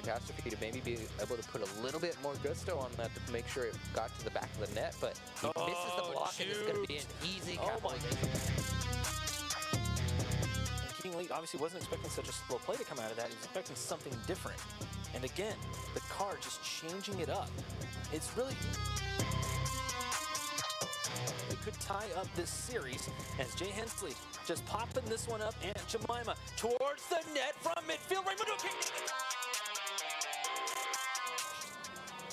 Catastrophe to maybe be able to put a little bit more gusto on that to make sure it got to the back of the net, but he misses the block, and it's going to be an easy capitalization. King Lee obviously wasn't expecting such a slow play to come out of that. He was expecting something different. And again, the card just changing it up. It's really... It could tie up this series as Jay Hensley just popping this one up, and Jemima towards the net from midfield. Raymundo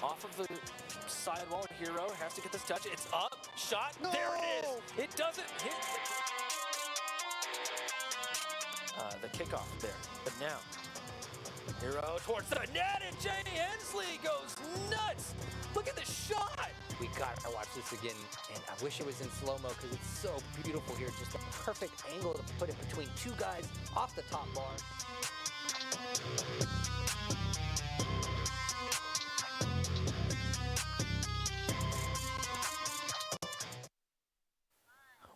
off of the sidewall. Hero has to get this touch. It's up, shot, no! There it is. It doesn't hit the kickoff there, but now Hero towards the net, and Jay Hensley goes nuts. Look at the shot. We gotta watch this again, and I wish it was in slow-mo because it's so beautiful here. Just a perfect angle to put it between two guys off the top bar.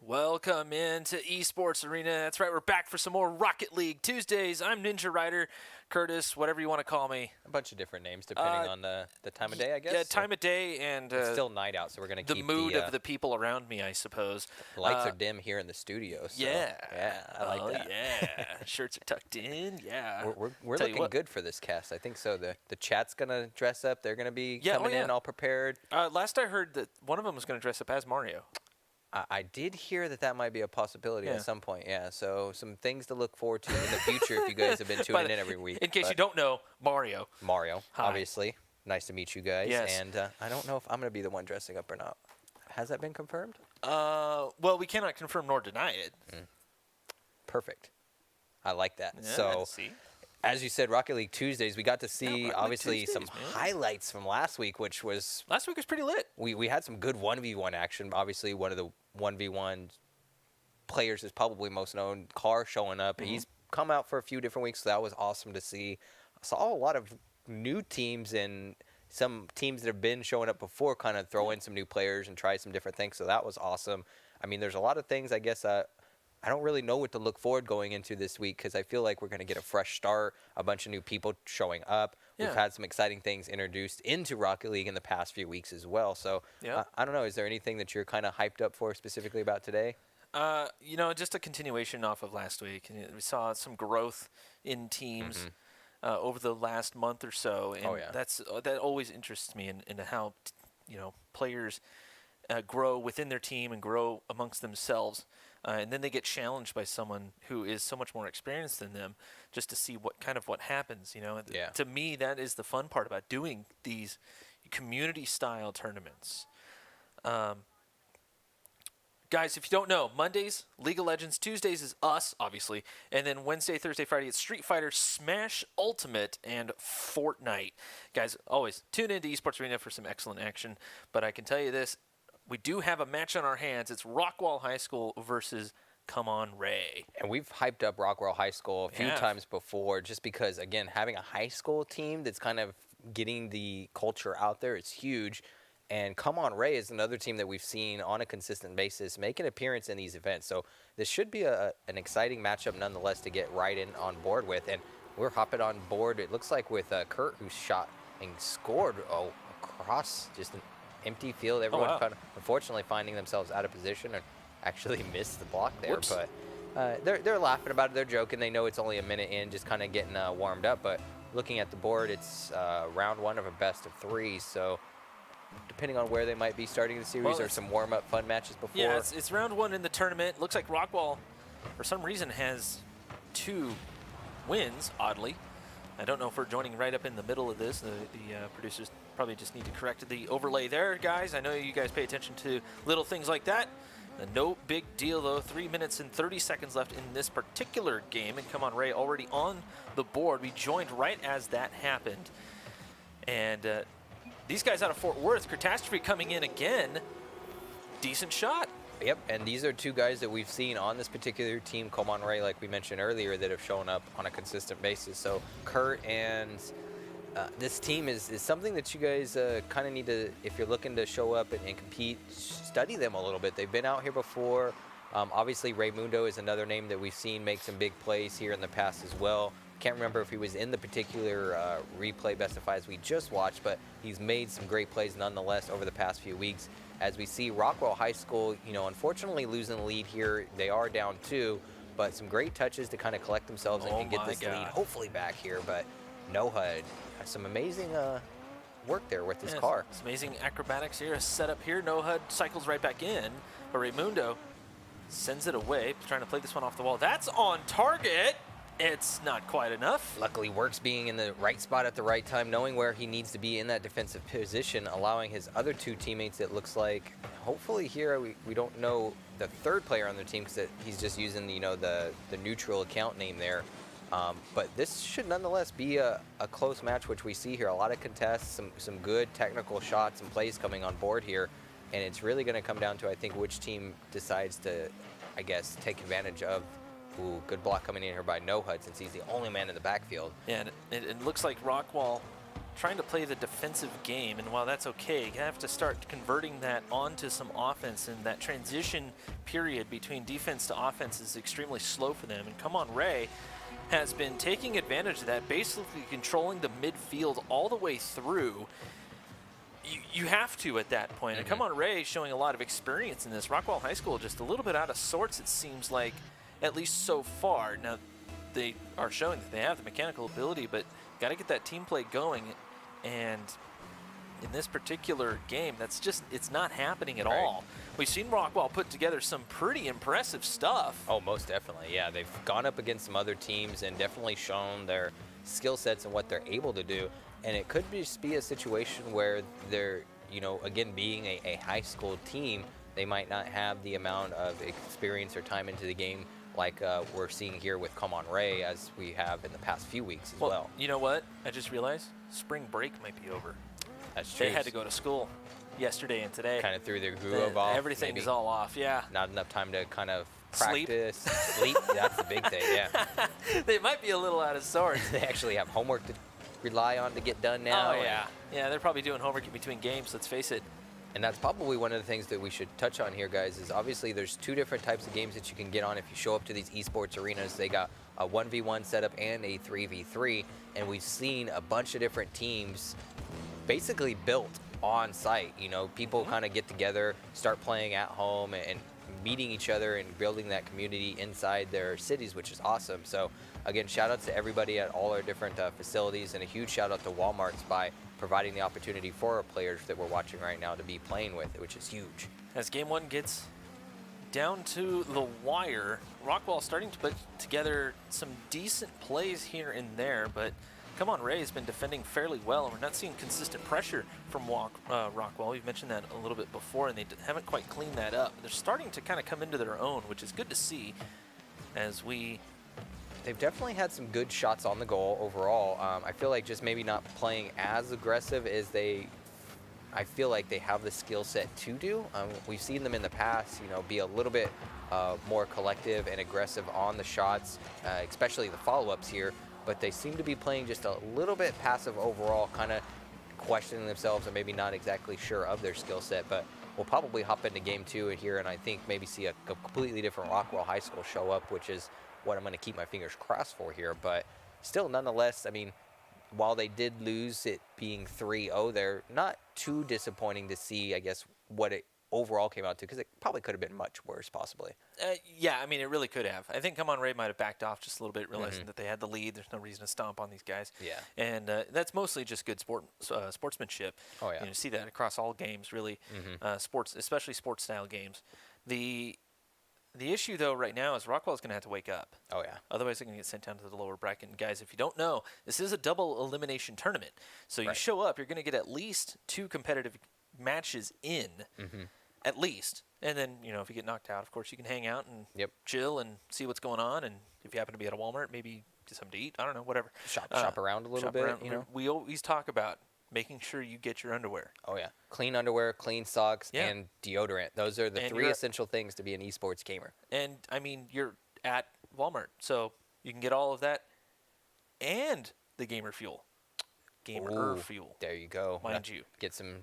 Welcome into Esports Arena. That's right, we're back for some more Rocket League Tuesdays. I'm Ninja Rider, Curtis, whatever you want to call me. A bunch of different names depending on the time of day, I guess. Yeah, time of day and it's still night out, so we're going to keep the mood of the people around me, I suppose. The lights are dim here in the studio. So yeah, I like that. Yeah, shirts are tucked in. Yeah, we're looking good for this cast. I think so. The chat's going to dress up. They're going to be coming in all prepared. Last I heard that one of them was going to dress up as Mario. I did hear that might be a possibility at some point, so some things to look forward to in the future if you guys have been tuning in every week. In case you don't know, Mario. Mario, obviously. Nice to meet you guys. Yes. And I don't know if I'm going to be the one dressing up or not. Has that been confirmed? Well, we cannot confirm nor deny it. Perfect. I like that. Yeah, so, let's see. As you said, Rocket League Tuesdays, we got to see, obviously, some highlights from last week, which was... Last week was pretty lit. We had some good 1v1 action. Obviously, one of the 1v1 players is probably most known, Carr, showing up. He's come out for a few different weeks, so that was awesome to see. I saw a lot of new teams and some teams that have been showing up before kind of throw in some new players and try some different things, so that was awesome. I mean, there's a lot of things, I guess, I don't really know what to look forward going into this week because I feel like we're going to get a fresh start, a bunch of new people showing up. Yeah. We've had some exciting things introduced into Rocket League in the past few weeks as well. So I don't know. Is there anything that you're kind of hyped up for specifically about today? You know, just a continuation off of last week. We saw some growth in teams over the last month or so, and that always interests me in how players grow within their team and grow amongst themselves. And then they get challenged by someone who is so much more experienced than them, just to see what happens. To me, that is the fun part about doing these community-style tournaments. Guys, if you don't know, Mondays, League of Legends. Tuesdays is us, obviously. And then Wednesday, Thursday, Friday, it's Street Fighter, Smash Ultimate, and Fortnite. Guys, always tune into Esports Arena for some excellent action. But I can tell you this. We do have a match on our hands. It's Rockwall High School versus Come On Ray. And we've hyped up Rockwall High School a few times before just because, again, having a high school team that's kind of getting the culture out there is huge. And Come On Ray is another team that we've seen on a consistent basis make an appearance in these events. So this should be an exciting matchup nonetheless to get right in on board with. And we're hopping on board, it looks like, with Kurt, who shot and scored across just an empty field. Everyone kind of unfortunately finding themselves out of position and actually missed the block there. Whoops. But they're laughing about it. They're joking. They know it's only a minute in, just kind of getting warmed up. But looking at the board, it's round one of a best of three. So depending on where they might be starting the series or some warm-up fun matches before. Yeah, it's round one in the tournament. Looks like Rockwall, for some reason, has 2 wins, oddly. I don't know if we're joining right up in the middle of this. The producers probably just need to correct the overlay there, guys. I know you guys pay attention to little things like that. No big deal, though. 3 minutes and 30 seconds left in this particular game. And Come On Ray already on the board. We joined right as that happened. And these guys out of Fort Worth, Catastrophe coming in again. Decent shot. Yep, and these are 2 guys that we've seen on this particular team, Come On Ray, like we mentioned earlier, that have shown up on a consistent basis. So Kurt and this team is something that you guys kind of need to, if you're looking to show up and compete, study them a little bit. They've been out here before. Obviously, Raymundo is another name that we've seen make some big plays here in the past as well. Can't remember if he was in the particular replay best of fives we just watched, but he's made some great plays nonetheless over the past few weeks. As we see Rockwell High School, unfortunately losing the lead here. They are down 2, but some great touches to kind of collect themselves and get this lead hopefully back here. But NoHud has some amazing work there with his car. It's amazing acrobatics here, a setup here. NoHud cycles right back in, but Raimundo sends it away, trying to play this one off the wall. That's on target. It's not quite enough. Luckily, Works being in the right spot at the right time, knowing where he needs to be in that defensive position, allowing his other 2 teammates, it looks like, hopefully here, we don't know the 3rd player on their team because he's just using, the neutral account name there. But this should nonetheless be a close match, which we see here. A lot of contests, some good technical shots and plays coming on board here. And it's really going to come down to, I think, which team decides to, I guess, take advantage of. Ooh, good block coming in here by NoHud since he's the only man in the backfield. Yeah, and it looks like Rockwall trying to play the defensive game, and while that's okay, you have to start converting that onto some offense, and that transition period between defense to offense is extremely slow for them. And Come On Ray has been taking advantage of that, basically controlling the midfield all the way through. You have to at that point. And Come On Ray showing a lot of experience in this. Rockwall High School just a little bit out of sorts, it seems like, at least so far. Now, they are showing that they have the mechanical ability, but got to get that team play going. And in this particular game, it's not happening at all. We've seen Rockwall put together some pretty impressive stuff. Oh, most definitely. Yeah, they've gone up against some other teams and definitely shown their skill sets and what they're able to do. And it could just be a situation where they're, again, being a high school team, they might not have the amount of experience or time into the game like we're seeing here with Come On Ray, as we have in the past few weeks as well. You know what? I just realized spring break might be over. That's true. They had to go to school yesterday and today. Kind of threw their groove off. Everything is all off, yeah. Not enough time to kind of practice. Sleep. That's the big thing, yeah. They might be a little out of sorts. They actually have homework to rely on to get done now. Oh, yeah. Yeah, they're probably doing homework in between games, let's face it. And that's probably one of the things that we should touch on here, guys, is obviously there's 2 different types of games that you can get on if you show up to these esports arenas. They got a 1v1 setup and a 3v3, and we've seen a bunch of different teams basically built on site. People kind of get together, start playing at home, and meeting each other and building that community inside their cities, which is awesome. So again, shout out to everybody at all our different facilities, and a huge shout out to Walmart's by providing the opportunity for our players that we're watching right now to be playing with, which is huge. As game 1 gets down to the wire, Rockwall starting to put together some decent plays here and there, but Come On Ray has been defending fairly well, and we're not seeing consistent pressure from Rockwall. We've mentioned that a little bit before, and they haven't quite cleaned that up. They're starting to kind of come into their own, which is good to see as we... They've definitely had some good shots on the goal overall. I feel like just maybe not playing as aggressive as I feel like they have the skill set to do. We've seen them in the past, be a little bit more collective and aggressive on the shots, especially the follow-ups here. But they seem to be playing just a little bit passive overall, kind of questioning themselves and maybe not exactly sure of their skill set. But we'll probably hop into game 2 here, and I think maybe see a completely different Rockwall High School show up, which is what I'm going to keep my fingers crossed for here. But still, nonetheless, I mean, while they did lose it being 3-0, they're not too disappointing to see, I guess, what it overall came out to, because it probably could have been much worse, possibly. Yeah, I mean, it really could have. I think Come On Ray might have backed off just a little bit, realizing that they had the lead. There's no reason to stomp on these guys. Yeah. And that's mostly just good sportsmanship. Oh, yeah. You see that across all games, really, sports, especially sports-style games. The issue, though, right now is Rockwall's going to have to wake up. Oh, yeah. Otherwise, they're going to get sent down to the lower bracket. And, guys, if you don't know, this is a double elimination tournament. So you show up, you're going to get at least 2 competitive matches in, at least. And then, if you get knocked out, of course, you can hang out and chill and see what's going on. And if you happen to be at a Walmart, maybe get something to eat. I don't know, whatever. Shop around a little bit, We always talk about making sure you get your underwear. Oh, yeah. Clean underwear, clean socks, and deodorant. Those are the 3 essential things to be an esports gamer. And, I mean, you're at Walmart, so you can get all of that and the gamer fuel. Fuel. There you go. Mind you. Get some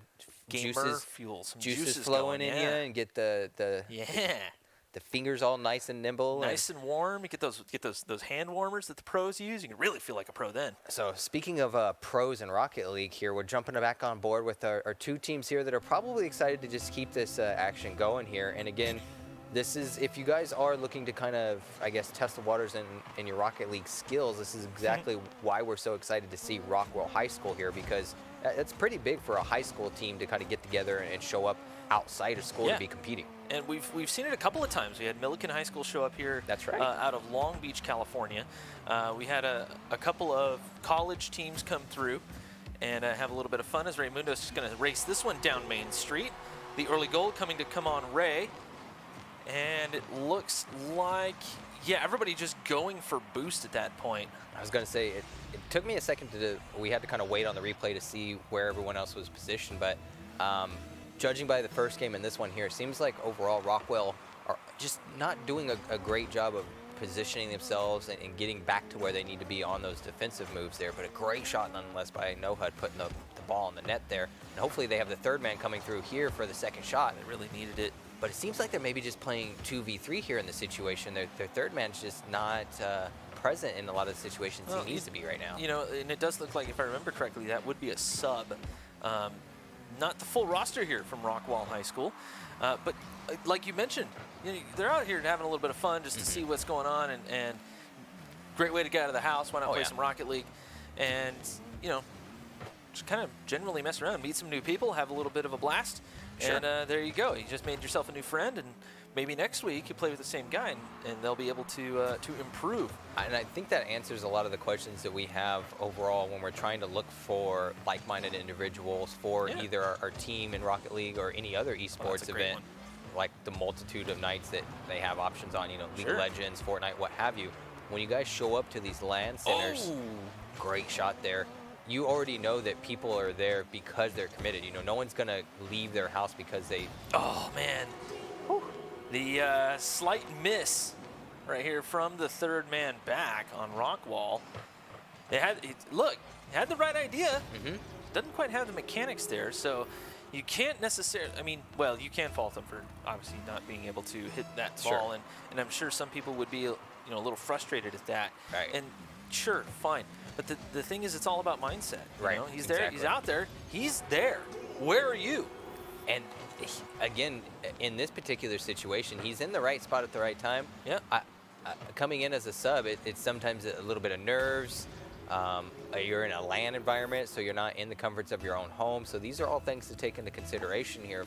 gamer juices, fuel. Some juices flowing in you, and get the yeah. the fingers all nice and nimble. Nice and warm. You get those hand warmers that the pros use. You can really feel like a pro then. So speaking of pros in Rocket League here, we're jumping back on board with our two teams here that are probably excited to just keep this action going here. And again, this is, if you guys are looking to kind of, I guess, test the waters in your Rocket League skills, this is exactly why we're so excited to see Rockwell High School here, because it's pretty big for a high school team to kind of get together and show up outside of school to be competing. And we've seen it a couple of times. We had Millikan High School show up here. That's right. Out of Long Beach, California. We had a couple of college teams come through and have a little bit of fun as Raymundo's just going to race this one down Main Street. The early goal coming to come on Ray. And it looks like, everybody just going for boost at that point. I was going to say, it took me a second we had to kind of wait on the replay to see where everyone else was positioned, but judging by the first game and this one here, it seems like overall Rockwell are just not doing a great job of positioning themselves and getting back to where they need to be on those defensive moves there, but a great shot nonetheless by NoHud putting the ball in the net there. And hopefully they have the third man coming through here for the second shot. They really needed it. But it seems like they're maybe just playing 2v3 here in the situation. Their third man's just not present in a lot of the situations he needs to be right now. You know, and it does look like, if I remember correctly, that would be a sub. Not the full roster here from Rockwall High School. But like you mentioned, they're out here having a little bit of fun just to see what's going on. And great way to get out of the house. Why not play some Rocket League? And, just kind of generally mess around, meet some new people, have a little bit of a blast. Sure. And there you go. You just made yourself a new friend, and maybe next week you play with the same guy, and they'll be able to improve. And I think that answers a lot of the questions that we have overall when we're trying to look for like-minded individuals for either our team in Rocket League or any other esports event, like the multitude of nights that they have options on, League of Legends, Fortnite, what have you. When you guys show up to these LAN centers, great shot there. You already know that people are there because they're committed. No one's going to leave their house because they... Oh, man. Whew. The slight miss right here from the third man back on Rockwall. They had the right idea. Doesn't quite have the mechanics there, so you can't necessarily... you can fault them for obviously not being able to hit that ball, and I'm sure some people would be a little frustrated at that. Right. And sure, fine. But the thing is, it's all about mindset. Right. He's there. He's out there. He's there. Where are you? And again, in this particular situation, he's in the right spot at the right time. Yeah. Coming in as a sub, it's sometimes a little bit of nerves. You're in a LAN environment, so you're not in the comforts of your own home. So these are all things to take into consideration here.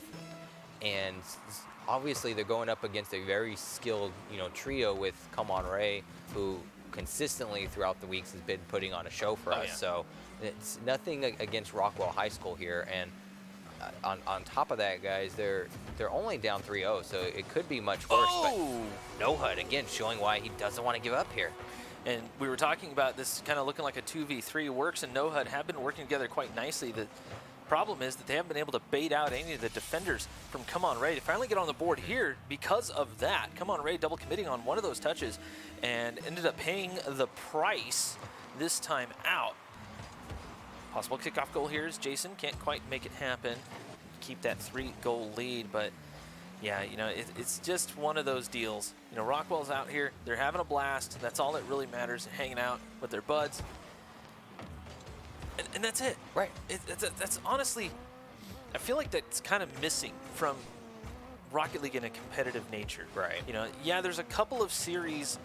And obviously, they're going up against a very skilled, trio with Come On Ray, who consistently throughout the weeks has been putting on a show for us. So it's nothing against Rockwell High School here. And on top of that, guys, they're only down 3-0, so it could be much worse. But NoHud, again, showing why he doesn't want to give up here. And we were talking about this kind of looking like a 2v3. Works and NoHud have been working together quite nicely. The problem is that they haven't been able to bait out any of the defenders from Come On Ray to finally get on the board here because of that. Come On Ray double committing on one of those touches and ended up paying the price this time out. Possible kickoff goal here is Jason. Can't quite make it happen. Keep that 3-goal lead, but yeah, it's just one of those deals. Rockwell's out here. They're having a blast. That's all that really matters, hanging out with their buds. And that's it. Right. That's honestly, I feel like that's kind of missing from Rocket League in a competitive nature. Right. There's a couple of series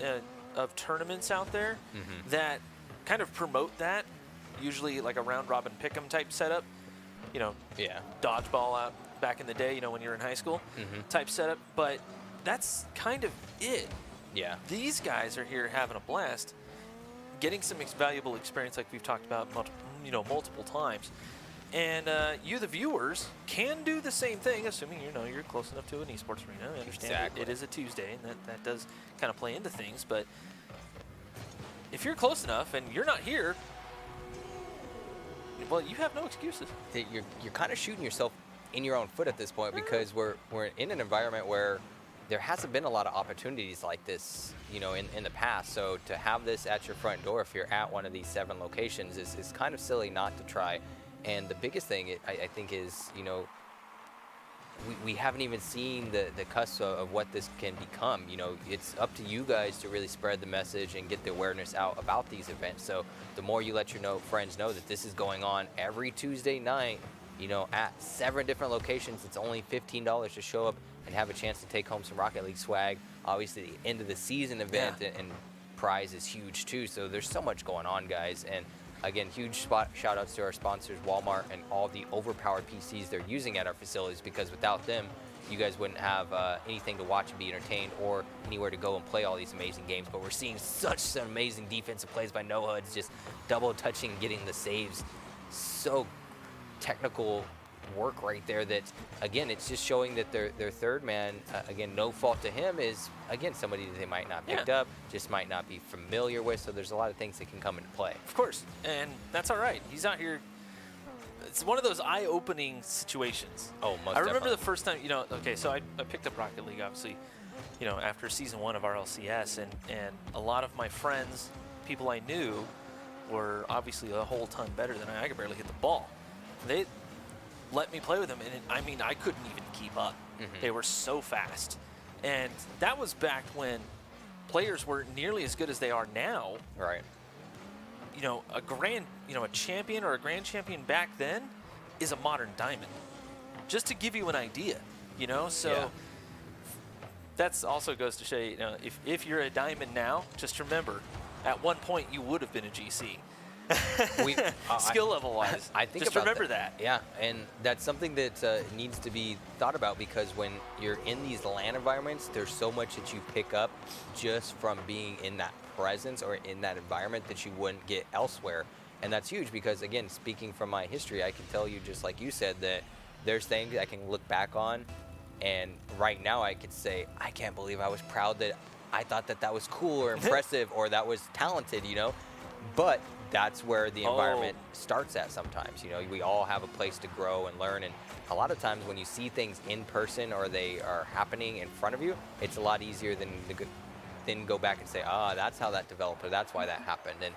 of tournaments out there that kind of promote that. Usually like a round robin pick'em type setup. Dodgeball out back in the day, when you were in high school type setup. But that's kind of it. Yeah. These guys are here having a blast, getting some valuable experience like we've talked about multiple times. And you, the viewers, can do the same thing, assuming you're close enough to an esports arena. I understand it is a Tuesday, and that does kind of play into things. But if you're close enough and you're not here, well, you have no excuses. You're kind of shooting yourself in your own foot at this point because we're in an environment where there hasn't been a lot of opportunities like this, in the past. So to have this at your front door, if you're at one of these 7 locations, is kind of silly not to try. And the biggest thing I think is, we haven't even seen the cusp of what this can become. You know, it's up to you guys to really spread the message and get the awareness out about these events. So the more you let your friends know that this is going on every Tuesday night, you know, at 7 different locations, it's only $15 to show up and have a chance to take home some Rocket League swag. Obviously, the end of the season event and prize is huge too. So there's so much going on, guys. And again, huge shout outs to our sponsors, Walmart, and all the overpowered PCs they're using at our facilities, because without them, you guys wouldn't have anything to watch and be entertained or anywhere to go and play all these amazing games. But we're seeing such some amazing defensive plays by No Huds, just double touching, getting the saves. So technical work right there that, again, it's just showing that their third man, again, no fault to him, is, again, somebody that they might not picked up, just might not be familiar with. So there's a lot of things that can come into play. Of course, and that's all right. He's out here. It's one of those eye-opening situations. Oh, most I remember definitely. the first time, you know, okay, so I picked up Rocket League, obviously, you know, after season 1 of RLCS, and a lot of my friends, people I knew, were obviously a whole ton better than I could barely hit the ball. They let me play with them, and I mean, I couldn't even keep up. They were so fast. And that was back when players weren't nearly as good as they are now. Right. You know, a champion or a grand champion back then is a modern diamond. Just to give you an idea, you know? So that's also goes to show you, you know, if you're a diamond now, just remember, at one point you would have been a GC. Skill level wise, I think just about remember that. Yeah, and that's something that needs to be thought about, because when you're in these LAN environments, there's so much that you pick up just from being in that presence or in that environment that you wouldn't get elsewhere. And that's huge, because, again, speaking from my history, I can tell you, just like you said, that there's things I can look back on, and right now I could say, I can't believe I was proud that I thought that was cool or impressive or that was talented, you know? But that's where the environment starts at sometimes. You know, we all have a place to grow and learn, and a lot of times when you see things in person or they are happening in front of you, it's a lot easier than then go back and say, that's how that developed, or that's why that happened. And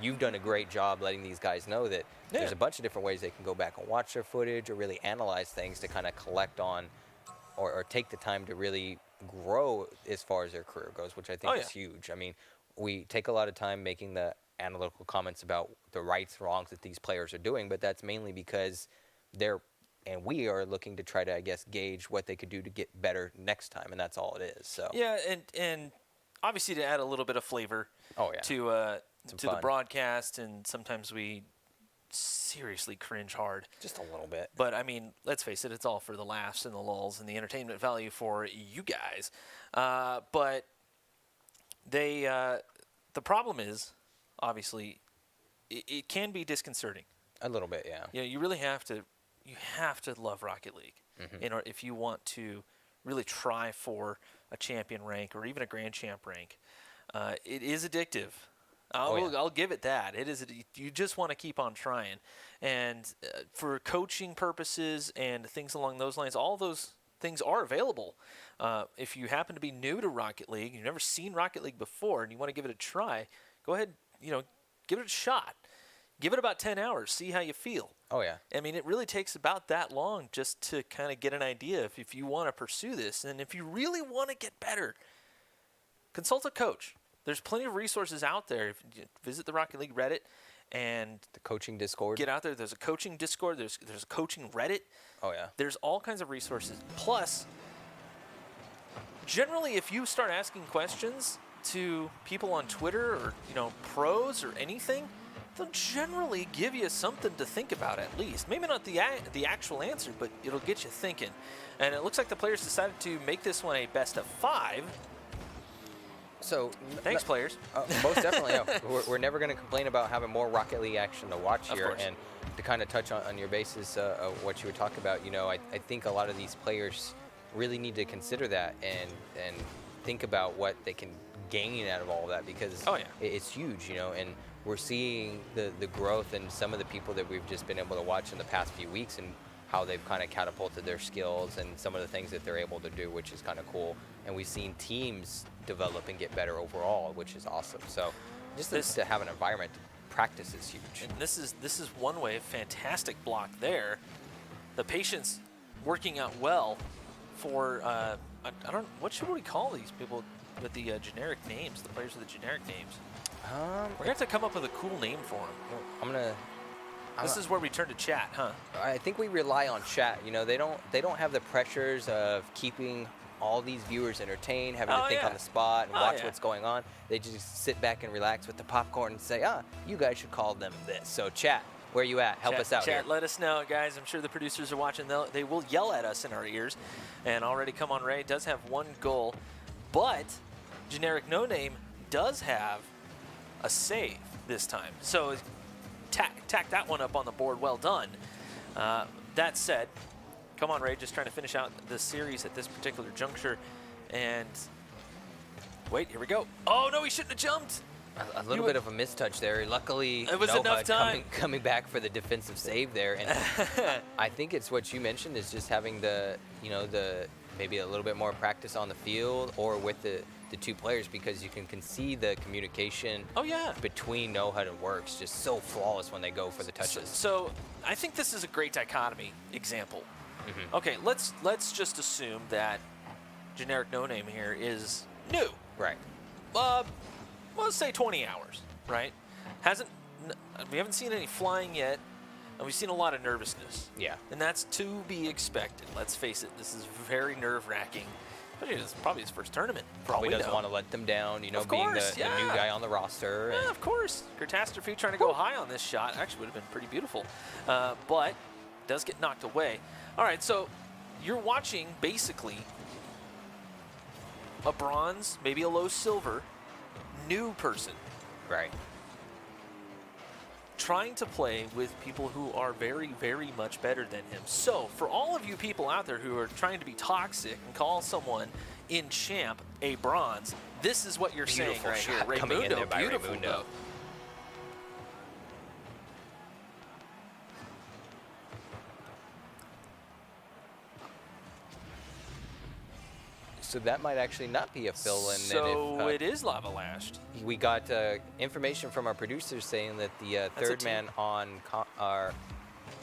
you've done a great job letting these guys know that there's a bunch of different ways they can go back and watch their footage or really analyze things to kind of collect on or take the time to really grow as far as their career goes, which I think is huge. I mean, we take a lot of time making the analytical comments about the rights, wrongs that these players are doing, but that's mainly because we are looking to try to, I guess, gauge what they could do to get better next time, and that's all it is. So yeah, and obviously to add a little bit of flavor to the broadcast, and sometimes we seriously cringe hard. Just a little bit. But I mean, let's face it, it's all for the laughs and the lulls and the entertainment value for you guys. But the problem is, obviously, it can be disconcerting. A little bit, yeah. You know, you really have to love Rocket League if you want to really try for a champion rank or even a grand champ rank. It is addictive. I'll give it that. It is. You just want to keep on trying, and for coaching purposes and things along those lines, all those things are available. If you happen to be new to Rocket League, you've never seen Rocket League before, and you want to give it a try, go ahead. You know, give it a shot. Give it about 10 hours. See how you feel. Oh yeah. I mean, it really takes about that long just to kind of get an idea if you want to pursue this, and if you really want to get better, consult a coach. There's plenty of resources out there. If you visit the Rocket League Reddit and the coaching Discord. Get out there. There's a coaching Discord. There's a coaching Reddit. Oh yeah. There's all kinds of resources. Plus, generally, if you start asking questions to people on Twitter or pros or anything, they'll generally give you something to think about at least. Maybe not the actual answer, but it'll get you thinking. And it looks like the players decided to make this one a best of 5. So thanks, players. Most definitely. Yeah. We're never going to complain about having more Rocket League action to watch here. Of course. And to kind of touch on your basis of what you were talking about, I think a lot of these players really need to consider that and think about what they can gain out of all of that, because it's huge, and we're seeing the growth in some of the people that we've just been able to watch in the past few weeks and how they've kind of catapulted their skills and some of the things that they're able to do, which is kind of cool. And we've seen teams develop and get better overall, which is awesome. So just to have an environment to practice is huge. And this is one way, a fantastic block there. The patience working out well for, I don't, what should we call these people with the generic names, the players with the generic names? We're going to have to come up with a cool name for them. This is where we turn to chat, huh? I think we rely on chat. You know, they don't have the pressures of keeping all these viewers entertained, having to think on the spot and watch what's going on. They just sit back and relax with the popcorn and say, you guys should call them this. So chat, where you at? Help us out here. here. Let us know, guys. I'm sure the producers are watching. They will yell at us in our ears. And already Come On Ray does have 1 goal, but Generic No Name does have a save this time. So tack that one up on the board. Well done. That said, Come On Ray just trying to finish out the series at this particular juncture. And wait, here we go. Oh, no, he shouldn't have jumped. A little bit of a mistouch there. Luckily, it was enough time. Coming back for the defensive save there. And I think it's what you mentioned is just having the maybe a little bit more practice on the field or with the 2 players, because you can see the communication between NoHUD and Works just so flawless when they go for the touches. So I think this is a great dichotomy example. Mm-hmm. Okay, let's just assume that Generic No Name here is new. Right. Let's say 20 hours, right? We haven't seen any flying yet, and we've seen a lot of nervousness. Yeah. And that's to be expected. Let's face it, this is very nerve-wracking. It's probably his first tournament. Probably doesn't want to let them down, being the new guy on the roster. Yeah, of course. Catastrophe trying to go high on this shot actually would have been pretty beautiful, but does get knocked away. All right, so you're watching basically a bronze, maybe a low silver, new person. Right. Trying to play with people who are very, very much better than him. So for all of you people out there who are trying to be toxic and call someone in champ a bronze, this is what you're saying right here. Raymundo, beautiful though. So that might actually not be a fill-in. So it is lava lashed. We got information from our producers saying that the third man on our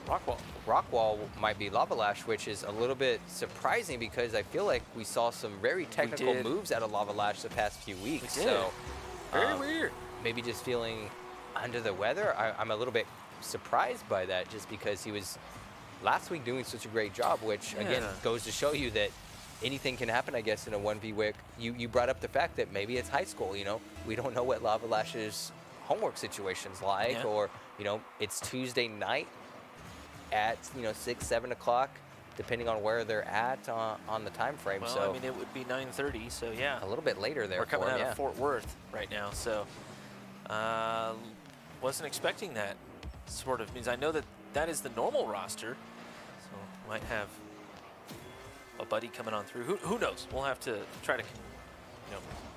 Rockwall might be lava lash, which is a little bit surprising because I feel like we saw some very technical moves out of lava lash the past few weeks. So very weird. Maybe just feeling under the weather. I'm a little bit surprised by that, just because he was last week doing such a great job, which again goes to show you that anything can happen, I guess, in a 1v wick. You brought up the fact that maybe it's high school, we don't know what Lava Lash's homework situation's like, or, it's Tuesday night at, 6, 7 o'clock, depending on where they're at on the time frame. Well, so I mean, it would be 9:30, so yeah. A little bit later there. We're coming out of Fort Worth right now, so wasn't expecting that sort of means. I know that is the normal roster, so might have a buddy coming on through. Who knows? We'll have to try to,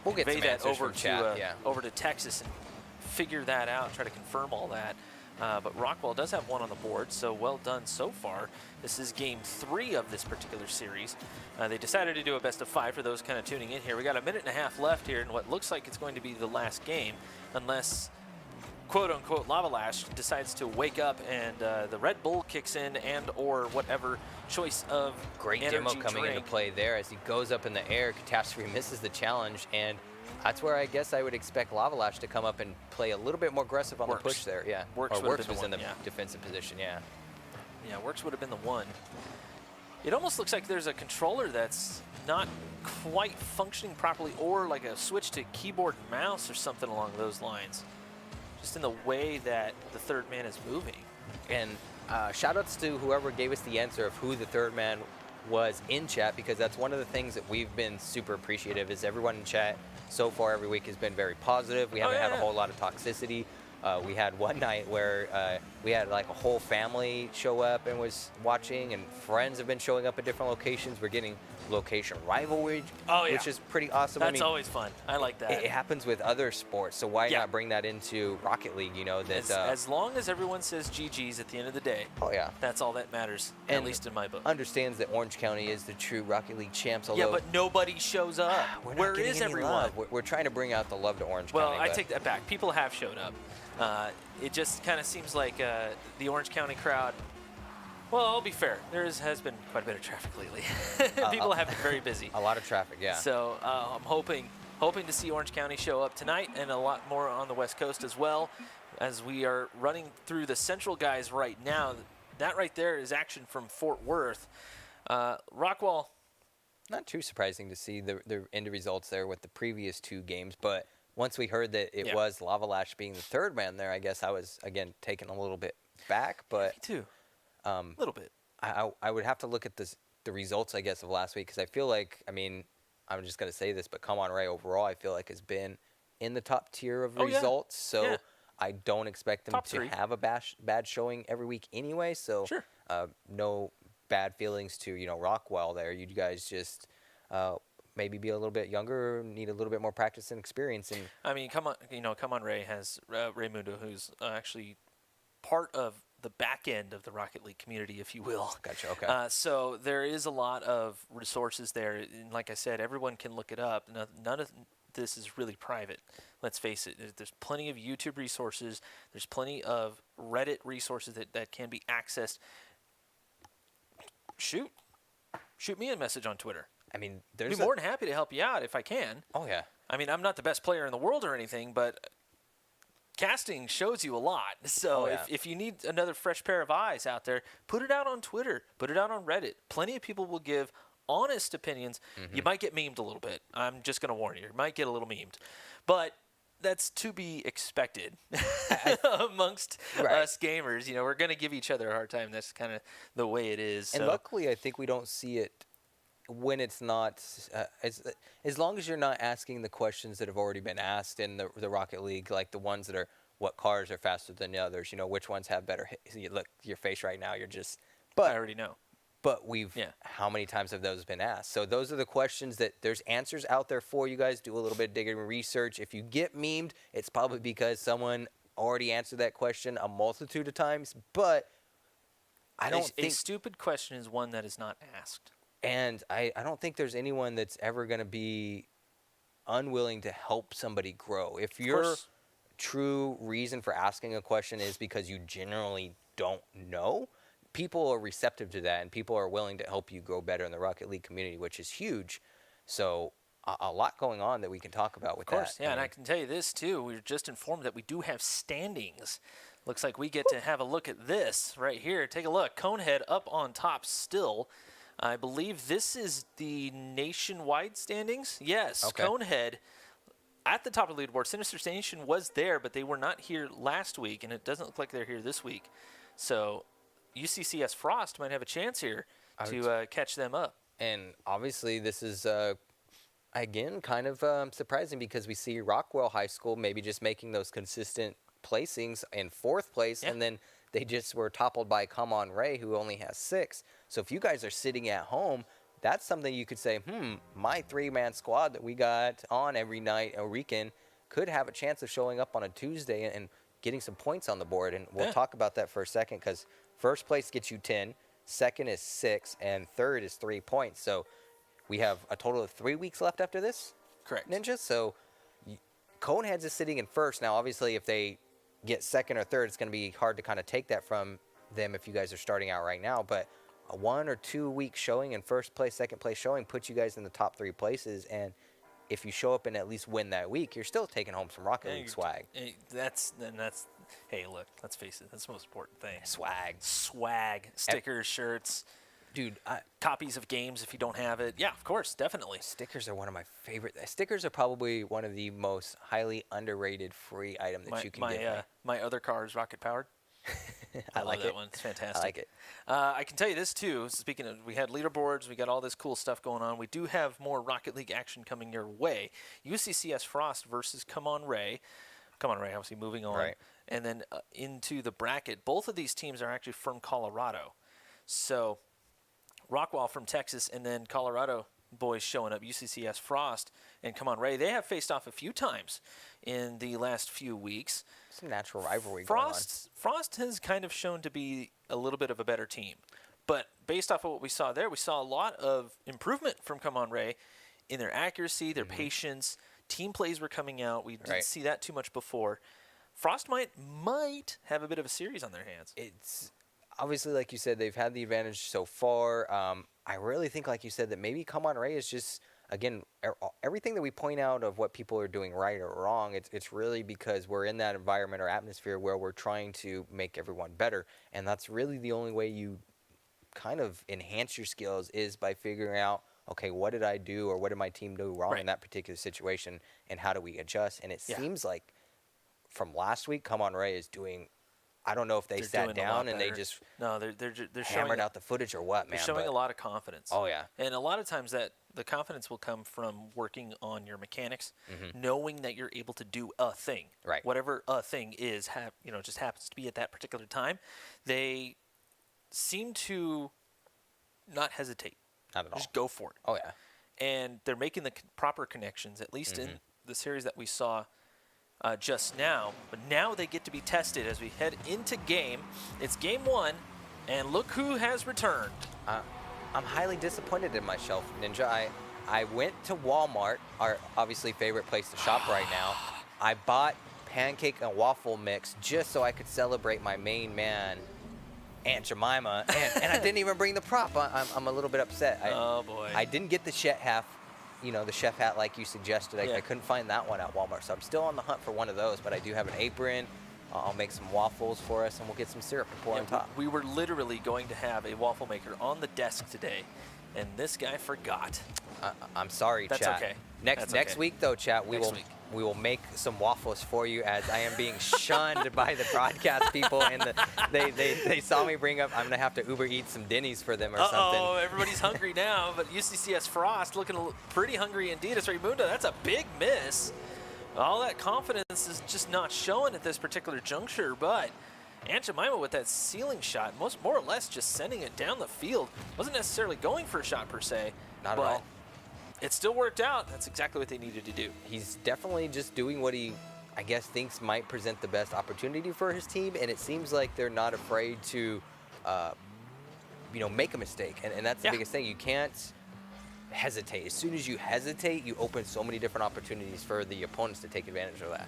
we'll get convey that over to over to Texas and figure that out. Try to confirm all that. But Rockwell does have 1 on the board, so well done so far. This is game 3 of this particular series. They decided to do a best of 5 for those kind of tuning in here. We got a minute and a half left here in what looks like it's going to be the last game, unless quote-unquote Lava Lash decides to wake up and the Red Bull kicks in and or whatever choice of great energy demo coming into play there as he goes up in the air. Catastrophe misses the challenge, and that's where I guess I would expect Lava Lash to come up and play a little bit more aggressive on the push there. Yeah, Works was in the defensive position. Yeah, Works would have been the one. It almost looks like there's a controller that's not quite functioning properly, or like a switch to keyboard and mouse or something along those lines, just in the way that the third man is moving. And shout outs to whoever gave us the answer of who the third man was in chat, because that's one of the things that we've been super appreciative is everyone in chat so far every week has been very positive. We haven't had a whole lot of toxicity. We had one night where we had like a whole family show up and was watching, and friends have been showing up at different locations. We're getting location rivalry, which is pretty awesome. That's always fun. I like that. It happens with other sports, so why not bring that into Rocket League? As long as everyone says GG's at the end of the day. That's all that matters, at least in my book. Understands that Orange County is the true Rocket League champs. Yeah, but nobody shows up. Where is everyone? We're trying to bring out the love to Orange County. Well, I take that back. People have showed up. It just kind of seems like the Orange County crowd Well, I'll be fair. Has been quite a bit of traffic lately. People have been very busy. A lot of traffic, yeah. So I'm hoping to see Orange County show up tonight, and a lot more on the West Coast as well. As we are running through the Central guys right now, that right there is action from Fort Worth. Rockwall. Not too surprising to see the end results there with the previous 2 games, but once we heard that it was Lavalash being the 3rd man there, I guess I was, again, taken a little bit back. But me too. A little bit. I would have to look at the results, I guess, of last week, because I feel like, I mean, I'm just going to say this, but Come On Ray overall, I feel like has been in the top tier of results. So I don't expect them to have a bad showing every week anyway. So no bad feelings to, Rockwell there. You guys just maybe be a little bit younger, need a little bit more practice and experience. And I mean, Come On Ray has Raymundo, who's actually part of the back end of the Rocket League community, if you will. Gotcha, okay. So there is a lot of resources there. And like I said, everyone can look it up. None of this is really private. Let's face it. There's plenty of YouTube resources. There's plenty of Reddit resources that can be accessed. Shoot me a message on Twitter. I mean, I'd be more than happy to help you out if I can. Oh, yeah. I mean, I'm not the best player in the world or anything, but casting shows you a lot. So if you need another fresh pair of eyes out there, put it out on Twitter. Put it out on Reddit. Plenty of people will give honest opinions. Mm-hmm. You might get memed a little bit. I'm just going to warn you. You might get a little memed. But that's to be expected amongst us gamers. We're going to give each other a hard time. That's kind of the way it is. And luckily, I think we don't see it when it's not, as long as you're not asking the questions that have already been asked in the Rocket League, like the ones that are, what cars are faster than the others, which ones have better hit. Look, your face right now, you're just, but I already know. But how many times have those been asked? So those are the questions that there's answers out there for you guys. Do a little bit of digging and research. If you get memed, it's probably because someone already answered that question a multitude of times, but I don't think... A stupid question is one that is not asked. And I don't think there's anyone that's ever going to be unwilling to help somebody grow. If your true reason for asking a question is because you generally don't know, people are receptive to that, and people are willing to help you grow better in the Rocket League community, which is huge. So a lot going on that we can talk about with that. Of course, yeah, and I can tell you this, too. We were just informed that we do have standings. Looks like we get to have a look at this right here. Take a look. Conehead up on top still. I believe this is the nationwide standings. Yes, okay. Conehead at the top of the leaderboard. Sinister Nation was there, but they were not here last week, and it doesn't look like they're here this week. So UCCS Frost might have a chance here to catch them up. And obviously this is, again, kind of surprising because we see Rockwell High School maybe just making those consistent placings in 4th place, and then they just were toppled by Come On Ray, who only has 6. So if you guys are sitting at home, that's something you could say, my 3-man squad that we got on every night or weekend could have a chance of showing up on a Tuesday and getting some points on the board. And we'll talk about that for a second, because 1st place gets you 10, 2nd is 6, and 3rd is 3 points. So we have a total of 3 weeks left after this. Correct. Ninja. So Coneheads is sitting in 1st. Now, obviously, if they get 2nd or 3rd, it's going to be hard to kind of take that from them if you guys are starting out right now. But a 1 or 2 week showing in 1st place, 2nd place showing puts you guys in the top 3 places. And if you show up and at least win that week, you're still taking home some Rocket League swag. Hey, look, let's face it, that's the most important thing. Swag. Stickers, shirts. Dude, copies of games if you don't have it. Yeah, of course, definitely. Stickers are one of my favorite. Stickers are probably one of the most highly underrated free item that you can get. My other car is rocket powered. I like that one. It's fantastic. I like it. I can tell you this too. Speaking of, we had leaderboards, we got all this cool stuff going on. We do have more Rocket League action coming your way. UCCS Frost versus Come On Ray. Come On Ray, obviously moving on. Right. And then into the bracket. Both of these teams are actually from Colorado. So Rockwall from Texas, and then Colorado boys showing up, UCCS Frost and Come On Ray. They have faced off a few times in the last few weeks. Some natural rivalry going on. Frost has kind of shown to be a little bit of a better team. But based off of what we saw there, we saw a lot of improvement from Come On Ray in their accuracy, their patience. Team plays were coming out. We didn't see that too much before. Frost might have a bit of a series on their hands. obviously, like you said, they've had the advantage so far. I really think, like you said, that maybe Come On Ray is just, again, everything that we point out of what people are doing right or wrong, it's really because we're in that environment or atmosphere where we're trying to make everyone better. And that's really the only way you kind of enhance your skills is by figuring out, okay, what did I do or what did my team do wrong in that particular situation, and how do we adjust? And it seems like from last week, Come On Ray is doing, I don't know if they're sat down and they just they're hammered out the footage or what, man. They're showing a lot of confidence. Oh, yeah. And a lot of times that the confidence will come from working on your mechanics, knowing that you're able to do a thing. Right. Whatever a thing is, just happens to be at that particular time. They seem to not hesitate. Not at all. Just go for it. Oh, yeah. And they're making the proper connections, at least in the series that we saw just now. But now they get to be tested as we head into game. It's game 1, and look who has returned. I'm highly disappointed in myself, Ninja. I went to Walmart, our obviously favorite place to shop right now. I bought pancake and waffle mix just so I could celebrate my main man, Aunt Jemima, and I didn't even bring the prop. I'm a little bit upset. Oh, boy. I didn't get the chef hat, the chef hat like you suggested. I couldn't find that one at Walmart, so I'm still on the hunt for one of those, but I do have an apron. I'll make some waffles for us, and we'll get some syrup to pour on top. We were literally going to have a waffle maker on the desk today, and this guy forgot. I'm sorry, That's chat. okay. Next week, though, chat, we will make some waffles for you, as I am being shunned by the broadcast people, and they saw me bring up, I'm going to have to Uber eat some Denny's for them or something. Oh, everybody's hungry now, but UCCS Frost looking pretty hungry indeed. It's Raymundo. That's a big miss. All that confidence is just not showing at this particular juncture, but Aunt Jemima with that ceiling shot, more or less just sending it down the field. Wasn't necessarily going for a shot per se. Not at all. It still worked out. That's exactly what they needed to do. He's definitely just doing what he, I guess, thinks might present the best opportunity for his team, and it seems like they're not afraid to, make a mistake. And that's the biggest thing. You can't hesitate. As soon as you hesitate, you open so many different opportunities for the opponents to take advantage of that.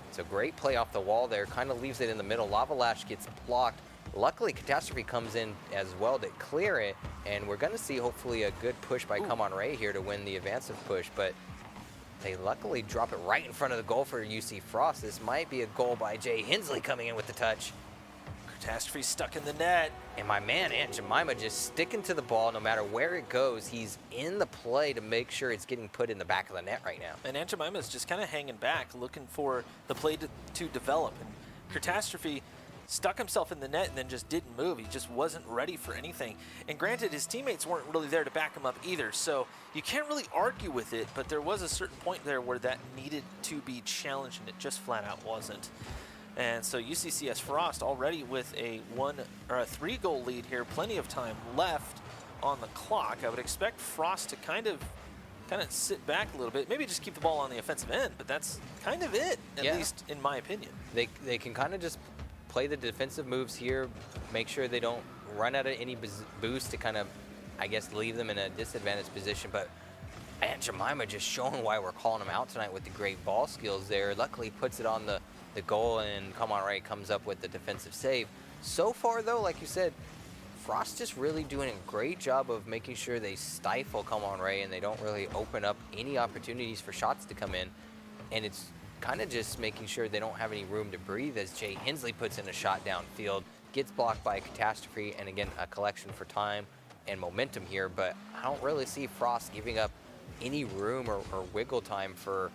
It's a great play off the wall there. Kind of leaves it in the middle. Lava Lash gets blocked. Luckily, Catastrophe comes in as well to clear it, and we're going to see hopefully a good push by Come On Ray here to win the advanced push, but they luckily drop it right in front of the goal for UC Frost. This might be a goal by Jay Hensley coming in with the touch. Catastrophe stuck in the net. And my man, Aunt Jemima, just sticking to the ball no matter where it goes. He's in the play to make sure it's getting put in the back of the net right now. And Aunt Jemima's just kind of hanging back, looking for the play to develop. And Catastrophe stuck himself in the net and then just didn't move. He just wasn't ready for anything. And granted, his teammates weren't really there to back him up either, so you can't really argue with it, but there was a certain point there where that needed to be challenged, and it just flat out wasn't. And so UCCS Frost already with a 3-goal lead here, plenty of time left on the clock. I would expect Frost to kind of sit back a little bit, maybe just keep the ball on the offensive end, but that's kind of it, at least in my opinion. They can kind of just play the defensive moves here, make sure they don't run out of any boost to kind of, I guess, leave them in a disadvantaged position. But Aunt Jemima just showing why we're calling him out tonight with the great ball skills there. Luckily puts it on the goal, and Come On Ray comes up with the defensive save. So far, though, like you said, Frost just really doing a great job of making sure they stifle Come On Ray and they don't really open up any opportunities for shots to come in. And it's kind of just making sure they don't have any room to breathe as Jay Hensley puts in a shot downfield, gets blocked by a Catastrophe, and again, a collection for time and momentum here. But I don't really see Frost giving up any room or wiggle time for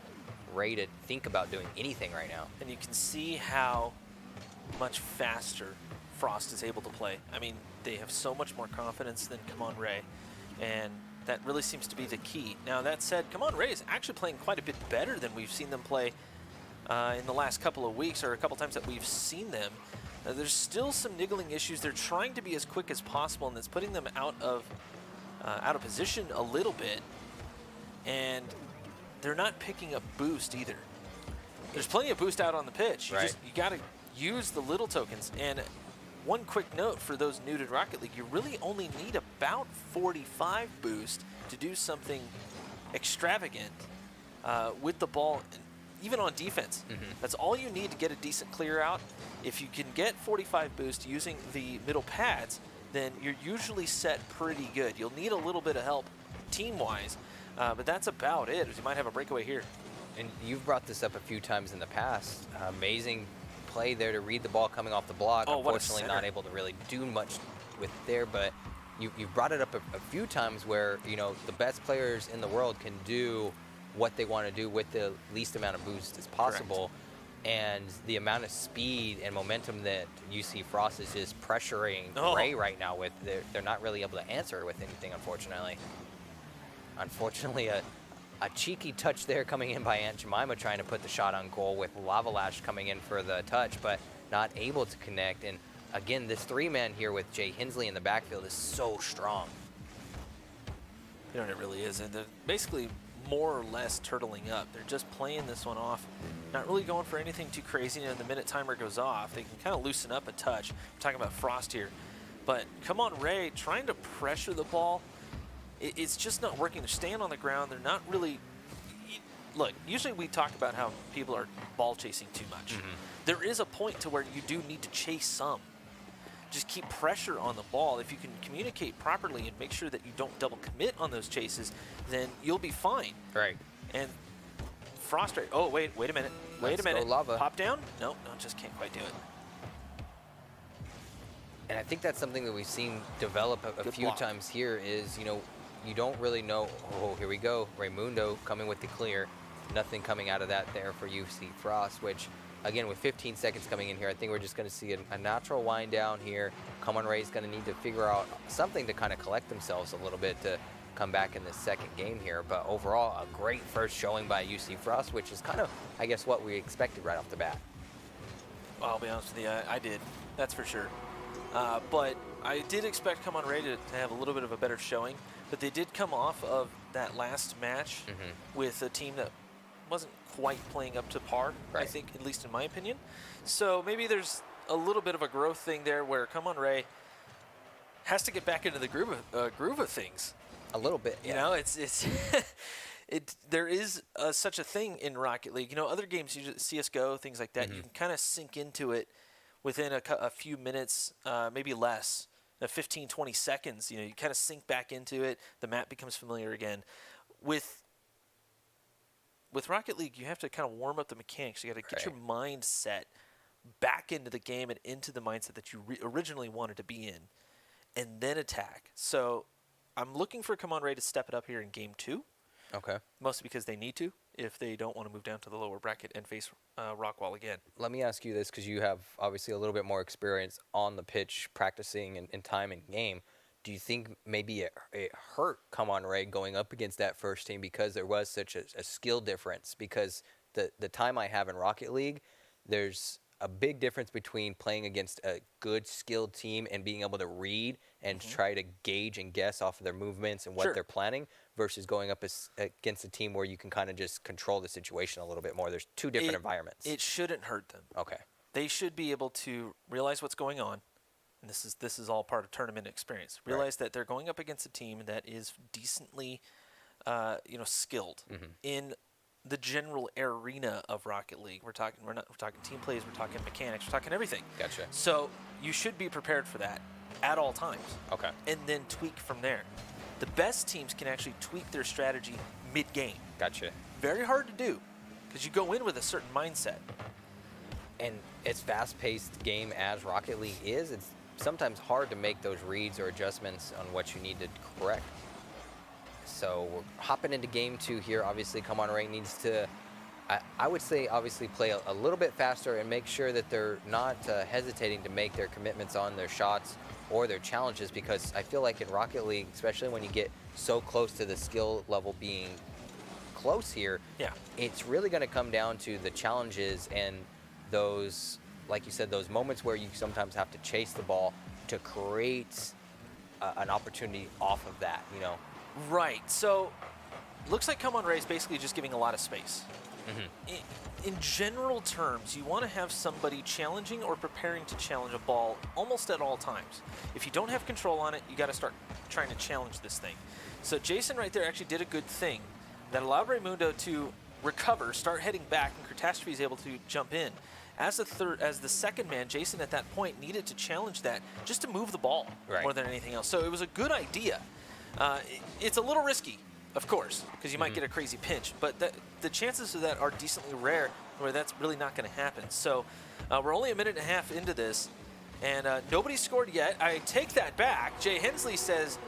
Ray to think about doing anything right now. And you can see how much faster Frost is able to play. I mean, they have so much more confidence than Come On Ray, and that really seems to be the key. Now, that said, Come On Ray is actually playing quite a bit better than we've seen them play in the last couple of weeks, or a couple times that we've seen them. There's still some niggling issues. They're trying to be as quick as possible, and that's putting them out of position a little bit, and they're not picking up boost either. There's plenty of boost out on the pitch. You got to use the little tokens. And one quick note for those new to Rocket League, you really only need about 45 boost to do something extravagant with the ball. even on defense. That's all you need to get a decent clear out. If you can get 45 boost using the middle pads, then you're usually set pretty good. You'll need a little bit of help team-wise, but that's about it. You might have a breakaway here. And you've brought this up a few times in the past. Amazing play there to read the ball coming off the block. Oh, unfortunately, not able to really do much with there, but you've brought it up a few times where, you know, the best players in the world can do what they want to do with the least amount of boost as possible. Correct. And the amount of speed and momentum that UC Frost is just pressuring Ray right now with, they're not really able to answer with anything, unfortunately. Unfortunately, a cheeky touch there coming in by Aunt Jemima trying to put the shot on goal, with Lava Lash coming in for the touch, but not able to connect. And again, this three-man here with Jay Hensley in the backfield is so strong. You know, it really is. And they're basically more or less turtling up. They're just playing this one off, not really going for anything too crazy. And the minute timer goes off, they can kind of loosen up a touch. We're talking about Frost here. But come on, Ray, trying to pressure the ball, it's just not working. They're staying on the ground. They're not really... Look, usually we talk about how people are ball chasing too much. There is a point to where you do need to chase some. Just keep pressure on the ball. If you can communicate properly and make sure that you don't double commit on those chases, then you'll be fine. Right. And Frost, oh, wait a minute. Wait a minute. Lava. Pop down? No, just can't quite do it. And I think that's something that we've seen develop a few times here is, you know, you don't really know, oh, here we go, Raymundo coming with the clear. Nothing coming out of that there for UC Frost, which, again, with 15 seconds coming in here, I think we're just going to see a natural wind down here. Come on, Ray's going to need to figure out something to kind of collect themselves a little bit to come back in this second game here. But overall, a great first showing by UC Frost, which is kind of, I guess, what we expected right off the bat. Well, I'll be honest with you, I did. That's for sure. But I did expect Come On Ray to have a little bit of a better showing. But they did come off of that last match with a team that wasn't quite playing up to par, I think, at least in my opinion. So maybe there's a little bit of a growth thing there where Come On Ray has to get back into the groove of things. A little bit, You know, it's there is such a thing in Rocket League. You know, other games, CSGO, things like that, you can kind of sink into it within a few minutes, maybe less. 15, 20 seconds, you know, you kind of sink back into it. The map becomes familiar again. With Rocket League, you have to kind of warm up the mechanics. You got to get your mind set back into the game and into the mindset that you originally wanted to be in, and then attack. So I'm looking for Come On Ray to step it up here in Game 2. Okay. Mostly because they need to, if they don't want to move down to the lower bracket and face Rockwall again. Let me ask you this, because you have obviously a little bit more experience on the pitch, practicing and time in game. Do you think maybe it hurt Come On Ray going up against that first team because there was such a skill difference? Because the time I have in Rocket League, there's a big difference between playing against a good skilled team and being able to read and try to gauge and guess off of their movements and what they're planning versus going up against a team where you can kind of just control the situation a little bit more. There's two different environments. It shouldn't hurt them. Okay. They should be able to realize what's going on. And this is all part of tournament experience. Realize that they're going up against a team that is decently, skilled in the general arena of Rocket League. We're talking team plays, we're talking mechanics, we're talking everything. Gotcha. So you should be prepared for that at all times. Okay. And then tweak from there. The best teams can actually tweak their strategy mid-game. Gotcha. Very hard to do because you go in with a certain mindset. And as fast-paced game as Rocket League is, it's sometimes hard to make those reads or adjustments on what you need to correct. So we're hopping into Game 2 here. Obviously, Come On Ray needs to, I would say, obviously play a little bit faster and make sure that they're not hesitating to make their commitments on their shots or their challenges, because I feel like in Rocket League, especially when you get so close to the skill level being close here, it's really going to come down to the challenges and those, like you said, those moments where you sometimes have to chase the ball to create an opportunity off of that, you know? Right. So looks like Come On Ray is basically just giving a lot of space. In general terms, you want to have somebody challenging or preparing to challenge a ball almost at all times. If you don't have control on it, you got to start trying to challenge this thing. So Jason right there actually did a good thing that allowed Raymundo to recover, start heading back, and Catastrophe is able to jump in. As the second man, Jason at that point needed to challenge that just to move the ball more than anything else. So it was a good idea. It's a little risky, of course, because you might get a crazy pinch, but the chances of that are decently rare where that's really not going to happen. So we're only a minute and a half into this, and nobody's scored yet. I take that back. Jay Hensley says,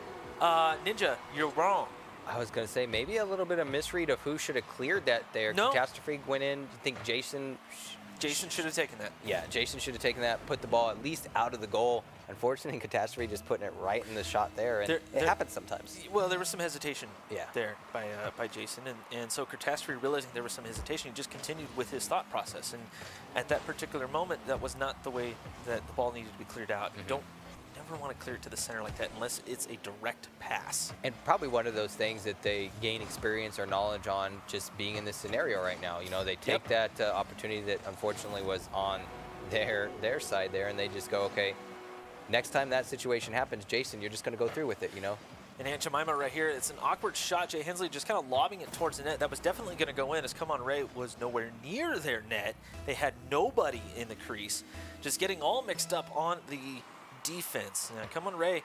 Ninja, you're wrong. I was going to say maybe a little bit of misread of who should have cleared that there. No. Catastrophe went in. You think Jason should have taken that. Yeah, Jason should have taken that, put the ball at least out of the goal. Unfortunately, Catastrophe just putting it right in the shot there, and it happens sometimes. Well, there was some hesitation there by Jason, and so Catastrophe, realizing there was some hesitation, he just continued with his thought process. And at that particular moment, that was not the way that the ball needed to be cleared out. You don't never want to clear it to the center like that unless it's a direct pass. And probably one of those things that they gain experience or knowledge on just being in this scenario right now. You know, they take that opportunity that unfortunately was on their side there, and they just go, okay, next time that situation happens, Jason, you're just going to go through with it, you know? And Aunt Jemima right here, it's an awkward shot. Jay Hensley just kind of lobbing it towards the net. That was definitely going to go in, as Come On Ray was nowhere near their net. They had nobody in the crease. Just getting all mixed up on the defense. Now, Come On Ray,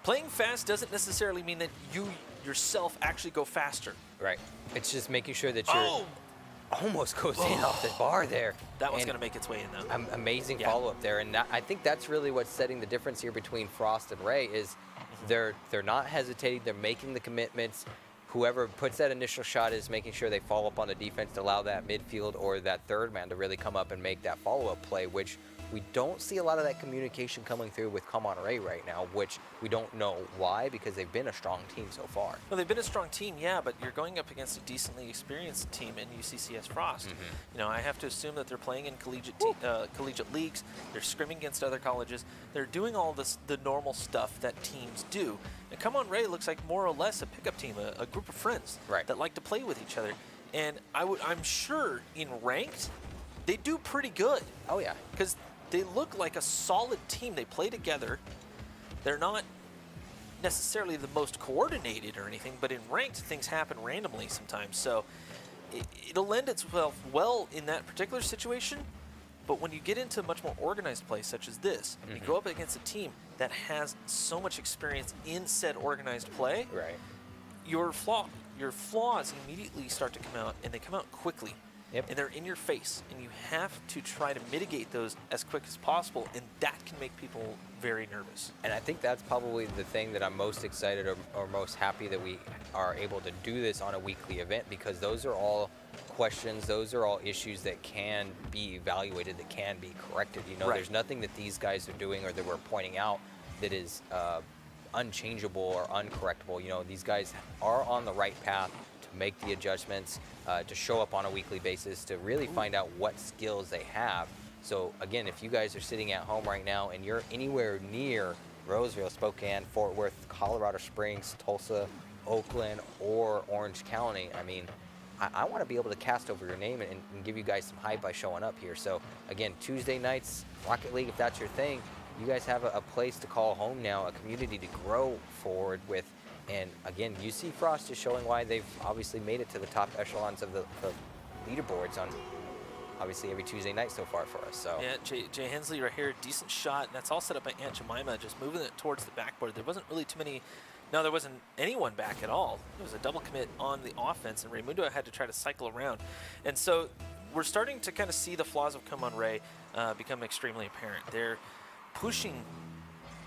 playing fast doesn't necessarily mean that you yourself actually go faster. Right. It's just making sure that you're almost goes in off the bar there. That one's going to make its way in, though. Amazing follow-up there. And I think that's really what's setting the difference here between Frost and Ray is they're not hesitating. They're making the commitments. Whoever puts that initial shot is making sure they follow up on the defense to allow that midfield or that third man to really come up and make that follow-up play, which we don't see a lot of that communication coming through with Come On Ray right now, which we don't know why, because they've been a strong team so far. Well, they've been a strong team, yeah, but you're going up against a decently experienced team in UCCS Frost. You know, I have to assume that they're playing in collegiate leagues. They're scrimming against other colleges. They're doing all this, the normal stuff that teams do. And Come On Ray looks like more or less a pickup team, a group of friends that like to play with each other. And I'm sure in ranked, they do pretty good. Oh, yeah. Because they look like a solid team. They play together. They're not necessarily the most coordinated or anything, but in ranked, things happen randomly sometimes. So it'll lend itself well in that particular situation. But when you get into much more organized play, such as this, you go up against a team that has so much experience in said organized play, your flaws immediately start to come out, and they come out quickly. And they're in your face, and you have to try to mitigate those as quick as possible, and that can make people very nervous. And I think that's probably the thing that I'm most excited or most happy that we are able to do this on a weekly event, because those are all questions, those are all issues that can be evaluated, that can be corrected. You know, there's nothing that these guys are doing or that we're pointing out that is unchangeable or uncorrectable. You know, these guys are on the right path to make the adjustments, to show up on a weekly basis, to really find out what skills they have. So again, if you guys are sitting at home right now and you're anywhere near Roseville, Spokane, Fort Worth, Colorado Springs, Tulsa, Oakland, or Orange County, I mean, I want to be able to cast over your name and give you guys some hype by showing up here. So again, Tuesday nights, Rocket League, if that's your thing, you guys have a place to call home now, a community to grow forward with. And again, UC Frost is showing why they've obviously made it to the top echelons of the leaderboards on obviously every Tuesday night so far for us. So yeah, Jay Hensley right here, decent shot, and that's all set up by Aunt Jemima, just moving it towards the backboard. There wasn't really too many. No, there wasn't anyone back at all. It was a double commit on the offense, and Raymundo had to try to cycle around. And so we're starting to kind of see the flaws of Come On Ray become extremely apparent. They're pushing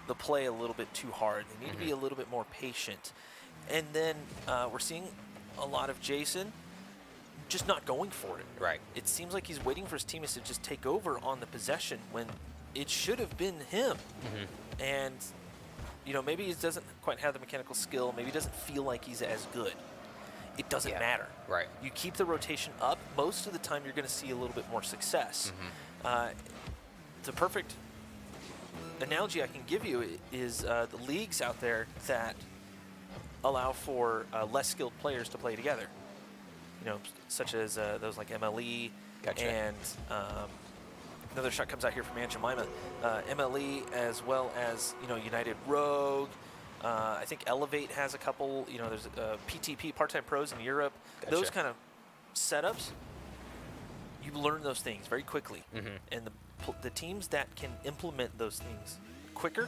the play a little bit too hard. They need to be a little bit more patient. And then we're seeing a lot of Jason just not going for it. Right. It seems like he's waiting for his teammates to just take over on the possession when it should have been him. And you know, maybe he doesn't quite have the mechanical skill. Maybe he doesn't feel like he's as good. It doesn't matter. Right. You keep the rotation up. Most of the time, you're going to see a little bit more success. The perfect analogy I can give you is the leagues out there that allow for less skilled players to play together. You know, such as those like MLE and another shot comes out here from Aunt Jemima. MLE, as well as, you know, United Rogue. I think Elevate has a couple. You know, there's PTP, Part-Time Pros in Europe. Those kind of setups, you learn those things very quickly. And the teams that can implement those things quicker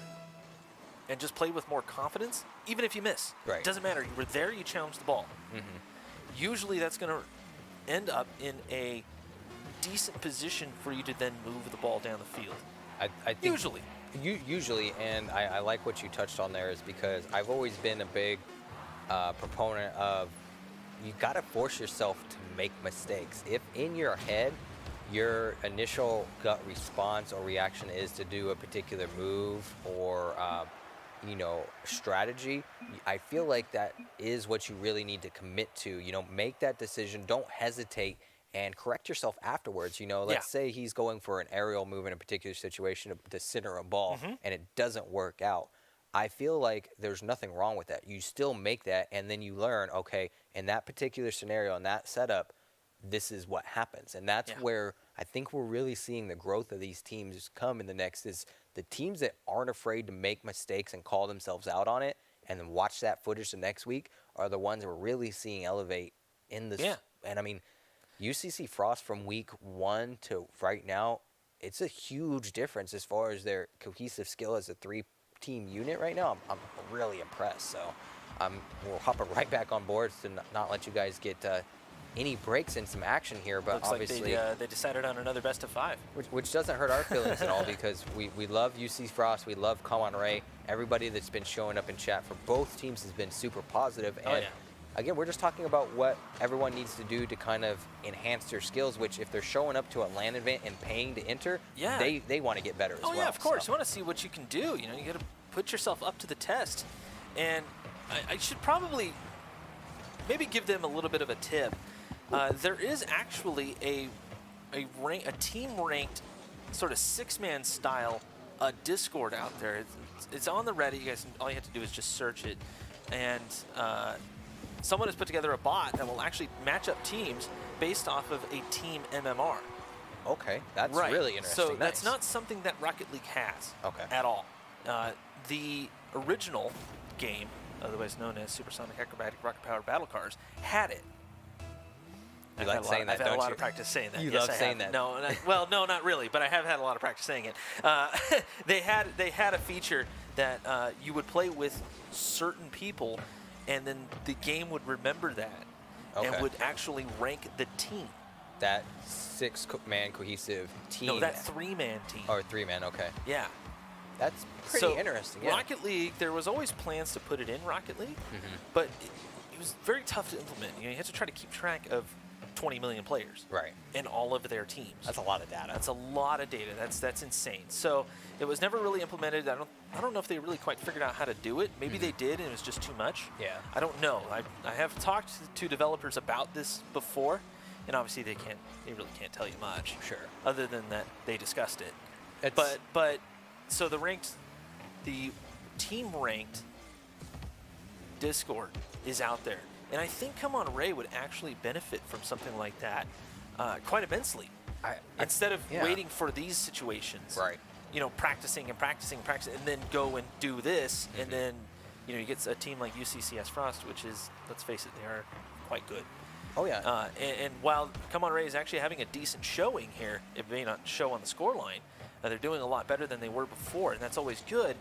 and just play with more confidence, even if you miss, doesn't matter. You were there, you challenged the ball. Usually that's going to end up in a decent position for you to then move the ball down the field. I think usually, and I like what you touched on there, is because I've always been a big proponent of, you got to force yourself to make mistakes. If in your head your initial gut response or reaction is to do a particular move or strategy, I feel like that is what you really need to commit to. Make that decision, don't hesitate, and correct yourself afterwards. Let's say he's going for an aerial move in a particular situation to center a ball and it doesn't work out. I feel like there's nothing wrong with that. You still make that, and then you learn, okay, in that particular scenario, in that setup, this is what happens. And that's where I think we're really seeing the growth of these teams come in the next, is the teams that aren't afraid to make mistakes and call themselves out on it and then watch that footage the next week are the ones that we're really seeing elevate in this. And I mean, UCC Frost from week 1 to right now, it's a huge difference as far as their cohesive skill as a 3-team unit right now. I'm really impressed. So we're hopping right back on board to not let you guys get any breaks in some action here, but looks obviously like they decided on another best of 5, which doesn't hurt our feelings at all, because we love UC Frost, we love Come Ray. Everybody that's been showing up in chat for both teams has been super positive. And again, we're just talking about what everyone needs to do to kind of enhance their skills, which if they're showing up to a LAN event and paying to enter, they want to get better as well. Oh yeah, of course. You want to see what you can do. You got to put yourself up to the test. And I should probably maybe give them a little bit of a tip. There is actually a team-ranked sort of 6-man style Discord out there. It's on the Reddit. You guys, all you have to do is just search it. And someone has put together a bot that will actually match up teams based off of a team MMR. Okay, that's really interesting. So that's not something that Rocket League has at all. The original game, otherwise known as Supersonic Acrobatic Rocket Powered Battle Cars, had it. You like saying that, don't you? I've had a lot of practice saying that. You yes, love saying that. No, well, no, not really, but I have had a lot of practice saying it. They had a feature that you would play with certain people, and then the game would remember that and would actually rank the team. That 6-man cohesive team. No, that 3-man team. Or 3-man, okay. Yeah. That's pretty interesting. Yeah. Rocket League, there was always plans to put it in Rocket League, but it was very tough to implement. You had to try to keep track of 20 million players in all of their teams. That's a lot of data. That's a lot of data. That's insane. So it was never really implemented. I don't know if they really quite figured out how to do it. Maybe they did and it was just too much. Yeah. I don't know. I have talked to developers about this before, and obviously they really can't tell you much. Sure. Other than that they discussed it. It's But so the team ranked Discord is out there. And I think Come On Ray would actually benefit from something like that quite immensely. Instead of waiting for these situations, practicing and practicing, and then go and do this, and then you get a team like UCCS Frost, which is, let's face it, they are quite good. Oh yeah. And while Come On Ray is actually having a decent showing here, it may not show on the scoreline, they're doing a lot better than they were before, and that's always good.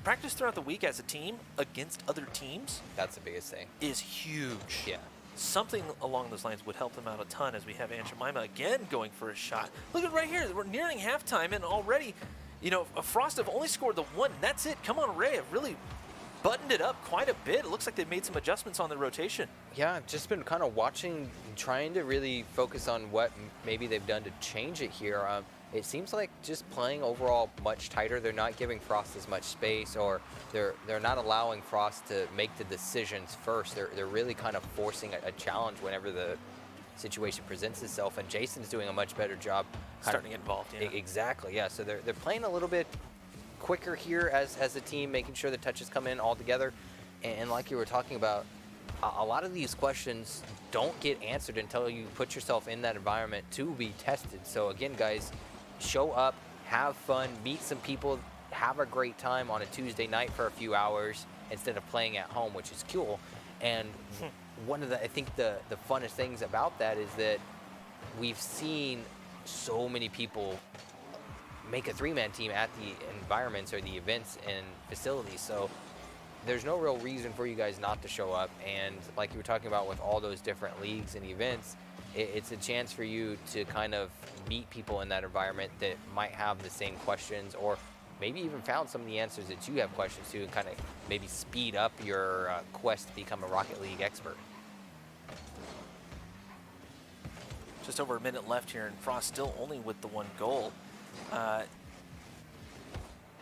Practice throughout the week as a team against other teams. That's the biggest thing. Is huge. Yeah. Something along those lines would help them out a ton, as we have Aunt Jemima again going for a shot. Look at right here. We're nearing halftime, and already, Frost have only scored the 1, and that's it. Come On Ray have really buttoned it up quite a bit. It looks like they've made some adjustments on their rotation. Yeah, I've just been kind of watching, trying to really focus on what maybe they've done to change it here. It seems like just playing overall much tighter. They're not giving Frost as much space, or they're not allowing Frost to make the decisions first. They're really kind of forcing a challenge whenever the situation presents itself, and Jason's doing a much better job starting to get involved. Yeah. Exactly, yeah. So they're playing a little bit quicker here as a team, making sure the touches come in all together. And like you were talking about, a lot of these questions don't get answered until you put yourself in that environment to be tested. So again, guys, show up, have fun, meet some people, have a great time on a Tuesday night for a few hours, instead of playing at home, which is cool. And one of I think the funnest things about that is that we've seen so many people make a 3-man team at the environments or the events and facilities. So there's no real reason for you guys not to show up. And like you were talking about with all those different leagues and events, it's a chance for you to kind of meet people in that environment that might have the same questions, or maybe even found some of the answers that you have questions to, and kind of maybe speed up your quest to become a Rocket League expert. Just over a minute left here, and Frost still only with the 1 goal.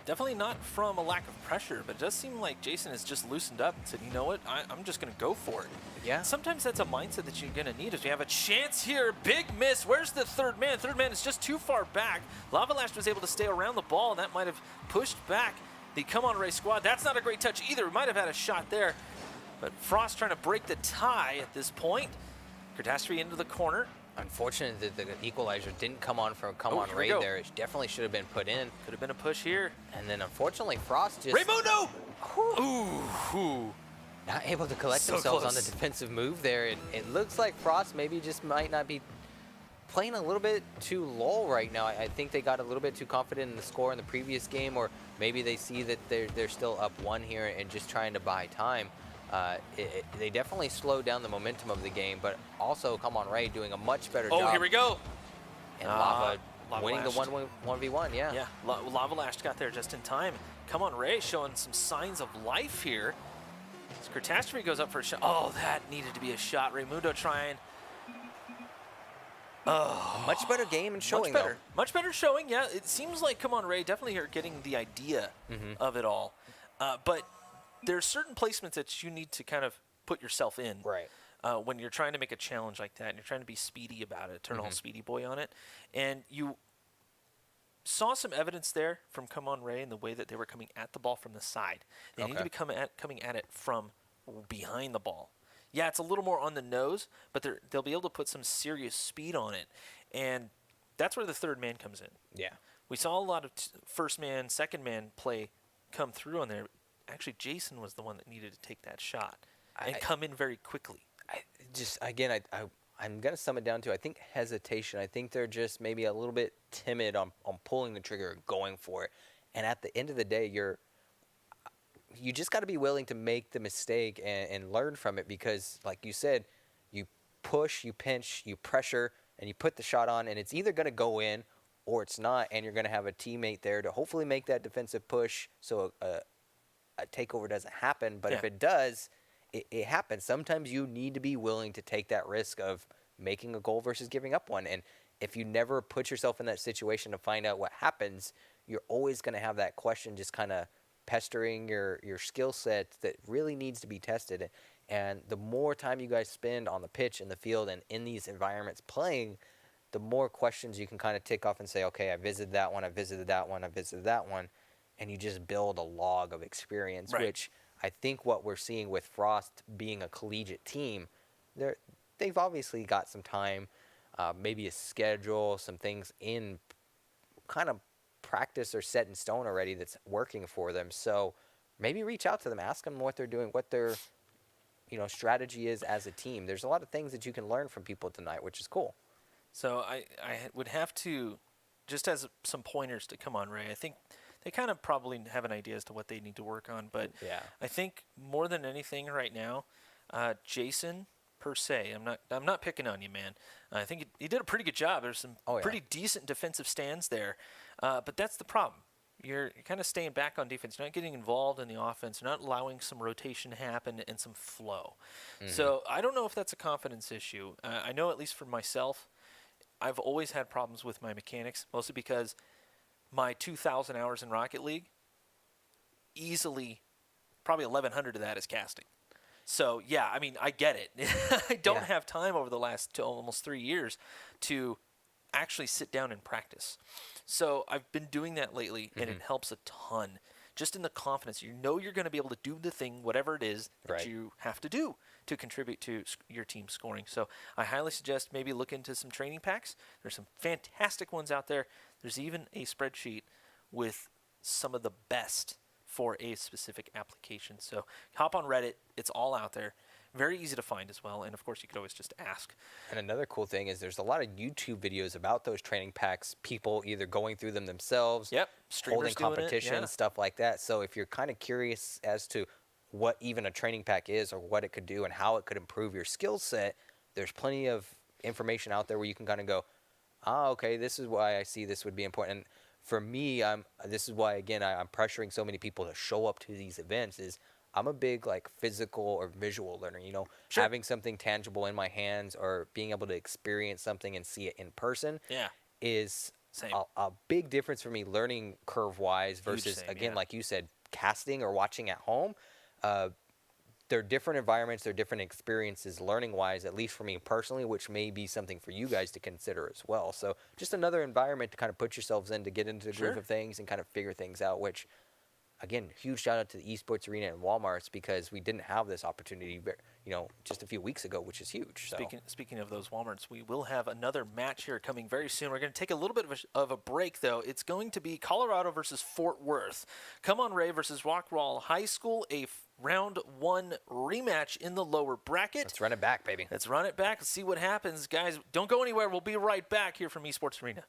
Definitely not from a lack of pressure, but it does seem like Jason has just loosened up and said, you know what, I'm just going to go for it. Yeah. Sometimes that's a mindset that you're going to need. If you have a chance here, big miss. Where's the third man? Third man is just too far back. Lavalash was able to stay around the ball, and that might have pushed back the Come On Ray squad. That's not a great touch either. We might have had a shot there, but Frost trying to break the tie at this point. Catastrophe into the corner. Unfortunate that the equalizer didn't come on from Come On Here Ray there. It definitely should have been put in. Could have been a push here. And then unfortunately Frost just Raymundo! Ooh. not able to collect So themselves close. on the defensive move there. It looks like Frost maybe just might not be playing a little bit too low right now. I think they got a little bit too confident in the score in the previous game, or maybe they see that they're still up 1 here and just trying to buy time. They definitely slowed down the momentum of the game, but also Come On Ray doing a much better job. Oh, here we go. And Lava winning the Lashed. 1v1, yeah. Yeah, Lavalash got there just in time. Come On Ray showing some signs of life here. As Catastrophe goes up for a shot. Oh, that needed to be a shot. Raymundo trying. Oh, Much better game and showing, though. Much better showing, yeah. It seems like Come On Ray definitely are getting the idea of it all. But there's certain placements that you need to kind of put yourself in. Right. When you're trying to make a challenge like that and you're trying to be speedy about it, turn a whole speedy boy on it. And you saw some evidence there from Come On Ray in the way that they were coming at the ball from the side. They need to be coming at it from behind the ball. Yeah, it's a little more on the nose, but they'll be able to put some serious speed on it. And that's where the third man comes in. Yeah. We saw a lot of first man, second man play come through on there. Actually, Jason was the one that needed to take that shot and come in very quickly. I'm going to sum it down to, I think, hesitation. I think they're just maybe a little bit timid on pulling the trigger and going for it. And at the end of the day, you just got to be willing to make the mistake and learn from it, because, like you said, you push, you pinch, you pressure, and you put the shot on, and it's either going to go in or it's not, and you're going to have a teammate there to hopefully make that defensive push so a takeover doesn't happen. But if it does, it happens. Sometimes you need to be willing to take that risk of making a goal versus giving up one. And if you never put yourself in that situation to find out what happens, you're always going to have that question just kind of pestering your skill set that really needs to be tested. And the more time you guys spend on the pitch, in the field, and in these environments playing, the more questions you can kind of tick off and say, okay, I visited that one, I visited that one, I visited that one. And you just build a log of experience, which I think what we're seeing with Frost being a collegiate team, they've obviously got some time, maybe a schedule, some things in kind of practice or set in stone already that's working for them. So maybe reach out to them, ask them what they're doing, what their strategy is as a team. There's a lot of things that you can learn from people tonight, which is cool. So I would have to, just as some pointers to Come On Ray, I think they kind of probably have an idea as to what they need to work on. But I think more than anything right now, Jason per se, I'm not picking on you, man. I think he did a pretty good job. There's some pretty decent defensive stands there. But that's the problem. You're kind of staying back on defense. You're not getting involved in the offense. You're not allowing some rotation to happen and some flow. So I don't know if that's a confidence issue. I know, at least for myself, I've always had problems with my mechanics, mostly because my 2,000 hours in Rocket League, easily, probably 1,100 of that is casting. So, yeah, I mean, I get it. I don't have time over the last almost 3 years to actually sit down and practice. So I've been doing that lately, and it helps a ton. Just in the confidence. You know you're going to be able to do the thing, whatever it is that you have to do to contribute to your team scoring. So I highly suggest maybe look into some training packs. There's some fantastic ones out there. There's even a spreadsheet with some of the best for a specific application. So hop on Reddit. It's all out there. Very easy to find as well. And, of course, you could always just ask. And another cool thing is there's a lot of YouTube videos about those training packs, people either going through them themselves, holding competitions, stuff like that. So if you're kind of curious as to what even a training pack is or what it could do and how it could improve your skill set, there's plenty of information out there where you can kind of go, okay, this is why I see this would be important. And for me, this is why, again, I'm pressuring so many people to show up to these events is I'm a big like physical or visual learner, having something tangible in my hands or being able to experience something and see it in person is a big difference for me learning curve-wise versus, like you said, casting or watching at home. They're different environments, they're different experiences learning-wise, at least for me personally, which may be something for you guys to consider as well. So just another environment to kind of put yourselves in to get into the groove of things and kind of figure things out, which, again, huge shout out to the Esports Arena and Walmart's because we didn't have this opportunity, just a few weeks ago, which is huge. So. Speaking of those Walmarts, we will have another match here coming very soon. We're going to take a little bit of a break, though. It's going to be Colorado versus Fort Worth. Come on, Ray versus Rockwall High School, a round 1 rematch in the lower bracket. Let's run it back, baby. Let's run it back. Let's see what happens. Guys, don't go anywhere. We'll be right back here from Esports Arena.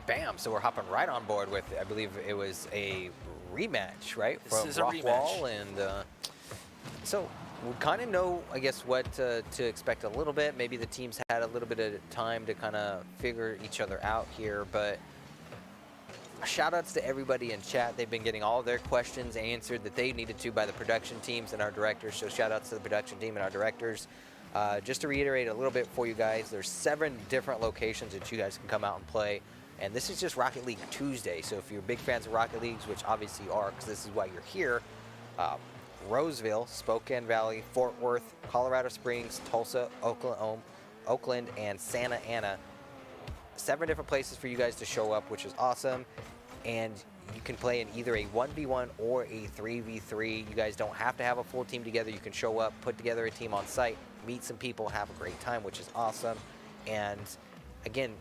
Bam! So we're hopping right on board with, I believe it was a rematch, right? This is a Rockwall, rematch. and so we kind of know, I guess, what to expect a little bit. Maybe the teams had a little bit of time to kind of figure each other out here, but shout outs to everybody in chat. They've been getting all of their questions answered that they needed to by the production teams and our directors. So shout outs to the production team and our directors. Just to reiterate a little bit for you guys, there's 7 different locations that you guys can come out and play. And this is just Rocket League Tuesday. So if you're big fans of Rocket Leagues, which obviously you are because this is why you're here, Roseville, Spokane Valley, Fort Worth, Colorado Springs, Tulsa, Oakland, and Santa Ana. 7 different places for you guys to show up, which is awesome. And you can play in either a 1v1 or a 3v3. You guys don't have to have a full team together. You can show up, put together a team on site, meet some people, have a great time, which is awesome. And again,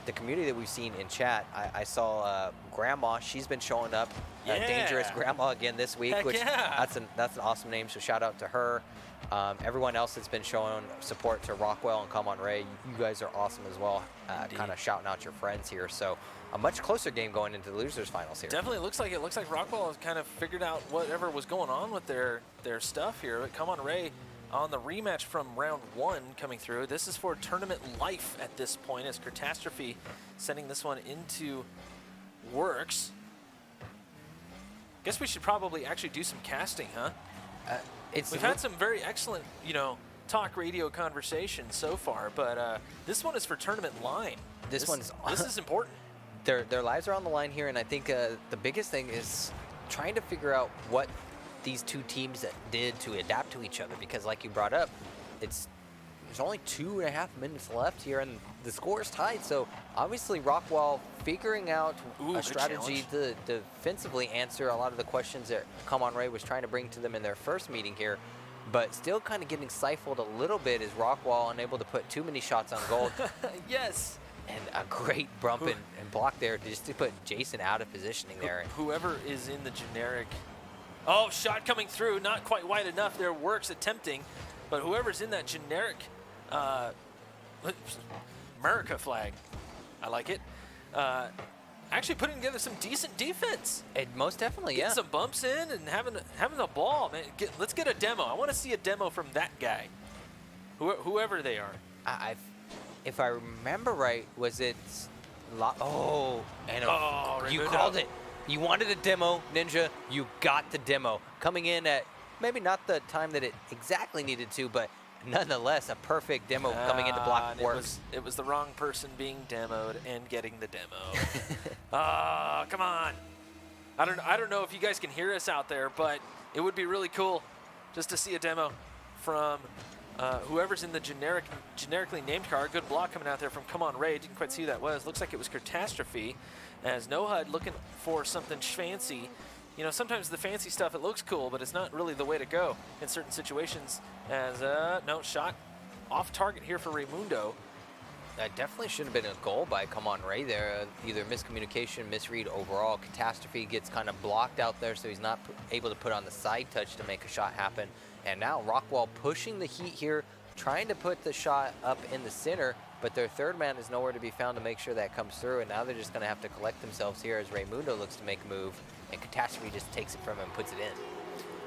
the community that we've seen in chat, I saw Grandma. She's been showing up. Dangerous Grandma again this week, which that's an awesome name. So shout out to her. Everyone else that's been showing support to Rockwell and Come On Ray, you guys are awesome as well. Kind of shouting out your friends here. So a much closer game going into the losers finals here. Definitely looks like Rockwell has kind of figured out whatever was going on with their stuff here. But Come On Ray on the rematch from round 1 coming through. This is for tournament life at this point as Catastrophe sending this one into works. Guess we should probably actually do some casting, huh? We've had some very excellent, talk radio conversations so far, but this one is for tournament line. This is important. Their lives are on the line here, and I think the biggest thing is trying to figure out what these two teams did to adapt to each other, because like you brought up, there's only 2.5 minutes left here, and the score is tied. So obviously Rockwall figuring out a strategy to defensively answer a lot of the questions that Come On Ray was trying to bring to them in their first meeting here, but still kind of getting stifled a little bit as Rockwall unable to put too many shots on goal. Yes. And a great bump and block there just to put Jason out of positioning there. Whoever is in the generic. Oh, shot coming through, not quite wide enough there. Works attempting, but whoever's in that generic America flag, I like it. actually putting together some decent defense. Most definitely, yeah. Getting some bumps in and having the ball, man. Let's get a demo. I want to see a demo from that guy, whoever they are. If I remember right, was it? You Raimundo. called it. You wanted a demo, Ninja. You got the demo. Coming in at maybe not the time that it exactly needed to, but nonetheless, a perfect demo coming into block works. It was the wrong person being demoed and getting the demo. Come on. I don't know if you guys can hear us out there, but it would be really cool just to see a demo from whoever's in the generically named car. Good block coming out there from Come On Ray. Didn't quite see who that was. Looks like it was Catastrophe. As NoHud looking for something fancy. You know, sometimes the fancy stuff, it looks cool, but it's not really the way to go in certain situations. As, no, shot off target here for Raimundo. That definitely should have been a goal by Come On Ray there. Either miscommunication, misread overall. Catastrophe gets kind of blocked out there, so he's not able to put on the side touch to make a shot happen. And now Rockwall pushing the heat here, trying to put the shot up in the center, but their third man is nowhere to be found to make sure that comes through. And now they're just going to have to collect themselves here as Raimundo looks to make a move, and Catastrophe just takes it from him and puts it in.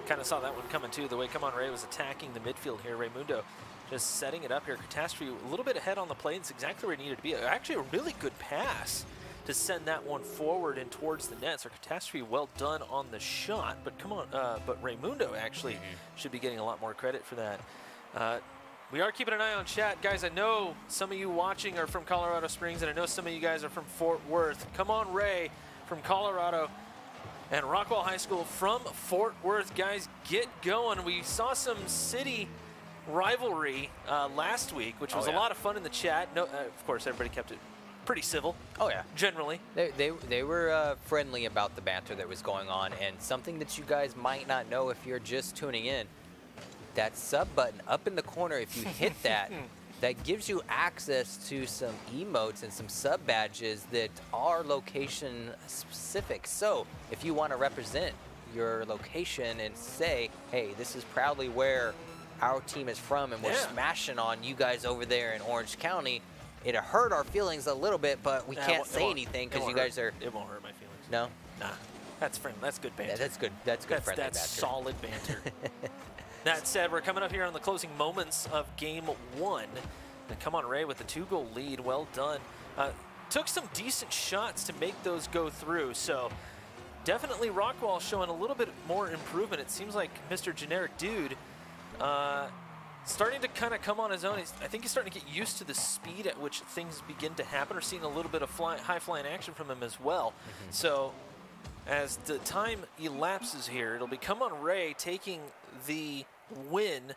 Kind of saw that one coming too, the way Come On Ray was attacking the midfield here. Raimundo just setting it up here. Catastrophe a little bit ahead on the play. It's exactly where he needed to be. Actually a really good pass to send that one forward and towards the net. So Catastrophe well done on the shot, but but Raimundo actually should be getting a lot more credit for that. We are keeping an eye on chat. Guys, I know some of you watching are from Colorado Springs, and I know some of you guys are from Fort Worth. Come On Ray from Colorado and Rockwall High School from Fort Worth. Guys, get going. We saw some city rivalry last week, which was a lot of fun in the chat. No, of course, everybody kept it pretty civil. Oh, yeah. Generally. They were friendly about the banter that was going on, and something that you guys might not know if you're just tuning in, that sub button up in the corner, if you hit that, that gives you access to some emotes and some sub badges that are location specific. So if you want to represent your location and say, hey, this is proudly where our team is from, and we're smashing on you guys over there in Orange County, it hurt our feelings a little bit, but we can't say anything because you guys are... It won't hurt my feelings. No? Nah. That's friendly. That's good banter. Yeah, that's good. That's good friendly banter. That's solid banter. That said, we're coming up here on the closing moments of Game 1. And Come On Ray with the 2-goal lead. Well done. Took some decent shots to make those go through. So definitely Rockwall showing a little bit more improvement. It seems like Mr. Generic Dude starting to kind of come on his own. I think he's starting to get used to the speed at which things begin to happen. We're seeing a little bit of high-flying action from him as well. So as the time elapses here, it'll be Come On Ray taking the win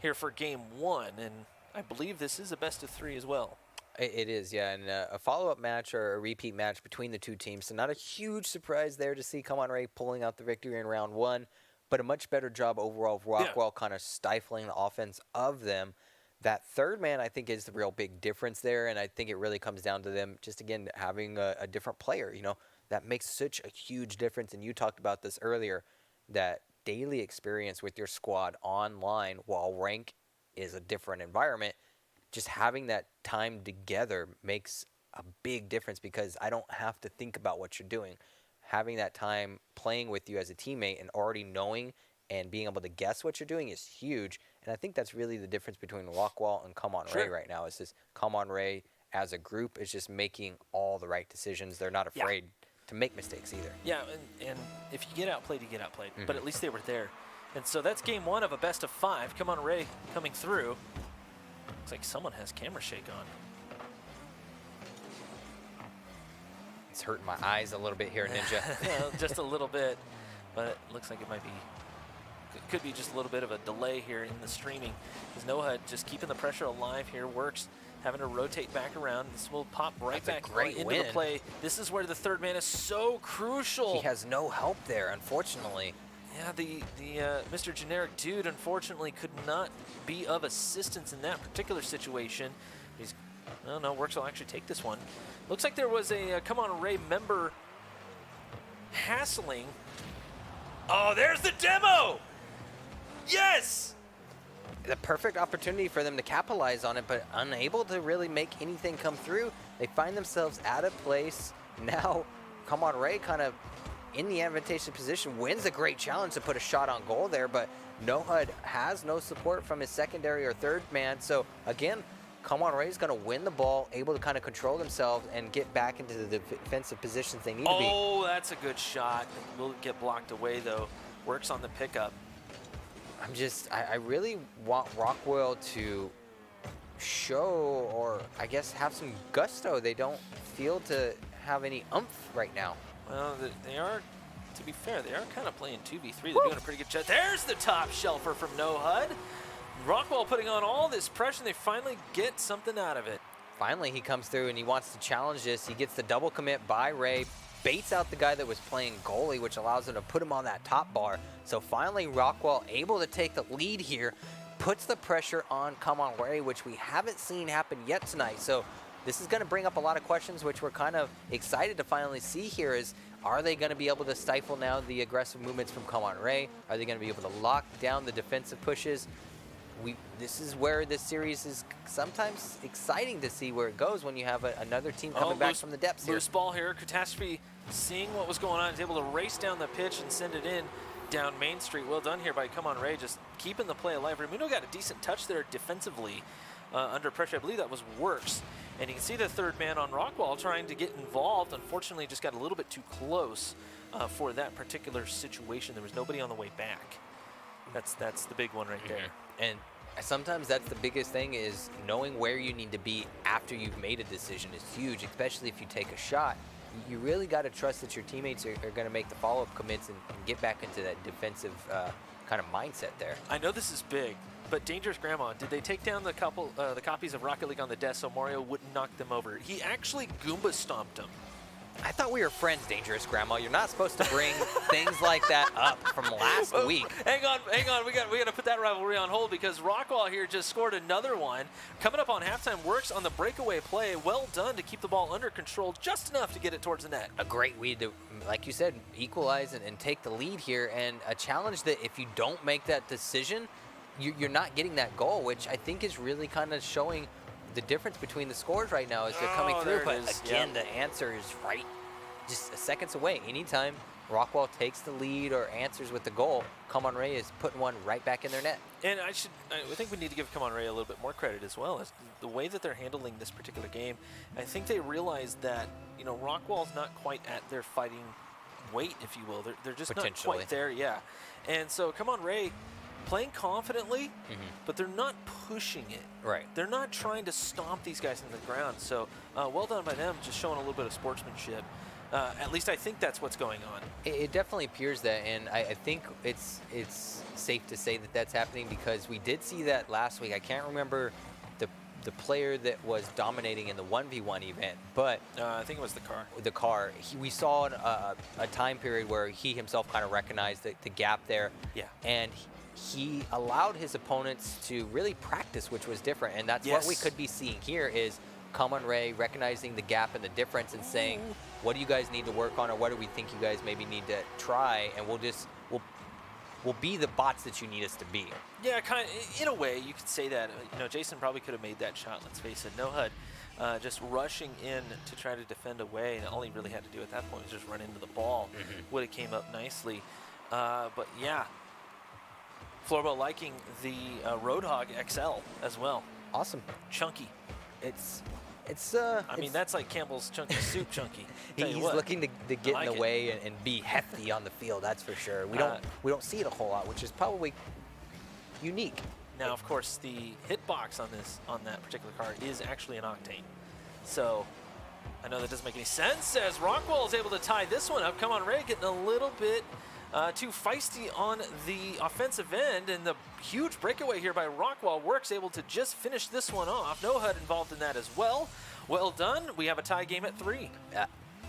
here for Game 1. And I believe this is a best-of-3 as well. It is, yeah, and a follow-up match or a repeat match between the two teams. So not a huge surprise there to see Come On Ray pulling out the victory in round 1, but a much better job overall of Rockwall kind of stifling the offense of them. That third man, I think, is the real big difference there, and I think it really comes down to them just, again, having a different player. You know, that makes such a huge difference, and you talked about this earlier, that daily experience with your squad online while rank is a different environment. Just having that time together makes a big difference because I don't have to think about what you're doing. Having that time playing with you as a teammate and already knowing and being able to guess what you're doing is huge. And I think that's really the difference between Rockwall and Come On Ray right now. Is this Come On Ray as a group is just making all the right decisions. They're not afraid to make mistakes either. Yeah, and if you get outplayed, you get outplayed. But at least they were there. And so that's Game 1 of a best-of-5. Come On Ray coming through. Looks like someone has camera shake on. It's hurting my eyes a little bit here, Ninja. Well, just a little bit, but it looks like it might be, could be just a little bit of a delay here in the streaming. As NoHud just keeping the pressure alive here, works, having to rotate back around. This will pop right back into the play. This is where the third man is so crucial. He has no help there, unfortunately. Yeah, the Mr. Generic Dude, unfortunately, could not be of assistance in that particular situation. He's, oh no, Works will actually take this one. Looks like there was a Come On Ray member hassling. Oh, there's the demo! Yes! The perfect opportunity for them to capitalize on it, but unable to really make anything come through. They find themselves at a place now Come On Ray kind of in the advantageous position, wins a great challenge to put a shot on goal there, but NoHud has no support from his secondary or third man. So again, Come On Ray is going to win the ball, able to kind of control themselves and get back into the defensive positions they need to be. Oh, that's a good shot. Will get blocked away though. Works on the pickup. I really want Rockwell to show, or I guess have some gusto. They don't feel to have any oomph right now. Well, they are, to be fair, they are kind of playing 2v3. They're doing a pretty good job. There's the top shelfer from NoHud. Rockwell putting on all this pressure, and they finally get something out of it. Finally, he comes through and he wants to challenge this. He gets the double commit by Ray, baits out the guy that was playing goalie, which allows him to put him on that top bar. So finally, Rockwell able to take the lead here, puts the pressure on Come On Ray, which we haven't seen happen yet tonight. So this is going to bring up a lot of questions, which we're kind of excited to finally see here is, are they going to be able to stifle now the aggressive movements from Come On Ray? Are they going to be able to lock down the defensive pushes? This is where this series is sometimes exciting to see where it goes when you have another team coming back from the depths here. Loose ball here. Catastrophe, seeing what was going on, is able to race down the pitch and send it in down Main Street. Well done here by Come On Ray, just keeping the play alive. Ramundo got a decent touch there defensively under pressure. I believe that was Works. And you can see the third man on Rockwell trying to get involved. Unfortunately, just got a little bit too close for that particular situation. There was nobody on the way back. That's the big one right there. And sometimes that's the biggest thing, is knowing where you need to be after you've made a decision is huge, especially if you take a shot. You really got to trust that your teammates are going to make the follow-up commits and get back into that defensive kind of mindset there. I know this is big, but Dangerous Grandma, did they take down the copies of Rocket League on the desk so Mario wouldn't knock them over? He actually Goomba stomped them. I thought we were friends, Dangerous Grandma. You're not supposed to bring things like that up from last week. Hang on. We got to put that rivalry on hold, because Rockwell here just scored another one. Coming up on halftime, Works on the breakaway play. Well done to keep the ball under control just enough to get it towards the net. A great way to, like you said, equalize and take the lead here, and a challenge that if you don't make that decision, you're not getting that goal, which I think is really kind of showing the difference between the scores right now as they're coming through. But again, the answer is right just seconds away. Anytime Rockwell takes the lead or answers with the goal, Come On Ray is putting one right back in their net. And I think we need to give Come On Ray a little bit more credit as well, as the way that they're handling this particular game. I think they realize that, you know, Rockwell's not quite at their fighting weight, if you will. They're just not quite there, yeah. And so Come On Ray playing confidently, but they're not pushing it. Right. They're not trying to stomp these guys into the ground. So well done by them, just showing a little bit of sportsmanship. At least I think that's what's going on. It definitely appears that, and I think it's safe to say that that's happening, because we did see that last week. I can't remember the player that was dominating in the 1v1 event, but I think it was the car. The car. We saw a time period where he himself kind of recognized the gap there. Yeah. And he allowed his opponents to really practice, which was different. And that's what we could be seeing here is Come On Ray recognizing the gap and the difference and saying, what do you guys need to work on, or what do we think you guys maybe need to try, and we'll be the bots that you need us to be. Yeah, kind of, in a way, you could say that. You know, Jason probably could have made that shot, let's face it. NoHud just rushing in to try to defend away, and all he really had to do at that point was just run into the ball. Would have came up nicely. But yeah, Floorball liking the Roadhog XL as well. Awesome. Chunky. I mean, that's like Campbell's Chunky Soup Chunky. He's looking to get in the way and be hefty on the field, that's for sure. We don't see it a whole lot, which is probably unique. Now, of course, the hitbox on that particular car is actually an Octane. So I know that doesn't make any sense, as Rockwell is able to tie this one up. Come On Ray getting a little bit too feisty on the offensive end, and the huge breakaway here by Rockwell. Works able to just finish this one off. NoHud involved in that as well. Well done. We have a tie game at 3.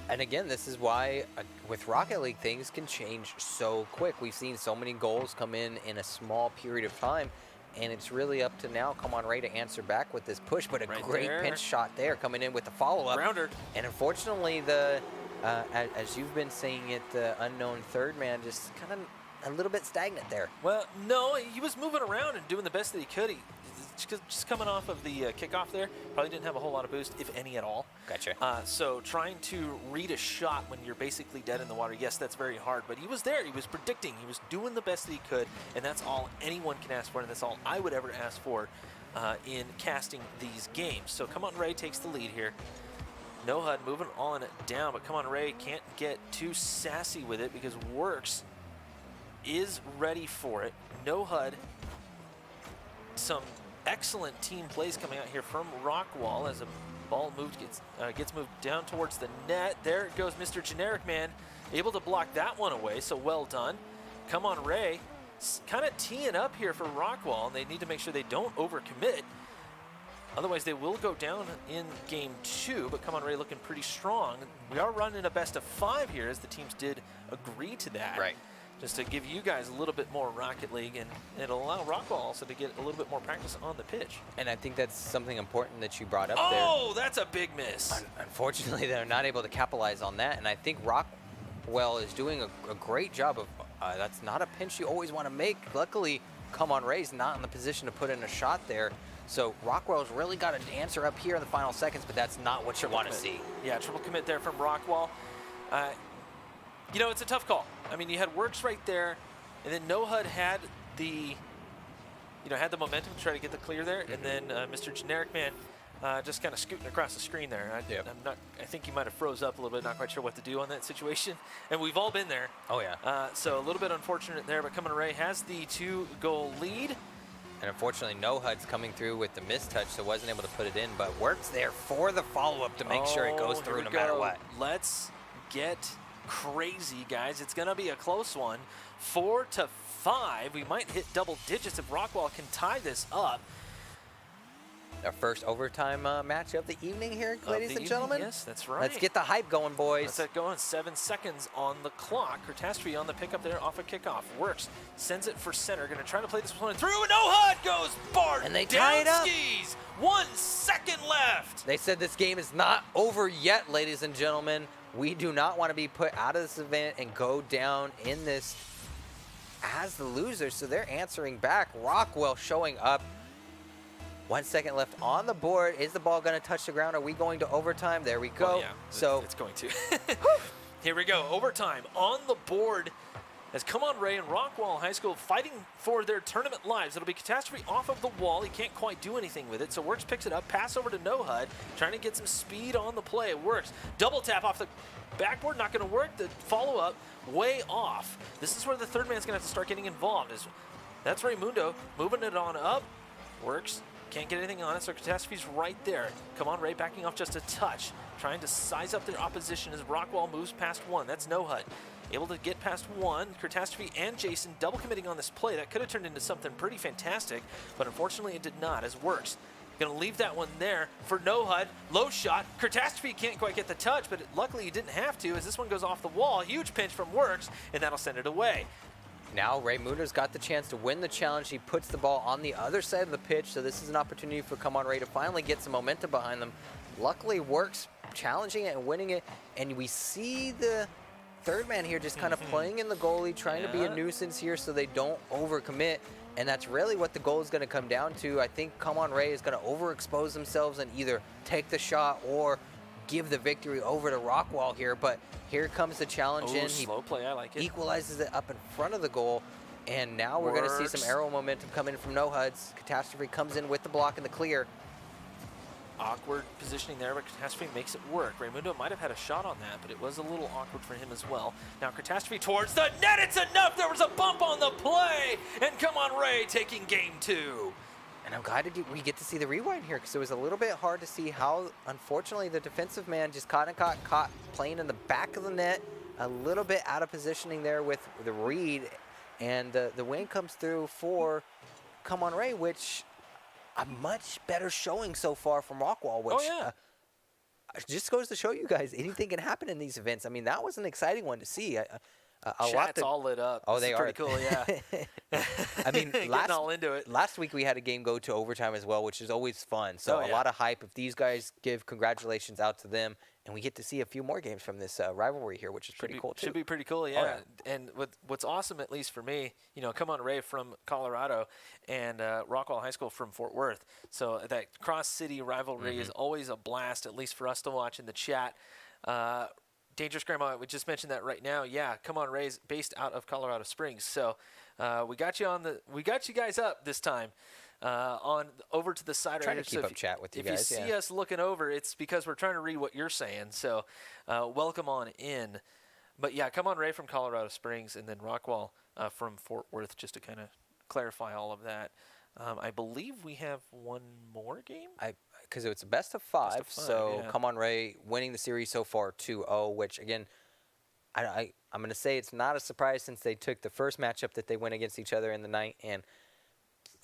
And again, this is why with Rocket League things can change so quick. We've seen so many goals come in a small period of time, and it's really up to now Come On Ray to answer back with this push. But a great pinch shot there coming in with the follow-up. Grounder. And unfortunately, as you've been saying it, the unknown third man just kind of a little bit stagnant there. Well, no, he was moving around and doing the best that he could. just coming off of the kickoff there. Probably didn't have a whole lot of boost, if any at all. Gotcha. So trying to read a shot when you're basically dead in the water, yes, that's very hard. But he was there. He was predicting. He was doing the best that he could. And that's all anyone can ask for. And that's all I would ever ask for in casting these games. So Come On Ray takes the lead here. No HUD moving on down. But Come On Ray can't get too sassy with it because Works is ready for it. No HUD. Some excellent team plays coming out here from Rockwall as a ball gets moved down towards the net. There goes Mr. Generic Man, able to block that one away, so well done. Come On Ray, kind of teeing up here for Rockwall, and they need to make sure they don't overcommit. Otherwise, they will go down in game 2, but Come On Ray looking pretty strong. We are running a best of 5 here, as the teams did agree to that. Right. Just to give you guys a little bit more Rocket League, and it'll allow Rockwall also to get a little bit more practice on the pitch. And I think that's something important that you brought up there. Oh, that's a big miss. Unfortunately, they're not able to capitalize on that, and I think Rockwell is doing a great job of, that's not a pinch you always want to make. Luckily, Come On Ray's not in the position to put in a shot there. So Rockwell's really got to answer up here in the final seconds, but that's not what you want to see. Yeah, triple commit there from Rockwall. You know, it's a tough call. I mean, you had Works right there, and then No HUD had the, had the momentum to try to get the clear there, and then Mr. Generic Man just kind of scooting across the screen there. I think he might have froze up a little bit, not quite sure what to do on that situation, and we've all been there. Oh yeah. So a little bit unfortunate there, but Come On Ray has the 2-goal lead. And unfortunately, No HUD's coming through with the mistouch, so wasn't able to put it in, but Works there for the follow-up to make sure it goes through no matter what. Let's get crazy, guys. It's going to be a close one. 4-5. We might hit double digits if Rockwall can tie this up. Our first overtime match of the evening here, ladies and gentlemen. Yes, that's right. Let's get the hype going, boys. Let's get going. 7 seconds on the clock. Catastrophe on the pickup there off a kickoff. Works. Sends it for center. Going to try to play this one through. No HUD goes Bart. And they tie it up. Skis. 1 second left. They said this game is not over yet, ladies and gentlemen. We do not want to be put out of this event and go down in this as the loser. So they're answering back. Rockwell showing up. 1 second left on the board. Is the ball going to touch the ground? Are we going to overtime? There we go. Well, yeah, so it's going to. Here we go. Overtime on the board as Come On Ray and Rockwall High School fighting for their tournament lives. It'll be Catastrophe off of the wall. He can't quite do anything with it, so Works picks it up. Pass over to No HUD, trying to get some speed on the play. It works. Double tap off the backboard, not going to work. The follow-up way off. This is where the third man's going to have to start getting involved. That's Raymundo moving it on up. Works. Can't get anything on it, so Catastrophe's right there. Come On Ray backing off just a touch, trying to size up their opposition as Rockwall moves past 1. That's No HUD. Able to get past 1. Catastrophe and Jason double committing on this play. That could have turned into something pretty fantastic, but unfortunately it did not, as Works. Going to leave that one there for No HUD. Low shot. Catastrophe can't quite get the touch, but luckily he didn't have to, as this one goes off the wall. Huge pinch from Works, and that'll send it away. Now Raymundo's got the chance to win the challenge. He puts the ball on the other side of the pitch, so this is an opportunity for Come On Ray to finally get some momentum behind them. Luckily, Works challenging it and winning it, and we see the third man here just kind of playing in the goalie, trying to be a nuisance here so they don't overcommit, and that's really what the goal is going to come down to. I think Come On Ray is going to overexpose themselves and either take the shot or give the victory over to Rockwall here, but here comes the challenge in. Slow play, I like it. Equalizes it up in front of the goal, and now we're going to see some arrow momentum come in from No HUD's. Catastrophe comes in with the block and the clear. Awkward positioning there, but Catastrophe makes it work. Raymundo might have had a shot on that, but it was a little awkward for him as well. Now Catastrophe towards the net. It's enough. There was a bump on the play, and Come On Ray taking game 2. And I'm glad we get to see the rewind here, because it was a little bit hard to see how, unfortunately, the defensive man just got caught playing in the back of the net, a little bit out of positioning there with the read, and the win comes through for Come On Ray, which a much better showing so far from Rockwall, which just goes to show you guys anything can happen in these events. I mean, that was an exciting one to see. a lot Chat's all lit up. Oh, This they is are. pretty cool, yeah. I mean, Getting all into it. last week we had a game go to overtime as well, which is always fun. So Oh, a yeah. lot of hype. If these guys give congratulations out to them, and we get to see a few more games from this rivalry here, which is pretty cool too. Should be pretty cool, yeah. And what's awesome, at least for me, Come On Ray from Colorado and Rockwall High School from Fort Worth. So that cross-city rivalry is always a blast, at least for us to watch in the chat. Dangerous Grandma, we just mentioned that right now. Yeah, Come On Ray's based out of Colorado Springs. So we got you guys up this time. On over to the side Trying right to here. keep up chat with you If guys. you see us looking over, it's because we're trying to read what you're saying. So welcome on in. But yeah, Come On Ray from Colorado Springs, and then Rockwall from Fort Worth, just to kind of clarify all of that. I believe we have one more game. Because it's a best of five, so yeah. Come On Ray winning the series so far 2-0, which again, I'm going to say it's not a surprise since they took the first matchup that they went against each other in the night. And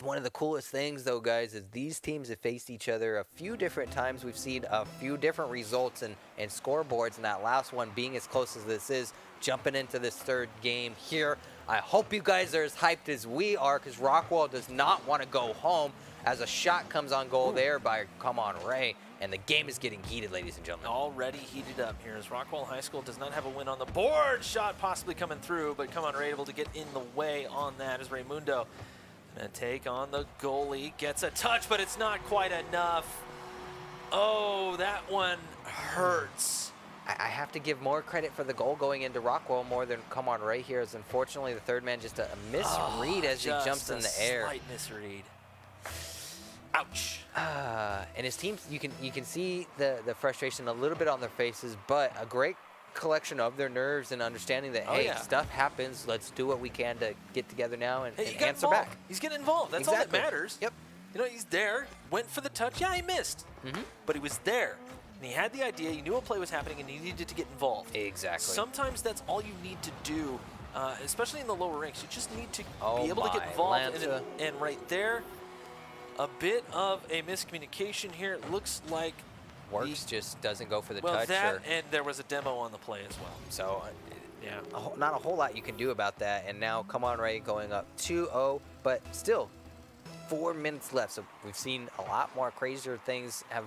one of the coolest things, though, guys, is these teams have faced each other a few different times. We've seen a few different results and scoreboards, and that last one being as close as this is, jumping into this third game here. I hope you guys are as hyped as we are, because Rockwall does not want to go home as a shot comes on goal there by Come On Ray, and the game is getting heated, ladies and gentlemen. Already heated up here as Rockwall High School does not have a win on the board. Shot possibly coming through, but Come On Ray able to get in the way on that as Raymundo and take on the goalie. Gets a touch, but it's not quite enough. Oh, that one hurts. I have to give more credit for the goal going into Rockwall more than Come On Ray here, as unfortunately the third man just a misread as he jumps in the air. Slight misread. Ouch. And his team, you can see the frustration a little bit on their faces, but a great collection of their nerves and understanding that, hey, stuff happens. Let's do what we can to get together now and answer back. He's getting involved. That's all that matters. Yep. He's there, went for the touch. Yeah, he missed. But he was there. And he had the idea. He knew a play was happening, and he needed to get involved. Exactly. Sometimes that's all you need to do, especially in the lower ranks. You just need to be able to get involved. And right there, a bit of a miscommunication here. It looks like Works just doesn't go for the touch. And there was a demo on the play as well. So, yeah, not a whole lot you can do about that. And now Come On Ray going up 2-0, but still 4 minutes left. So we've seen a lot more crazier things have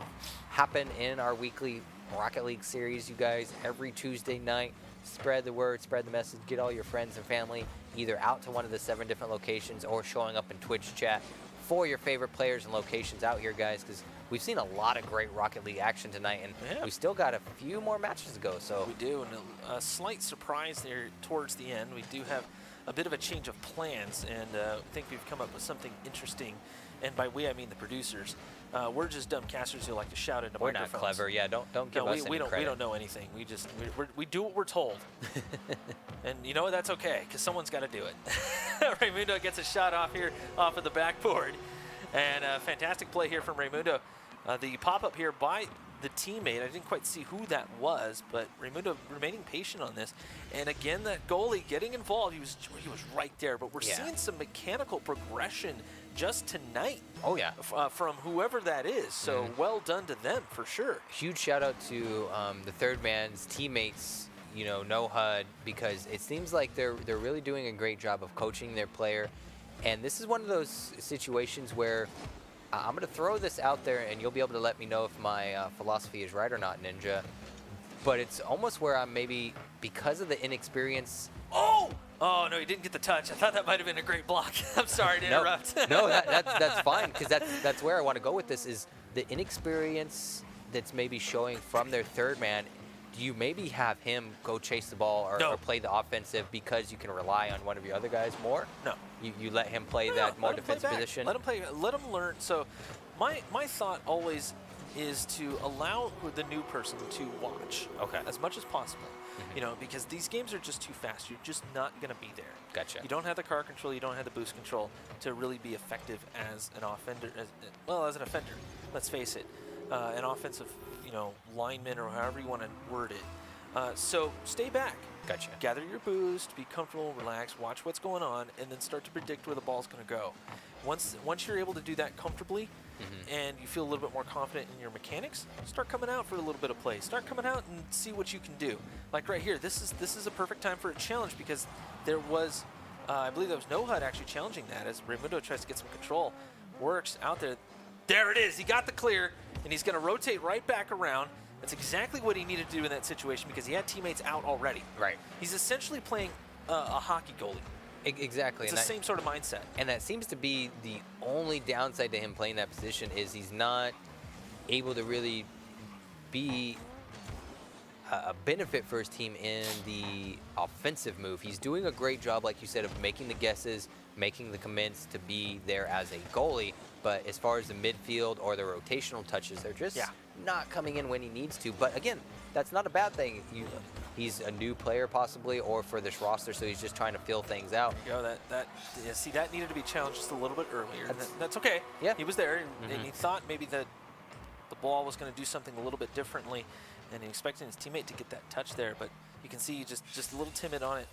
happened in our weekly Rocket League series, you guys. Every Tuesday night, spread the word, spread the message, get all your friends and family either out to one of the 7 different locations or showing up in Twitch chat for your favorite players and locations out here, guys, because we've seen a lot of great Rocket League action tonight, and we still got a few more matches to go. So we do, and a slight surprise there towards the end. We do have a bit of a change of plans, and I think we've come up with something interesting. And by we, I mean the producers. We're just dumb casters who like to shout into microphones. We're not clever. Yeah, don't give us any credit. We don't know anything. We do what we're told. And you know what? That's okay, because someone's got to do it. Raymundo gets a shot off here, off of the backboard. And a fantastic play here from Raymundo. The pop-up here by the teammate, I didn't quite see who that was, but Raymundo remaining patient on this. And again, that goalie getting involved, he was right there. But we're seeing some mechanical progression just tonight. Oh, yeah. From whoever that is. So well done to them, for sure. Huge shout out to the third man's teammates, no HUD, because it seems like they're really doing a great job of coaching their player. And this is one of those situations where I'm going to throw this out there, and you'll be able to let me know if my philosophy is right or not, Ninja. But it's almost where I'm maybe, because of the inexperience. Oh, no, he didn't get the touch. I thought that might have been a great block. I'm sorry to interrupt. No, that's fine, because that's where I want to go with this, is the inexperience that's maybe showing from their third man. Do you maybe have him go chase the ball or play the offensive because you can rely on one of your other guys more? No. You let him play that more defensive position? Let him play. Let him learn. So my thought always is to allow the new person to watch as much as possible. Because these games are just too fast. You're just not going to be there. Gotcha. You don't have the car control. You don't have the boost control to really be effective as an offender. As an offender, let's face it. An offensive, lineman, or however you want to word it. So stay back. Gotcha. Gather your boost, be comfortable, relax, watch what's going on, and then start to predict where the ball's going to go. Once you're able to do that comfortably, and you feel a little bit more confident in your mechanics, start coming out for a little bit of play. Start coming out and see what you can do. Like right here, this is a perfect time for a challenge because there was, I believe there was no HUD actually challenging that as Raimundo tries to get some control. Works out there. There it is. He got the clear, and he's going to rotate right back around. That's exactly what he needed to do in that situation because he had teammates out already. Right. He's essentially playing a hockey goalie. Exactly. It's the same sort of mindset. And that seems to be the only downside to him playing that position is he's not able to really be a benefit for his team in the offensive move. He's doing a great job, like you said, of making the guesses, making the commits to be there as a goalie. But as far as the midfield or the rotational touches, they're just not coming in when he needs to. But again, that's not a bad thing. He's a new player possibly, or for this roster, so he's just trying to fill things out. There you go. See, that needed to be challenged just a little bit earlier. That's okay. Yeah. He was there, and he thought maybe that the ball was going to do something a little bit differently, and he expected his teammate to get that touch there. But you can see just a little timid on it.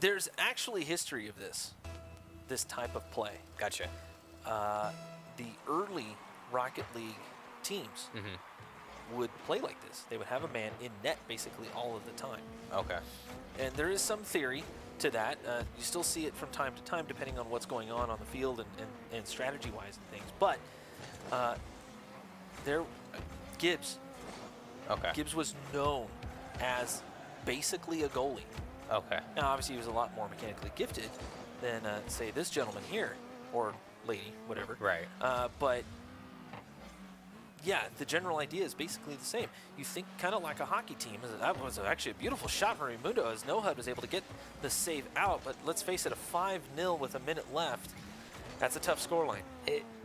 There's actually history of this type of play. Gotcha. The early Rocket League teams would play like this. They would have a man in net basically all of the time. Okay. And there is some theory to that. You still see it from time to time depending on what's going on the field and strategy-wise and things. But Gibbs. Okay. Gibbs was known as basically a goalie. Okay. Now, obviously, he was a lot more mechanically gifted than, say, this gentleman here, or lady, whatever. Right. But yeah, the general idea is basically the same. You think kind of like a hockey team. That was actually a beautiful shot from Raimundo as No HUD was able to get the save out. But let's face it, a 5-0 with a minute left, that's a tough scoreline.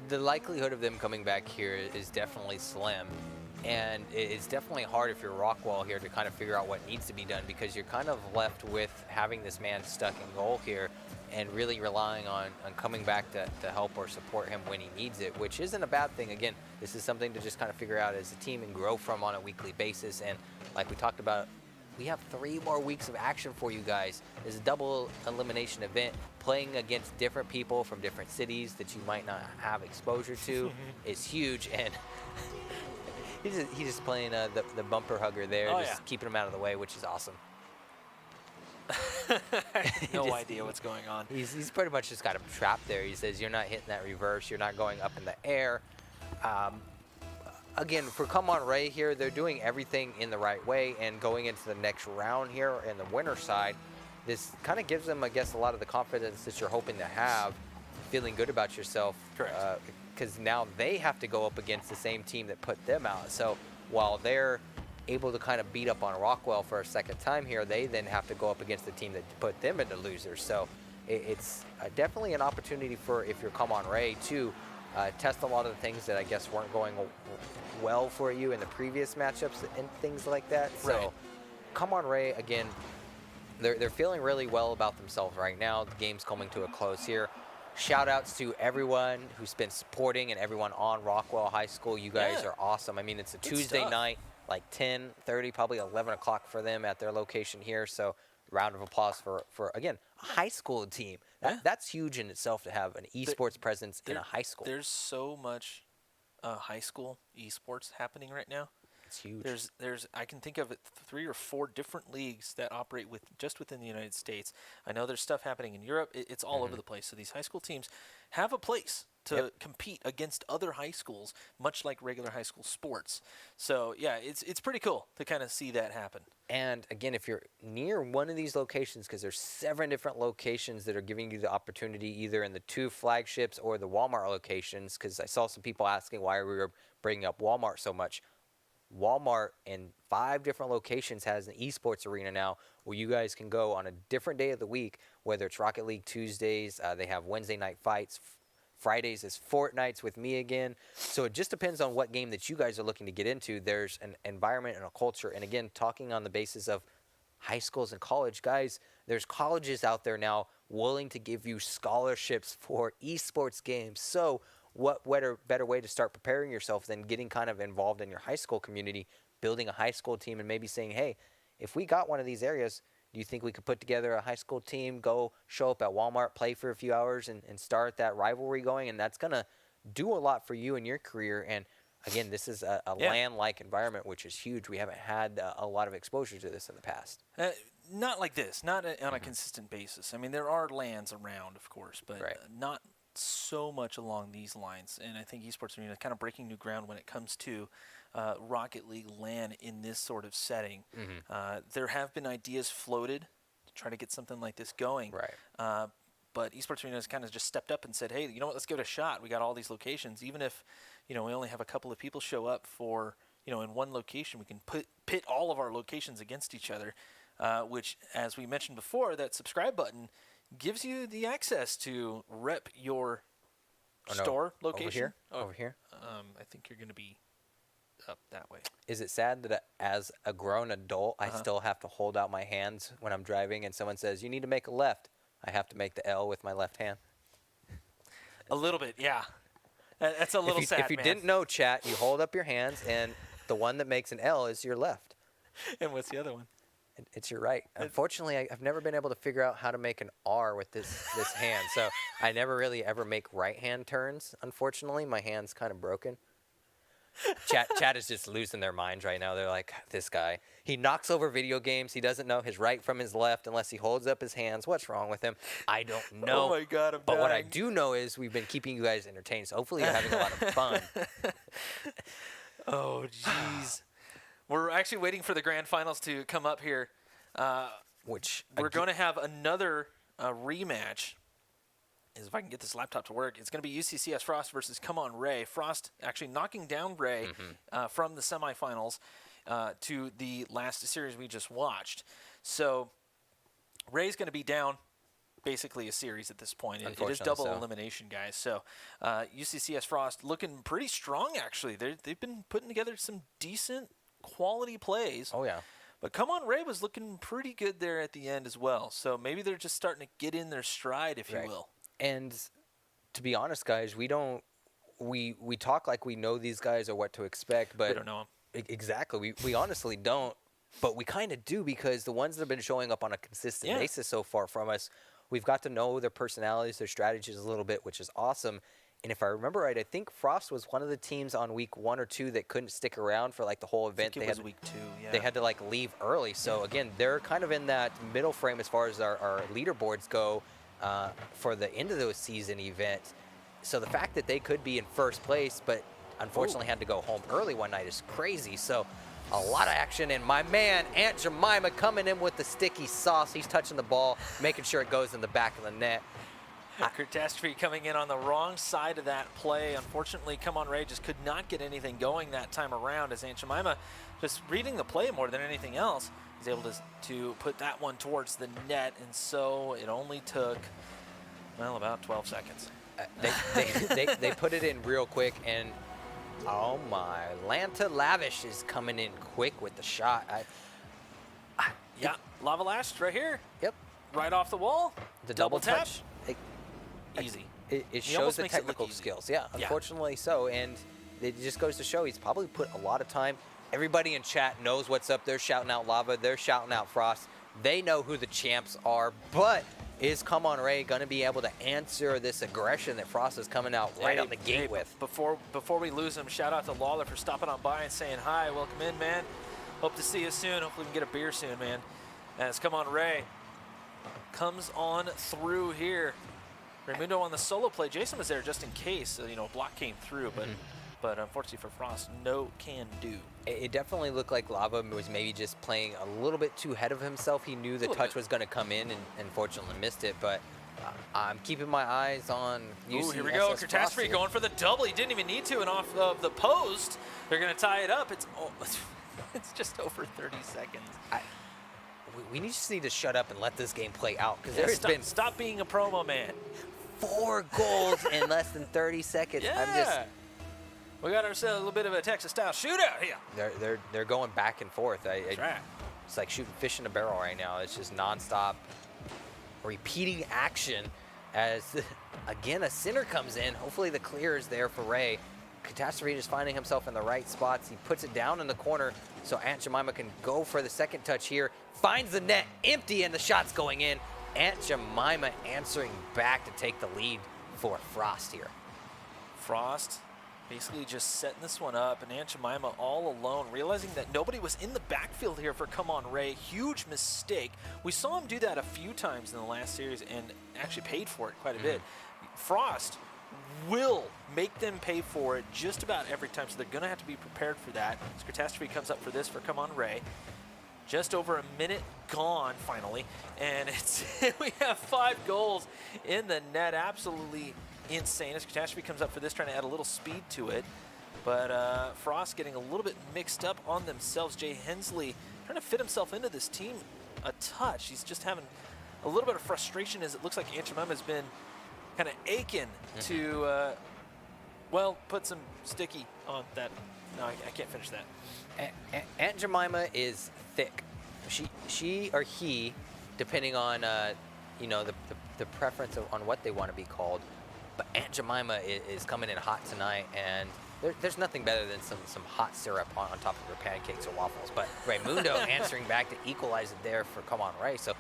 The likelihood of them coming back here is definitely slim. And it's definitely hard if you're Rockwall here to kind of figure out what needs to be done because you're kind of left with having this man stuck in goal here and really relying on coming back to help or support him when he needs it, which isn't a bad thing. Again, this is something to just kind of figure out as a team and grow from on a weekly basis. And like we talked about, we have 3 more weeks of action for you guys. It's a double elimination event. Playing against different people from different cities that you might not have exposure to is huge. And he's just playing the bumper hugger there, keeping him out of the way, which is awesome. I have no idea what's going on. He's pretty much just got him trapped there. He says, you're not hitting that reverse. You're not going up in the air. Again, for Come On Ray here, they're doing everything in the right way. And going into the next round here in the winner side, this kind of gives them, I guess, a lot of the confidence that you're hoping to have, feeling good about yourself. Correct. Because now they have to go up against the same team that put them out. So while they're able to kind of beat up on Rockwell for a second time here, they then have to go up against the team that put them into losers. So it's definitely an opportunity for, if you're Come On Ray, to test a lot of the things that I guess weren't going well for you in the previous matchups and things like that. Right. So Come On Ray, again, they're feeling really well about themselves right now. The game's coming to a close here. Shout outs to everyone who's been supporting and everyone on Rockwell High School. You guys are awesome. I mean, it's a Tuesday night, like 10:30, probably 11 o'clock for them at their location here. So round of applause for again, a high school team. That's huge in itself to have an esports presence in a high school. There's so much high school esports happening right now. It's huge. I can think of 3 or 4 different leagues that operate just within the United States. I know there's stuff happening in Europe. It's all over the place. So these high school teams have a place to compete against other high schools, much like regular high school sports. So yeah, it's pretty cool to kind of see that happen. And again, if you're near one of these locations, because there's 7 different locations that are giving you the opportunity, either in the 2 flagships or the Walmart locations, because I saw some people asking why we were bringing up Walmart so much. Walmart in 5 different locations has an esports arena now where you guys can go on a different day of the week, whether it's Rocket League Tuesdays, they have Wednesday night fights, Fridays is Fortnights with me again. So it just depends on what game that you guys are looking to get into. There's an environment and a culture. And again, talking on the basis of high schools and college, guys, there's colleges out there now willing to give you scholarships for esports games. So what better way to start preparing yourself than getting kind of involved in your high school community, building a high school team, and maybe saying, hey, if we got one of these areas, Do you think we could put together a high school team, go show up at Walmart, play for a few hours, and start that rivalry going? And that's going to do a lot for you in your career. And again, this is a land-like environment, which is huge. We haven't had a lot of exposure to this in the past. Not like this, not on a consistent basis. I mean, there are LANs around, of course, but not so much along these lines. And I think Esports Arena is kind of breaking new ground when it comes to Rocket League LAN in this sort of setting. There have been ideas floated to try to get something like this going. But Esports Arena has kind of just stepped up and said, hey, you know what, let's give it a shot. We got all these locations. Even if, we only have a couple of people show up for, in one location, we can pit all of our locations against each other, which, as we mentioned before, that subscribe button gives you the access to rep your store location. Over here? I think you're going to be up that way. Is it sad that as a grown adult, I still have to hold out my hands when I'm driving and someone says, you need to make a left? I have to make the L with my left hand. A little bit, yeah. That's a little sad, If you didn't know, chat, you hold up your hands, and the one that makes an L is your left. And what's the other one? It's your right. Unfortunately, I've never been able to figure out how to make an R with this hand. So I never really ever make right-hand turns, unfortunately. My hand's kind of broken. Chat is just losing their minds right now. They're like, this guy, he knocks over video games. He doesn't know his right from his left unless he holds up his hands. What's wrong with him? I don't know. Oh, my God, But what I do know is we've been keeping you guys entertained. So hopefully you're having a lot of fun. Oh, jeez. We're actually waiting for the grand finals to come up here. Which we're going to have another rematch. If I can get this laptop to work, it's going to be UCCS Frost versus Come On Ray. Frost actually knocking down Ray from the semifinals to the last series we just watched. So Ray's going to be down basically a series at this point. It is double elimination, guys. So UCCS Frost looking pretty strong, actually. They've been putting together some decent quality plays. Oh, yeah. But Come On Ray was looking pretty good there at the end as well. So maybe they're just starting to get in their stride, if you will. And to be honest, guys, we talk like we know these guys or what to expect, but we don't know them. Exactly. We honestly don't, but we kind of do, because the ones that have been showing up on a consistent basis so far from us, we've got to know their personalities, their strategies a little bit, which is awesome. And if I remember right, I think Frost was one of the teams on week 1 or 2 that couldn't stick around for like the whole event. It was week 2, yeah. They had to like leave early. So again, they're kind of in that middle frame as far as our leaderboards go for the end of the season event. So the fact that they could be in first place, but unfortunately had to go home early one night is crazy. So a lot of action, and my man, Aunt Jemima, coming in with the sticky sauce. He's touching the ball, making sure it goes in the back of the net. Catastrophe coming in on the wrong side of that play. Unfortunately, Come On Ray just could not get anything going that time around, as Aunt Jemima, just reading the play more than anything else, was able to put that one towards the net, and so it only took, well, about 12 seconds. They put it in real quick, and oh my, Lanta Lavish is coming in quick with the shot. Yeah, Lava Lash right here. Yep. Right off the wall. The double tap. touch. Easy. It shows the technical skills. Yeah, unfortunately so. And it just goes to show he's probably put a lot of time. Everybody in chat knows what's up. They're shouting out Lava. They're shouting out Frost. They know who the champs are. But is Come On Ray going to be able to answer this aggression that Frost is coming out right on the gate with? Before we lose him, shout out to Lawler for stopping on by and saying hi. Welcome in, man. Hope to see you soon. Hopefully we can get a beer soon, man. As Come On Ray comes on through here. Raimundo on the solo play. Jason was there just in case, block came through, but unfortunately for Frost, no can do. It definitely looked like Lava was maybe just playing a little bit too ahead of himself. He knew the touch was going to come in and unfortunately missed it, but I'm keeping my eyes on UCSS. Ooh, here we go. Catastrophe going for the double. He didn't even need to, and off of the post, they're going to tie it up. It's just over 30 seconds. We just need to shut up and let this game play out, because stop being a promo man. 4 goals in less than 30 seconds. Yeah. We got ourselves a little bit of a Texas-style shootout here. They're going back and forth. It's like shooting fish in a barrel right now. It's just nonstop, repeating action as, again, a center comes in. Hopefully the clear is there for Ray. Catastrophe just finding himself in the right spots. He puts it down in the corner so Aunt Jemima can go for the second touch here. Finds the net empty and the shot's going in. Aunt Jemima answering back to take the lead for Frost here. Frost basically just setting this one up, and Aunt Jemima all alone, realizing that nobody was in the backfield here for Come On Ray. Huge mistake. We saw him do that a few times in the last series and actually paid for it quite a bit. Frost will make them pay for it just about every time, so they're going to have to be prepared for that. As Catastrophe comes up for this for Come On Ray. Just over a minute gone finally, and it's we have 5 goals in the net. Absolutely insane as Catastrophe comes up for this, trying to add a little speed to it. But Frost getting a little bit mixed up on themselves. Jay Hensley trying to fit himself into this team a touch. He's just having a little bit of frustration as it looks like Aunt Jemima has been kind of aching to, well, put some sticky on that. No, I can't finish that. Aunt Jemima is thick. She or he, depending on you know, the preference on what they want to be called. But Aunt Jemima is coming in hot tonight, and there's nothing better than some hot syrup on top of your pancakes or waffles. But Raymundo answering back to equalize it there for Come On Ray. So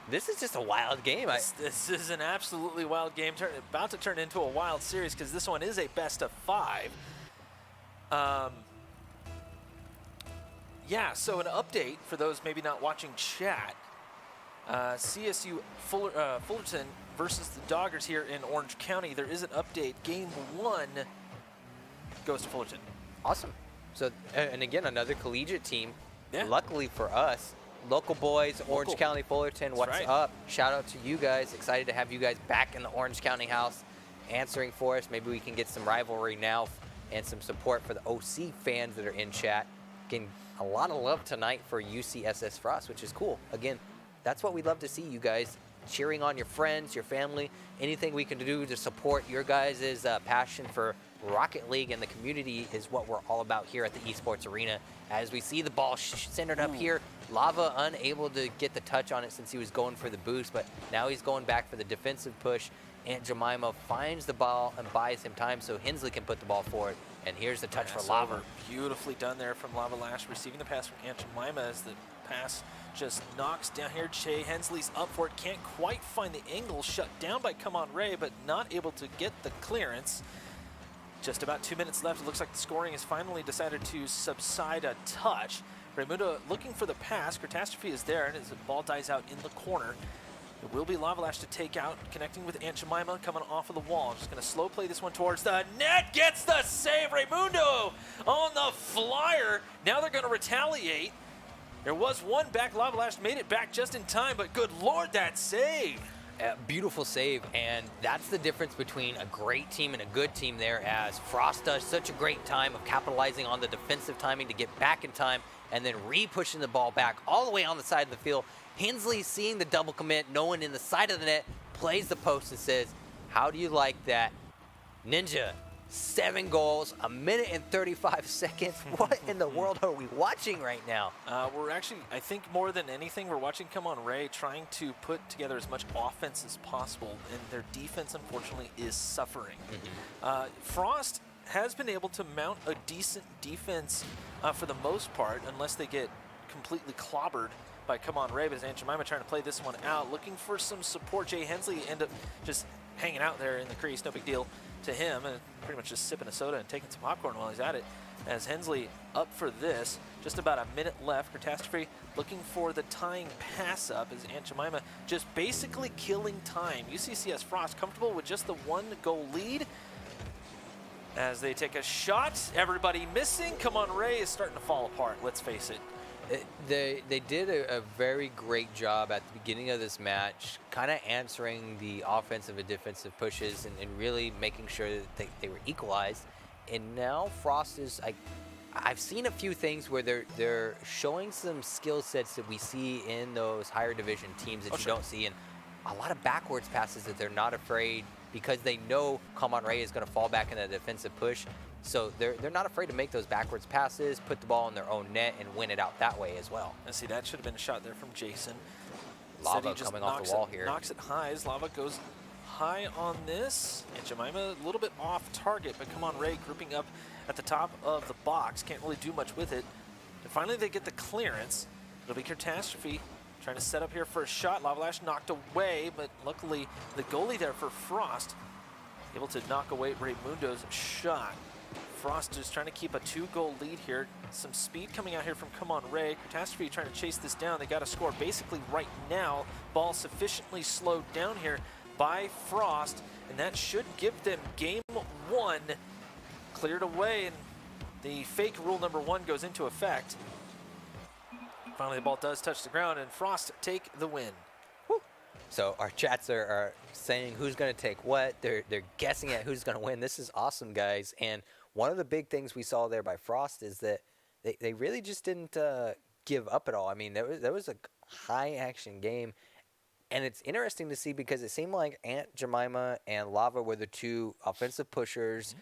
this is just a wild game. This is an absolutely wild game, about to turn into a wild series because this one is a best of 5. Yeah, so an update for those maybe not watching chat. CSU Fullerton versus the Doggers here in Orange County. There is an update. Game 1 goes to Fullerton. Awesome. So, and again, another collegiate team. Yeah. Luckily for us, local boys, Orange County Fullerton, what's up? Shout out to you guys. Excited to have you guys back in the Orange County house answering for us. Maybe we can get some rivalry now and some support for the OC fans that are in chat. Getting a lot of love tonight for UCSS Frost, which is cool. Again, that's what we love to see, you guys cheering on your friends, your family, anything we can do to support your guys' passion for Rocket League and the community is what we're all about here at the Esports Arena. As we see the ball centered up here, Lava unable to get the touch on it since he was going for the boost, but now he's going back for the defensive push. Aunt Jemima finds the ball and buys him time so Hensley can put the ball forward. And here's the touch for Lava. Beautifully done there from Lava Lash, receiving the pass from Aunt Jemima as the pass just knocks down here. Jay Hensley's up for it, can't quite find the angle, shut down by Come On Ray, but not able to get the clearance. Just about 2 minutes left. It looks like the scoring has finally decided to subside a touch. Raymundo looking for the pass. Catastrophe is there, and as the ball dies out in the corner, it will be Lava Lash to take out, connecting with Aunt Jemima, coming off of the wall. Just going to slow play this one towards the net. Gets the save. Raymundo on the flyer. Now they're going to retaliate. There was one back. Lava Lash made it back just in time, but good Lord, that save. Beautiful save, and that's the difference between a great team and a good team there, as Frost does such a great time of capitalizing on the defensive timing to get back in time and then re-pushing the ball back all the way on the side of the field. Hensley seeing the double commit, no one in the side of the net, plays the post and says, how do you like that? Ninja, 7 goals, 1 minute and 35 seconds. What in the world are we watching right now? We're actually, I think more than anything, we're watching Come On Ray trying to put together as much offense as possible, and their defense, unfortunately, is suffering. Frost has been able to mount a decent defense for the most part, unless they get completely clobbered by Come On Ray, but as Aunt Jemima trying to play this one out, looking for some support. Jay Hensley end up just hanging out there in the crease, no big deal to him, and pretty much just sipping a soda and taking some popcorn while he's at it. As Hensley up for this, just about a minute left. Catastrophe looking for the tying pass up as Aunt Jemima just basically killing time. UCCS Frost comfortable with just the 1-goal lead. As they take a shot, everybody missing. Come On Ray is starting to fall apart, let's face it. They did a very great job at the beginning of this match, kind of answering the offensive and defensive pushes and really making sure that they were equalized. And now Frost is, I've seen a few things where they're showing some skill sets that we see in those higher division teams that you don't see, and a lot of backwards passes that they're not afraid, because they know Come On Ray is going to fall back in a defensive push. So they're not afraid to make those backwards passes, put the ball in their own net, and win it out that way as well. And see, that should have been a shot there from Jason. Lava coming off the wall here. Knocks it high as Lava goes high on this. And Jemima a little bit off target, but come on, Ray grouping up at the top of the box. Can't really do much with it. And finally they get the clearance. It'll be Catastrophe trying to set up here for a shot. Lava Lash knocked away, but luckily the goalie there for Frost able to knock away Raymundo's shot. Frost is trying to keep a 2-goal lead here. Some speed coming out here from Come On Ray. Catastrophe trying to chase this down. They got to score basically right now. Ball sufficiently slowed down here by Frost, and that should give them game 1 cleared away, and the fake rule number 1 goes into effect. Finally, the ball does touch the ground, and Frost take the win. Woo. So our chats are saying who's going to take what. They're guessing at who's going to win. This is awesome, guys. And one of the big things we saw there by Frost is that they really just didn't give up at all. I mean, there was a high-action game. And it's interesting to see because it seemed like Aunt Jemima and Lava were the 2 offensive pushers.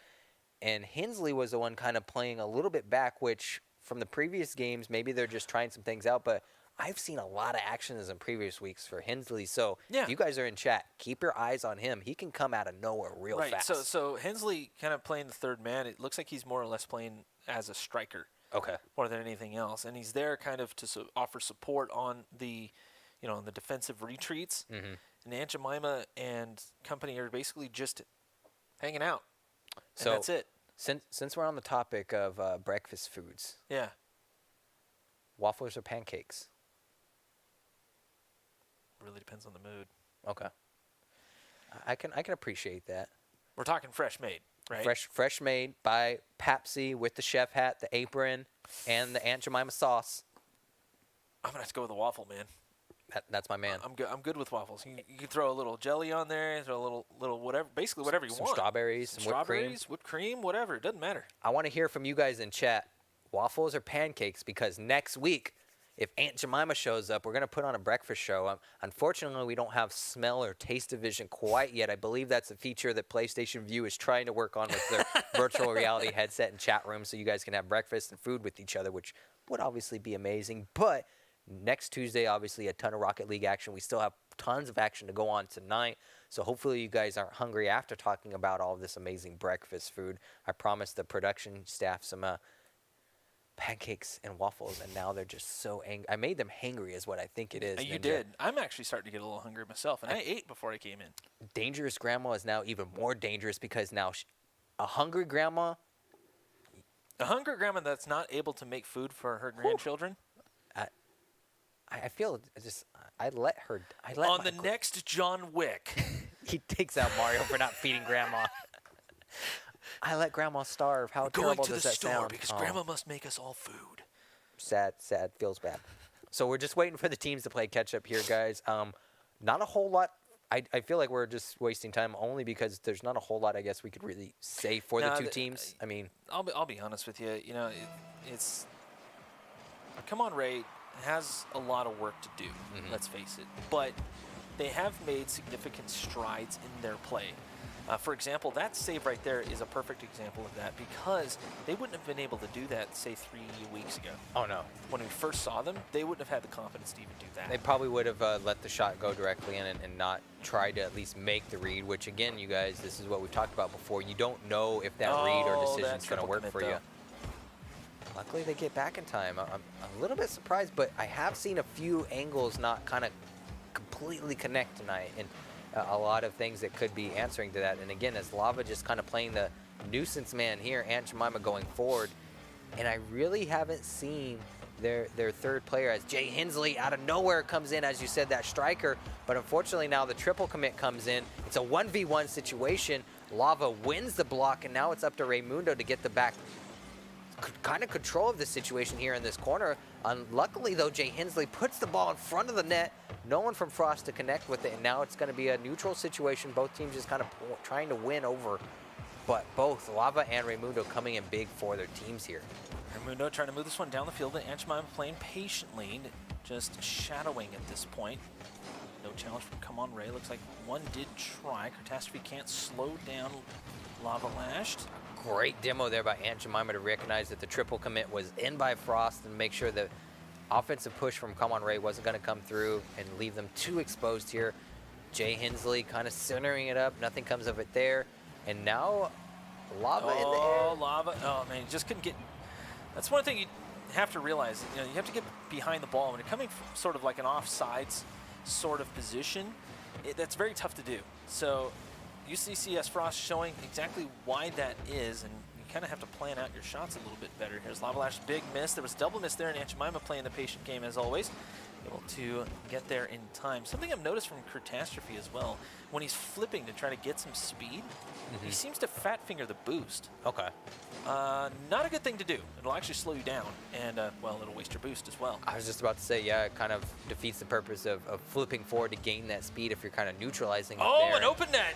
And Hensley was the one kind of playing a little bit back, which from the previous games, maybe they're just trying some things out. But I've seen a lot of actions in previous weeks for Hensley. So if you guys are in chat, keep your eyes on him. He can come out of nowhere real fast. So Hensley kind of playing the third man. It looks like he's more or less playing as a striker. Okay. More than anything else. And he's there kind of to offer support on the, the defensive retreats. And Aunt Jemima and company are basically just hanging out. And that's it. Since we're on the topic of breakfast foods. Yeah. Waffles or pancakes? Really depends on the mood. Okay. I can appreciate that. We're talking fresh made, right? Fresh made by Papsy with the chef hat, the apron, and the Aunt Jemima sauce. I'm gonna have to go with a waffle, man. That's my man. I'm good with waffles. You can throw a little jelly on there, throw a little whatever, basically whatever you want. Some strawberries, some whipped cream, whatever. It doesn't matter. I want to hear from you guys in chat. Waffles or pancakes? Because next week, if Aunt Jemima shows up, we're going to put on a breakfast show. Unfortunately, we don't have smell or taste division quite yet. I believe that's a feature that PlayStation View is trying to work on with their virtual reality headset and chat room so you guys can have breakfast and food with each other, which would obviously be amazing. But next Tuesday, obviously, a ton of Rocket League action. We still have tons of action to go on tonight. So hopefully you guys aren't hungry after talking about all of this amazing breakfast food. I promised the production staff some pancakes and waffles, and now they're just so angry. I made them hangry is what I think it is. You did. I'm actually starting to get a little hungry myself, and I ate before I came in. Dangerous Grandma is now even more dangerous because now a hungry grandma. A hungry grandma that's not able to make food for her grandchildren. I feel just I let on the next John Wick. He takes out Mario for not feeding Grandma. I let Grandma starve. How terrible does that sound? Going to the store because Grandma must make us all food. Sad. Feels bad. So we're just waiting for the teams to play catch up here, guys. Not a whole lot. I feel like we're just wasting time only because there's not a whole lot I guess we could really say for the two teams. I mean, I'll be honest with you. It's Come On Ray has a lot of work to do. Let's face it, but they have made significant strides in their play. For example, that save right there is a perfect example of that because they wouldn't have been able to do that, say, 3 weeks ago. Oh, no. When we first saw them, they wouldn't have had the confidence to even do that. They probably would have let the shot go directly in and not tried to at least make the read, which, again, you guys, this is what we've talked about before. You don't know if that read or decision is going to work for you. Luckily, they get back in time. I'm a little bit surprised, but I have seen a few angles not kind of completely connect tonight. And a lot of things that could be answering to that. And again, as Lava just kind of playing the nuisance man here, Aunt Jemima going forward. And I really haven't seen their third player as Jay Hensley out of nowhere comes in, as you said, that striker. But unfortunately now the triple commit comes in. It's a 1v1 situation. Lava wins the block, and now it's up to Raymundo to get the back kind of control of the situation here in this corner. Luckily, though, Jay Hensley puts the ball in front of the net. No one from Frost to connect with it, and now it's going to be a neutral situation. Both teams just kind of trying to win over, but both Lava and Raymundo coming in big for their teams here. Raymundo trying to move this one down the field, and Aunt Jemima playing patiently, just shadowing at this point. No challenge from Come On Ray. Looks like one did try. Catastrophe can't slow down Lava Lashed. Great demo there by Aunt Jemima to recognize that the triple commit was in by Frost and make sure the offensive push from Come On Ray wasn't going to come through and leave them too exposed here. Jay Hensley kind of centering it up. Nothing comes of it there. And now Lava in the air. Oh, Lava. Oh, man, you just couldn't get. That's one thing you have to realize. You know, you have to get behind the ball. When you're coming from sort of like an offsides sort of position, that's very tough to do. So UCCS Frost showing exactly why that is, and you kind of have to plan out your shots a little bit better. Here's Lava Lash, big miss. There was double miss there, and Aunt Jemima playing the patient game as always. Able to get there in time. Something I've noticed from Catastrophe as well, when he's flipping to try to get some speed, he seems to fat finger the boost. Okay. Not a good thing to do. It'll actually slow you down, and well, it'll waste your boost as well. I was just about to say, yeah, it kind of defeats the purpose of flipping forward to gain that speed if you're kind of neutralizing it there. An open net.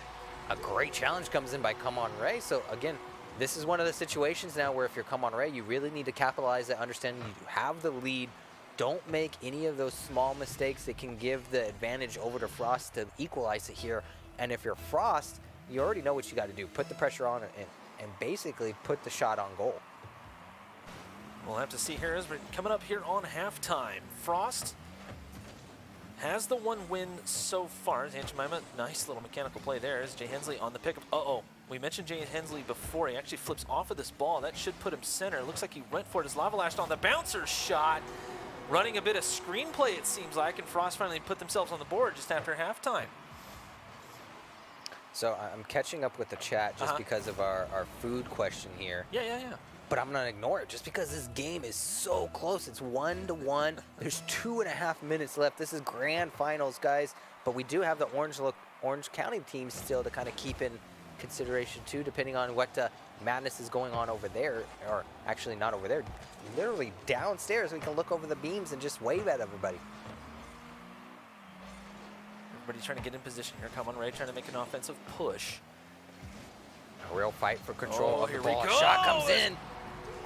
A great challenge comes in by Come On Ray. So again, this is one of the situations now where if you're Come On Ray, you really need to capitalize that, understanding you have the lead. Don't make any of those small mistakes that can give the advantage over to Frost to equalize it here. And if you're Frost, you already know what you got to do. Put the pressure on it and basically put the shot on goal. We'll have to see here as we're coming up here on halftime. Frost has the one win so far. Aunt Jemima, nice little mechanical play there. Is Jay Hensley on the pickup. We mentioned Jay Hensley before. He actually flips off of this ball. That should put him center. Looks like he went for it as Lava Lashed on the bouncer shot. Running a bit of screenplay, it seems like, and Frost finally put themselves on the board just after halftime. So I'm catching up with the chat just because of our food question here. Yeah. But I'm going to ignore it just because this game is so close. It's 1-1. There's 2.5 minutes left. This is grand finals, guys. But we do have the Orange County team still to kind of keep in consideration, too, depending on what madness is going on over there. Or actually not over there. Literally downstairs. We can look over the beams and just wave at everybody. Everybody's trying to get in position here. Come on, Ray, trying to make an offensive push. A real fight for control of the here ball. we go. Shot comes in.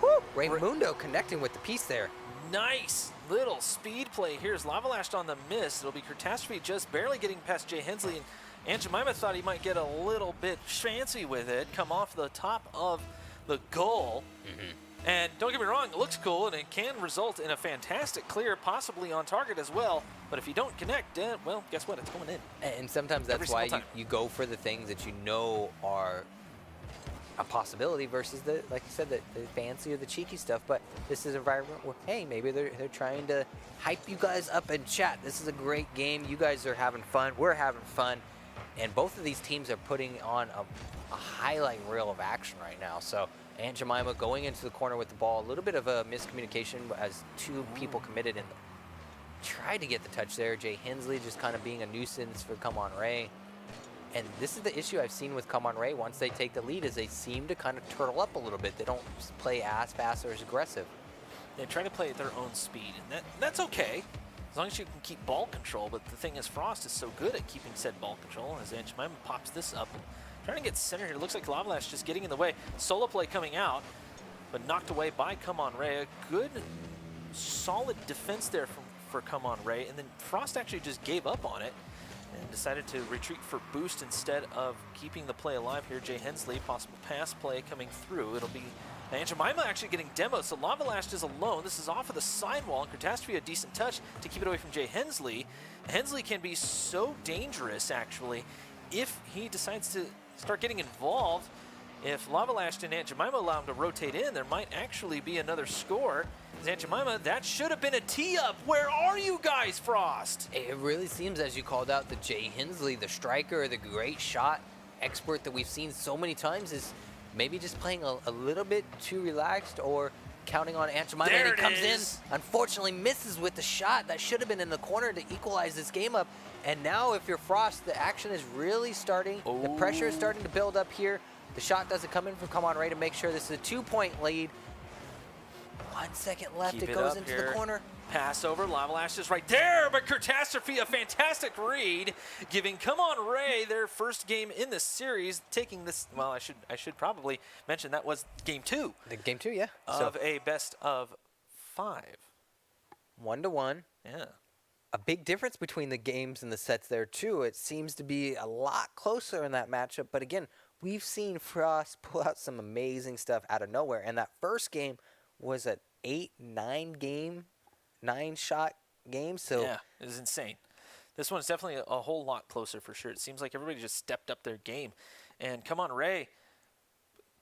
Woo! Raymundo connecting with the piece there. Nice little speed play. Here's Lava Lashed on the miss. It'll be Catastrophe just barely getting past Jay Hensley. And Aunt Jemima thought he might get a little bit fancy with it. Come off the top of the goal. And don't get me wrong, it looks cool, and it can result in a fantastic clear, possibly on target as well. But if you don't connect, well, guess what? It's going in. And sometimes that's why you go for the things that you know are a possibility versus the, like you said, the fancy or the cheeky stuff. But this is an environment where, hey, maybe they're trying to hype you guys up in chat. This is a great game. You guys are having fun. We're having fun. And both of these teams are putting on a highlight reel of action right now. So Aunt Jemima going into the corner with the ball, a little bit of a miscommunication as two people committed and tried to get the touch there. Jay Hensley just kind of being a nuisance for Come On Ray. And this is the issue I've seen with Come On Ray. Once they take the lead, is they seem to kind of turtle up a little bit. They don't play as fast or as aggressive. They try to play at their own speed, and that's okay, as long as you can keep ball control. But the thing is, Frost is so good at keeping said ball control. As Aunt Jemima pops this up, trying to get center here. Looks like Lava Lash just getting in the way. Solo play coming out, but knocked away by Come On Ray. A good, solid defense there for Come On Ray, and then Frost actually just gave up on it and decided to retreat for boost instead of keeping the play alive here. Jay Hensley, possible pass play coming through. It'll be Aunt Jemima actually getting demoed, so Lava Lash is alone. This is off of the sidewall, and Catastrophe a decent touch to keep it away from Jay Hensley. Hensley can be so dangerous, actually, if he decides to start getting involved. If Lava Lash and Aunt Jemima allow him to rotate in, there might actually be another score. Aunt Jemima, that should have been a tee-up. Where are you guys, Frost? It really seems, as you called out, that Jay Hensley, the striker, the great shot expert that we've seen so many times, is maybe just playing a little bit too relaxed or counting on Aunt Jemima. There and he comes it is. in, unfortunately misses with the shot. That should have been in the corner to equalize this game up. And now if you're Frost, the action is really starting. The pressure is starting to build up here. The shot doesn't come in from Come On Ray to make sure this is a 2-point lead. 1 second left. Keep it goes up into here. the corner. Pass over. Lava Lash is right there, but Catastrophe, a fantastic read, giving Come On Ray their first game in the series, taking this. Well, I should probably mention that was game 2. The game 2, yeah. Of a best of 5. 1-1. Yeah. A big difference between the games and the sets there, too. It seems to be a lot closer in that matchup. But again, we've seen Frost pull out some amazing stuff out of nowhere. And that first game was an 8-9 game, 9-shot game. So yeah, it was insane. This one's definitely a whole lot closer for sure. It seems like everybody just stepped up their game. And come on, Ray,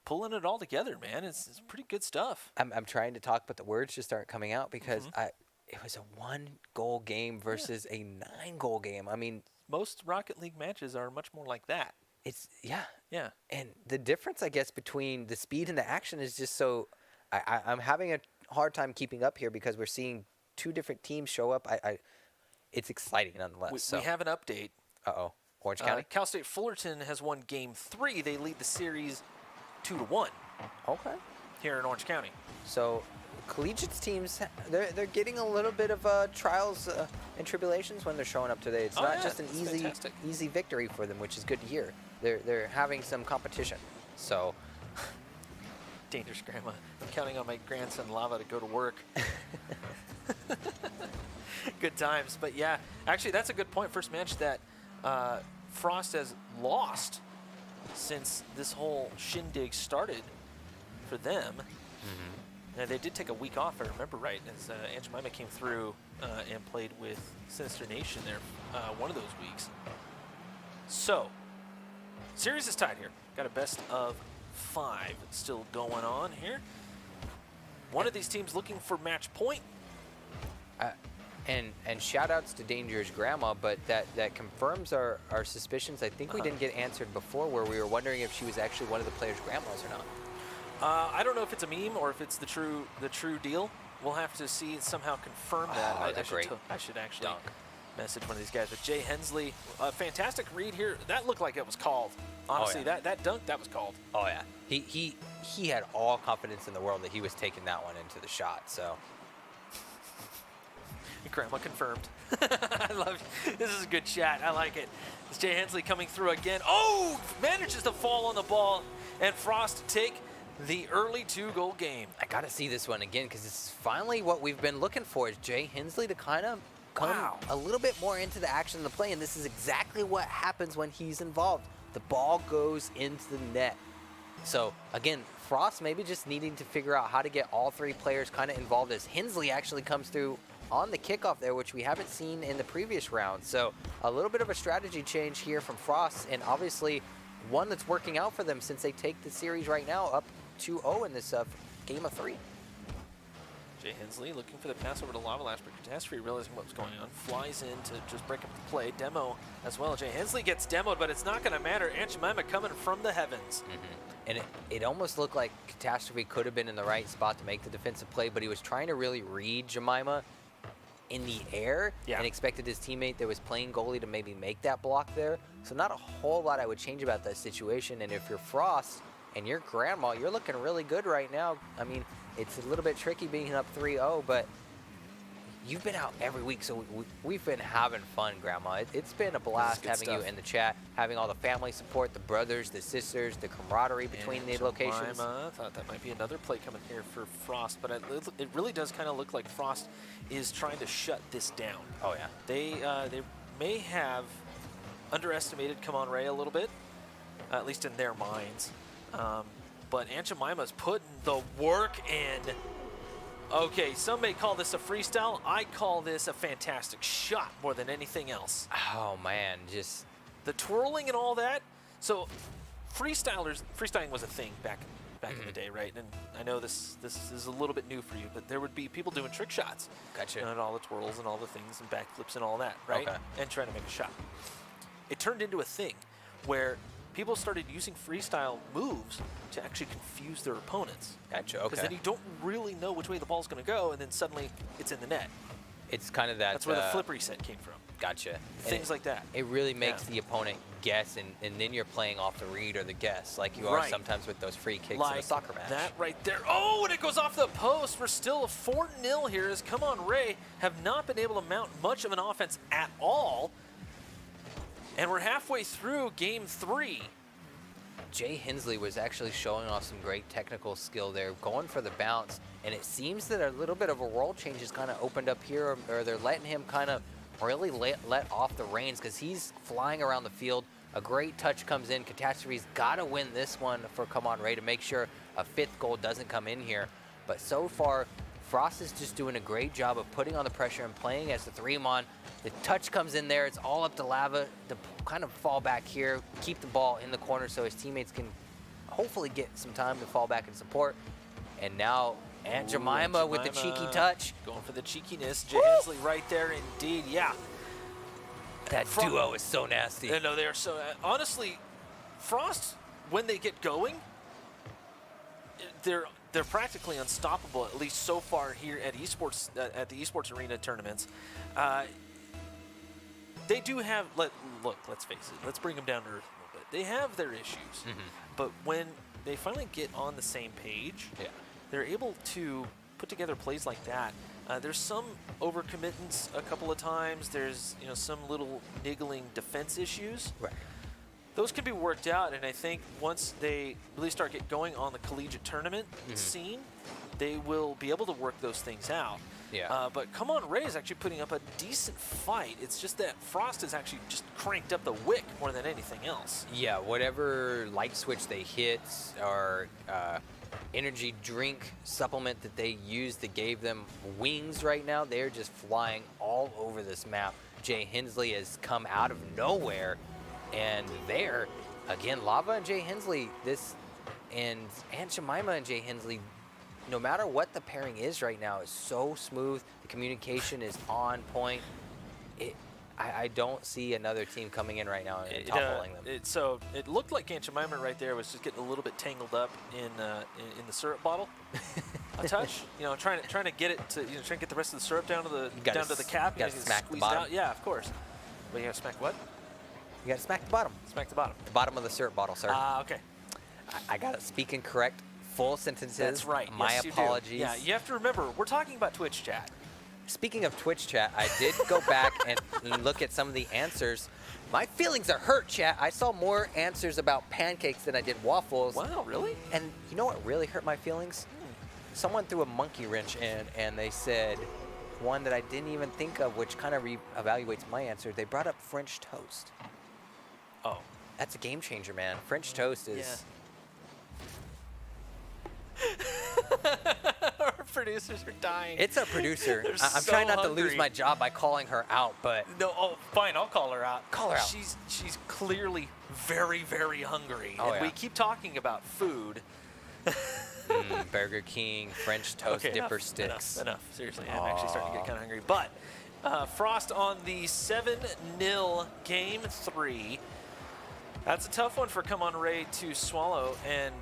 pulling it all together, man. It's pretty good stuff. I'm trying to talk, but the words just aren't coming out because it was a 1-goal game versus a 9-goal game. I mean, most Rocket League matches are much more like that. Yeah. And the difference, I guess, between the speed and the action is just so. I'm having a hard time keeping up here because we're seeing two different teams show up. It's exciting nonetheless. We have an update. Orange County. Cal State Fullerton has won Game 3. They lead the series 2-1. Okay. Here in Orange County. So, collegiate teams, they're getting a little bit of trials and tribulations when they're showing up today. It's not just an easy victory for them, which is good to hear. They're having some competition. So, dangerous, Grandma. I'm counting on my grandson Lava to go to work. Good times, but yeah, actually that's a good point. First match that Frost has lost since this whole shindig started for them. Now, they did take a week off, if I remember right, as Aunt Jemima came through and played with Sinister Nation there one of those weeks. So, series is tied here. Got a best of 5 still going on here. One of these teams looking for match point. And shout-outs to Dangerous Grandma, but that confirms our suspicions. I think we didn't get answered before where we were wondering if she was actually one of the players' grandmas or not. I don't know if it's a meme or if it's the true deal. We'll have to see somehow confirm that. I should actually message one of these guys. But Jay Hensley, a fantastic read here. That looked like it was called. Honestly, that dunk, that was called. Oh yeah, he had all confidence in the world that he was taking that one into the shot. So. Grandma confirmed. I love it. This is a good chat. I like it. It's Jay Hensley coming through again. Oh, manages to fall on the ball, and Frost to take the early 2-goal game. I got to see this one again because this is finally what we've been looking for is Jay Hensley to kind of come a little bit more into the action of the play, and this is exactly what happens when he's involved. The ball goes into the net. So, again, Frost maybe just needing to figure out how to get all 3 players kind of involved as Hensley actually comes through on the kickoff there, which we haven't seen in the previous round. So a little bit of a strategy change here from Frost, and obviously one that's working out for them since they take the series right now up 2-0 in this game of 3. Jay Hensley looking for the pass over to Lava Lash, but Catastrophe realizing what was going on, flies in to just break up the play. Demo as well. Jay Hensley gets demoed, but it's not going to matter. Aunt Jemima coming from the heavens. And it almost looked like Catastrophe could have been in the right spot to make the defensive play, but he was trying to really read Jemima in the air and expected his teammate that was playing goalie to maybe make that block there. So not a whole lot I would change about that situation. And if you're Frost and you're Grandma, you're looking really good right now. I mean, it's a little bit tricky being up 3-0, but you've been out every week, so we've been having fun, Grandma. It's been a blast having you in the chat, having all the family support, the brothers, the sisters, the camaraderie between the locations. I thought that might be another play coming here for Frost, but it really does kind of look like Frost is trying to shut this down. Oh, yeah. They may have underestimated Come On Ray a little bit, at least in their minds. But Aunt Jemima's putting the work in. Okay, some may call this a freestyle. I call this a fantastic shot more than anything else. Oh, man, just the twirling and all that. So freestyling was a thing back in the day, right? And I know this is a little bit new for you, but there would be people doing trick shots. Gotcha. And all the twirls and all the things and backflips and all that, right? Okay. And trying to make a shot. It turned into a thing where people started using freestyle moves to actually confuse their opponents. Gotcha, okay. Because then you don't really know which way the ball's going to go, and then suddenly it's in the net. It's kind of that. That's where the flip reset came from. Gotcha. Things like that. It really makes the opponent guess, and then you're playing off the read or the guess, like you are sometimes with those free kicks in a soccer match. That right there. Oh, and it goes off the post. We're still a 4-0 here as Come On Ray have not been able to mount much of an offense at all. And we're halfway through game 3. Jay Hensley was actually showing off some great technical skill there, going for the bounce, and it seems that a little bit of a role change has kind of opened up here, or they're letting him kind of really let off the reins because he's flying around the field. A great touch comes in. Catastrophe's got to win this one for Come On Ray to make sure a 5th goal doesn't come in here. But so far, Frost is just doing a great job of putting on the pressure and playing as the 3-mon. The touch comes in there. It's all up to Lava to kind of fall back here, keep the ball in the corner so his teammates can hopefully get some time to fall back and support. And now Aunt Jemima with the cheeky touch. Going for the cheekiness. Jay Hensley right there indeed. Yeah. That duo is so nasty. No, they are so... honestly, Frost, when they get going, they're practically unstoppable, at least so far here at Esports at the Esports Arena tournaments. They do have... Look, let's face it. Let's bring them down to earth a little bit. They have their issues. But when they finally get on the same page, they're able to put together plays like that. There's some overcommittance a couple of times. There's some little niggling defense issues. Right. Those can be worked out, and I think once they really start get going on the collegiate tournament scene, they will be able to work those things out. Yeah. But Come On Ray is actually putting up a decent fight. It's just that Frost has actually just cranked up the wick more than anything else. Yeah, whatever light switch they hit or energy drink supplement that they used that gave them wings right now, they're just flying all over this map. Jay Hensley has come out of nowhere, and there, again, Lava and Jay Hensley, and Aunt Jemima and Jay Hensley, no matter what the pairing is right now, is so smooth. The communication is on point. I don't see another team coming in right now and toppling them. So it looked like Aunt Jemima right there was just getting a little bit tangled up in the syrup bottle. A touch, trying to get it to trying to get the rest of the syrup down to the cap. You gotta smack the bottom. Out. Yeah, of course. But you gotta smack what? You gotta smack the bottom. Smack the bottom. The bottom of the syrup bottle, sir. Okay. I gotta speak in correct full sentences. That's right. My yes, apologies. Yeah, you have to remember, we're talking about Twitch chat. Speaking of Twitch chat, I did go back and look at some of the answers. My feelings are hurt, chat. I saw more answers about pancakes than I did waffles. Wow, really? And you know what really hurt my feelings? Someone threw a monkey wrench in, and they said one that I didn't even think of, which kind of evaluates my answer. They brought up French toast. Oh. That's a game changer, man. French toast is... Yeah. Our producers are dying. It's a producer. I'm so trying not hungry. to lose my job by calling her out, but... No, fine, I'll call her out. Call her out. She's clearly very, very hungry. Oh, and we keep talking about food. Burger King, French toast, okay, dipper sticks. Enough. Seriously, I'm actually starting to get kind of hungry. But Frost on the 7-0 game 3. That's a tough one for Come On Ray to swallow, and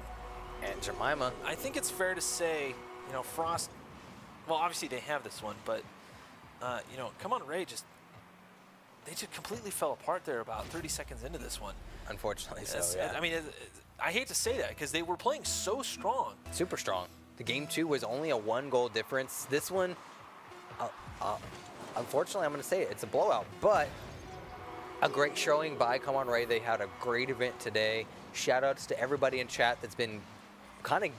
Jemima. I think it's fair to say, Frost, well, obviously they have this one, but, Come On Ray they just completely fell apart there about 30 seconds into this one. Unfortunately so, yeah. I mean, I hate to say that because they were playing so strong. Super strong. The game 2 was only a 1-goal difference. This one, unfortunately, I'm going to say it's a blowout, but a great showing by Come On Ray. They had a great event today. Shout-outs to everybody in chat that's been kind of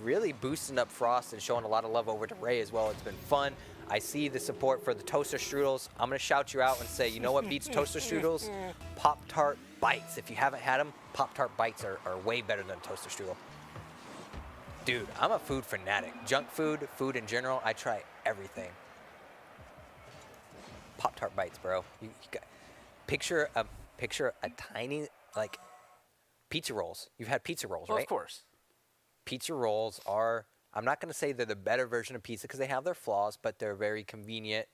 really boosting up Frost and showing a lot of love over to Ray as well. It's been fun. I see the support for the toaster strudels. I'm going to shout you out and say, you know what beats toaster strudels? Pop-Tart Bites. If you haven't had them, Pop-Tart Bites are way better than toaster strudel. Dude, I'm a food fanatic. Junk food, food in general, I try everything. Pop-Tart Bites, bro. You got, picture a tiny, like, pizza rolls. You've had pizza rolls, right? Of course. Pizza rolls are, I'm not going to say they're the better version of pizza because they have their flaws, but they're a very convenient,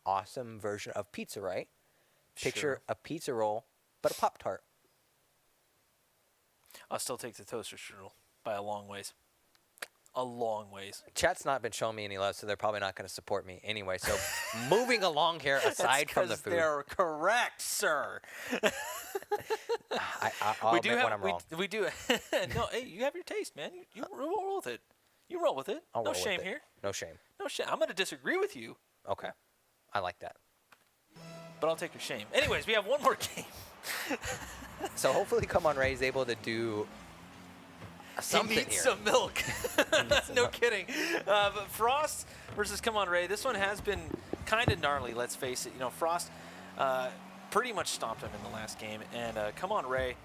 awesome version of pizza, right? Picture a pizza roll, but a Pop-Tart. I'll still take the toaster strudel by a long ways. A long ways. Chat's not been showing me any love, so they're probably not going to support me anyway. So moving along here, aside from the food. They're correct, sir. I'll admit when I'm wrong. We do. No, hey, you have your taste, man. You roll with it. You roll with it. No shame here. No shame. No shame. I'm going to disagree with you. Okay. I like that. But I'll take your shame. Anyways, we have one more game. So hopefully Come On Ray is able to do something he needs here. some milk. No kidding. But Frost versus Come On Ray, this one has been kind of gnarly, let's face it. Frost pretty much stomped him in the last game, and Come On Ray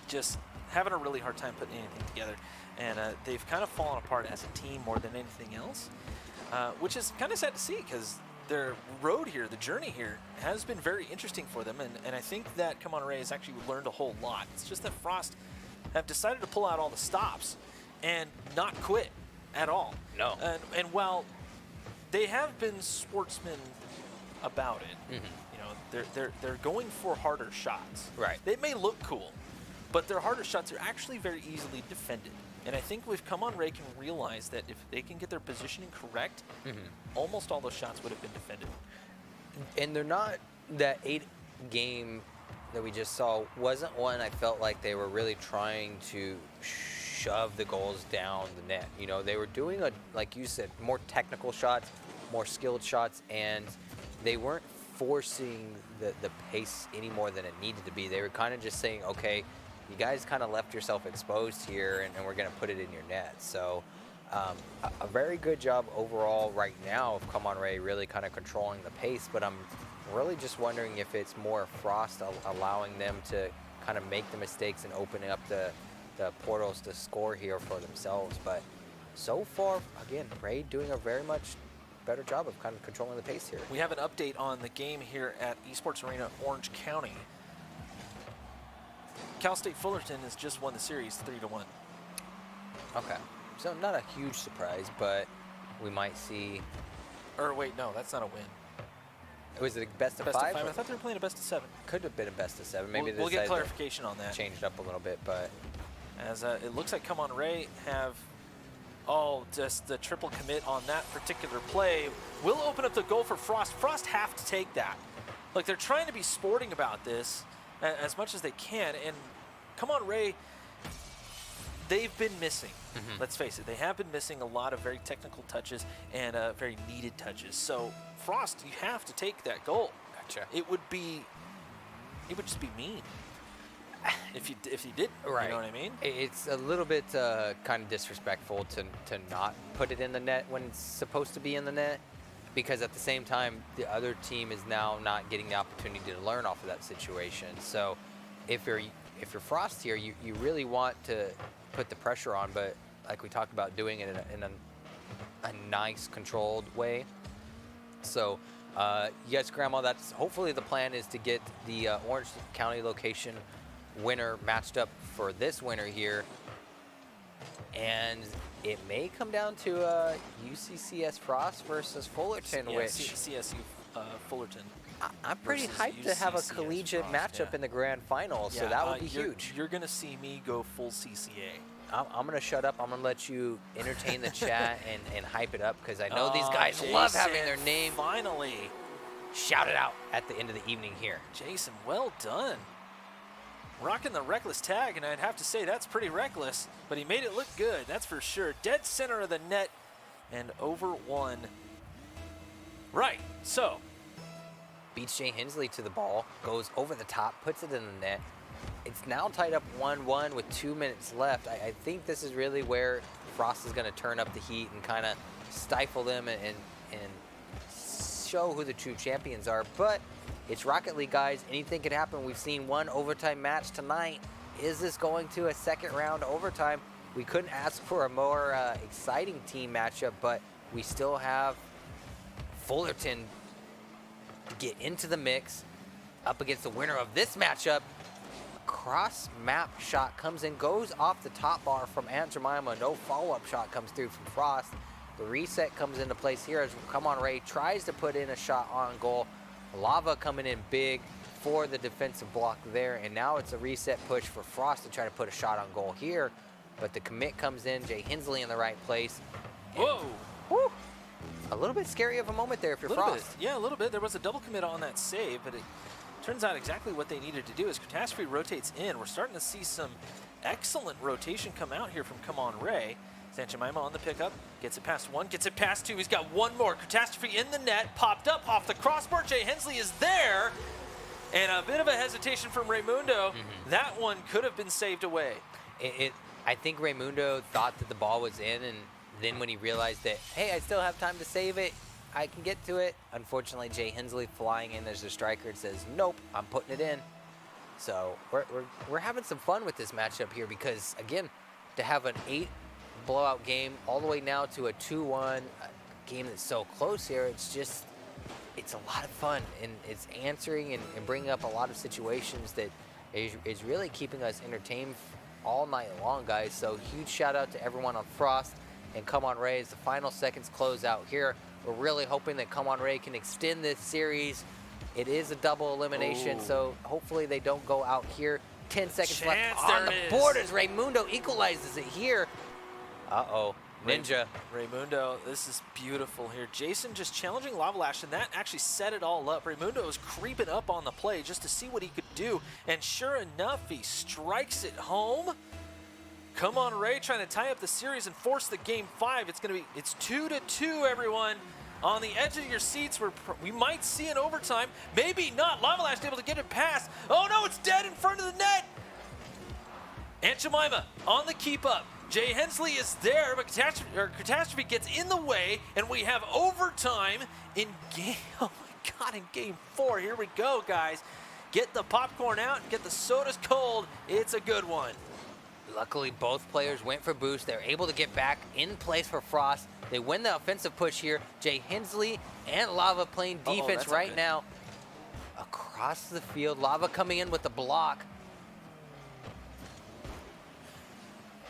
just having a really hard time putting anything together. And they've kind of fallen apart as a team more than anything else, which is kind of sad to see because their road here, the journey here, has been very interesting for them. And I think that Come On Ray has actually learned a whole lot. It's just that Frost have decided to pull out all the stops and not quit at all. No. And while they have been sportsmen about it, you know, they're going for harder shots. Right. They may look cool, but their harder shots are actually very easily defended. And I think with Come On Ray can realize that if they can get their positioning correct, almost all those shots would have been defended. And they're not, that 8 game that we just saw wasn't one I felt like they were really trying to shove the goals down the net. You know, they were doing, like you said, more technical shots, more skilled shots, and they weren't forcing the pace any more than it needed to be. They were kind of just saying, okay, you guys kind of left yourself exposed here, and we're going to put it in your net. So a very good job overall right now of Come On Ray really kind of controlling the pace, but I'm really just wondering if it's more Frost allowing them to kind of make the mistakes and opening up the portals to score here for themselves. But so far, again, Ray doing a very much better job of kind of controlling the pace here. We have an update on the game here at Esports Arena, Orange County. Cal State Fullerton has just won the series 3-1. Okay, so not a huge surprise, but we might see. Or wait, no, that's not a win. Was it a best of 5? I thought they were playing a best of 7. Could have been a best of 7. Maybe we'll get clarification on that. Changed up a little bit, but as it looks like Come On Ray have just the triple commit on that particular play will open up the goal for Frost. Frost have to take that. Look, they're trying to be sporting about this as much as they can, and Come On Ray, they've been missing. Let's face it, they have been missing a lot of very technical touches and very needed touches. So Frost, you have to take that goal. Gotcha. It would just be mean if you didn't. Right. You know what I mean? It's a little bit kind of disrespectful to not put it in the net when it's supposed to be in the net, because at the same time the other team is now not getting the opportunity to learn off of that situation. So if you're Frost here, you really want to put the pressure on, but like we talked about, doing it in a nice, controlled way. So yes, Grandma, that's hopefully the plan, is to get the Orange County location winner matched up for this winner here. And it may come down to UCCS Frost versus Fullerton, Yeah, which CSU Fullerton. I'm pretty hyped to have a collegiate matchup in the grand final, so that would be huge. You're going to see me go full CCA. I'm going to shut up. I'm going to let you entertain the chat and hype it up, because I know these guys love having their name finally shouted out at the end of the evening here. Jason, well done. Rocking the reckless tag, and I'd have to say that's pretty reckless, but he made it look good, that's for sure. Dead center of the net and over one. Right, so. Beats Jay Hensley to the ball, goes over the top, puts it in the net. It's now tied up 1-1 with 2 minutes left. I think this is really where Frost is going to turn up the heat and kind of stifle them and show who the true champions are. But it's Rocket League, guys. Anything could happen. We've seen one overtime match tonight. Is this going to a second round overtime? We couldn't ask for a more exciting team matchup, but we still have Fullerton to get into the mix up against the winner of this matchup. Cross map shot comes in, goes off the top bar from Aunt Jemima. No follow-up shot comes through from Frost. The reset comes into place here as Come On Ray tries to put in a shot on goal. Lava coming in big for the defensive block there, and now it's a reset push for Frost to try to put a shot on goal here, but the commit comes in. Jay Hensley in the right place. Whoa! Woo, a little bit scary of a moment there if you're Frost. Yeah, a little bit. There was a double commit on that save, but it turns out exactly what they needed to do. As Catastrophe rotates in, we're starting to see some excellent rotation come out here from Come On Ray. San Jemima on the pickup, gets it past one, gets it past two. He's got one more. Catastrophe in the net, popped up off the crossbar. Jay Hensley is there, and a bit of a hesitation from Raymundo. That one could have been saved away. I think Raymundo thought that the ball was in, and then when he realized that, hey, I still have time to save it, I can get to it. Unfortunately, Jay Hensley flying in as a striker says, nope, I'm putting it in. So we're having some fun with this matchup here, because, again, to have an blowout game all the way now to a 2-1 game that's so close here. It's a lot of fun, and it's answering and bringing up a lot of situations that is really keeping us entertained all night long, guys. So huge shout out to everyone on Frost and Come On Ray as the final seconds close out here. We're really hoping that Come On Ray can extend this series. It is a double elimination, so hopefully they don't go out here. 10 seconds left on the board as Raymundo equalizes it here. Uh-oh. Ninja. Raymundo, this is beautiful here. Jason just challenging Lavalash, and that actually set it all up. Raymundo was creeping up on the play just to see what he could do, and sure enough, he strikes it home. Come on, Ray, trying to tie up the series and force the game 5. It's 2-2, everyone. On the edge of your seats, we might see an overtime. Maybe not. Lavalash able to get it past. Oh no, it's dead in front of the net. Aunt Jemima on the keep up. Jay Hensley is there, but Catastrophe gets in the way, and we have overtime in game. Oh my God! In game 4, here we go, guys. Get the popcorn out and get the sodas cold. It's a good one. Luckily, both players went for boost. They're able to get back in place for Frost. They win the offensive push here. Jay Hensley and Lava playing defense right now. Across the field, Lava coming in with the block.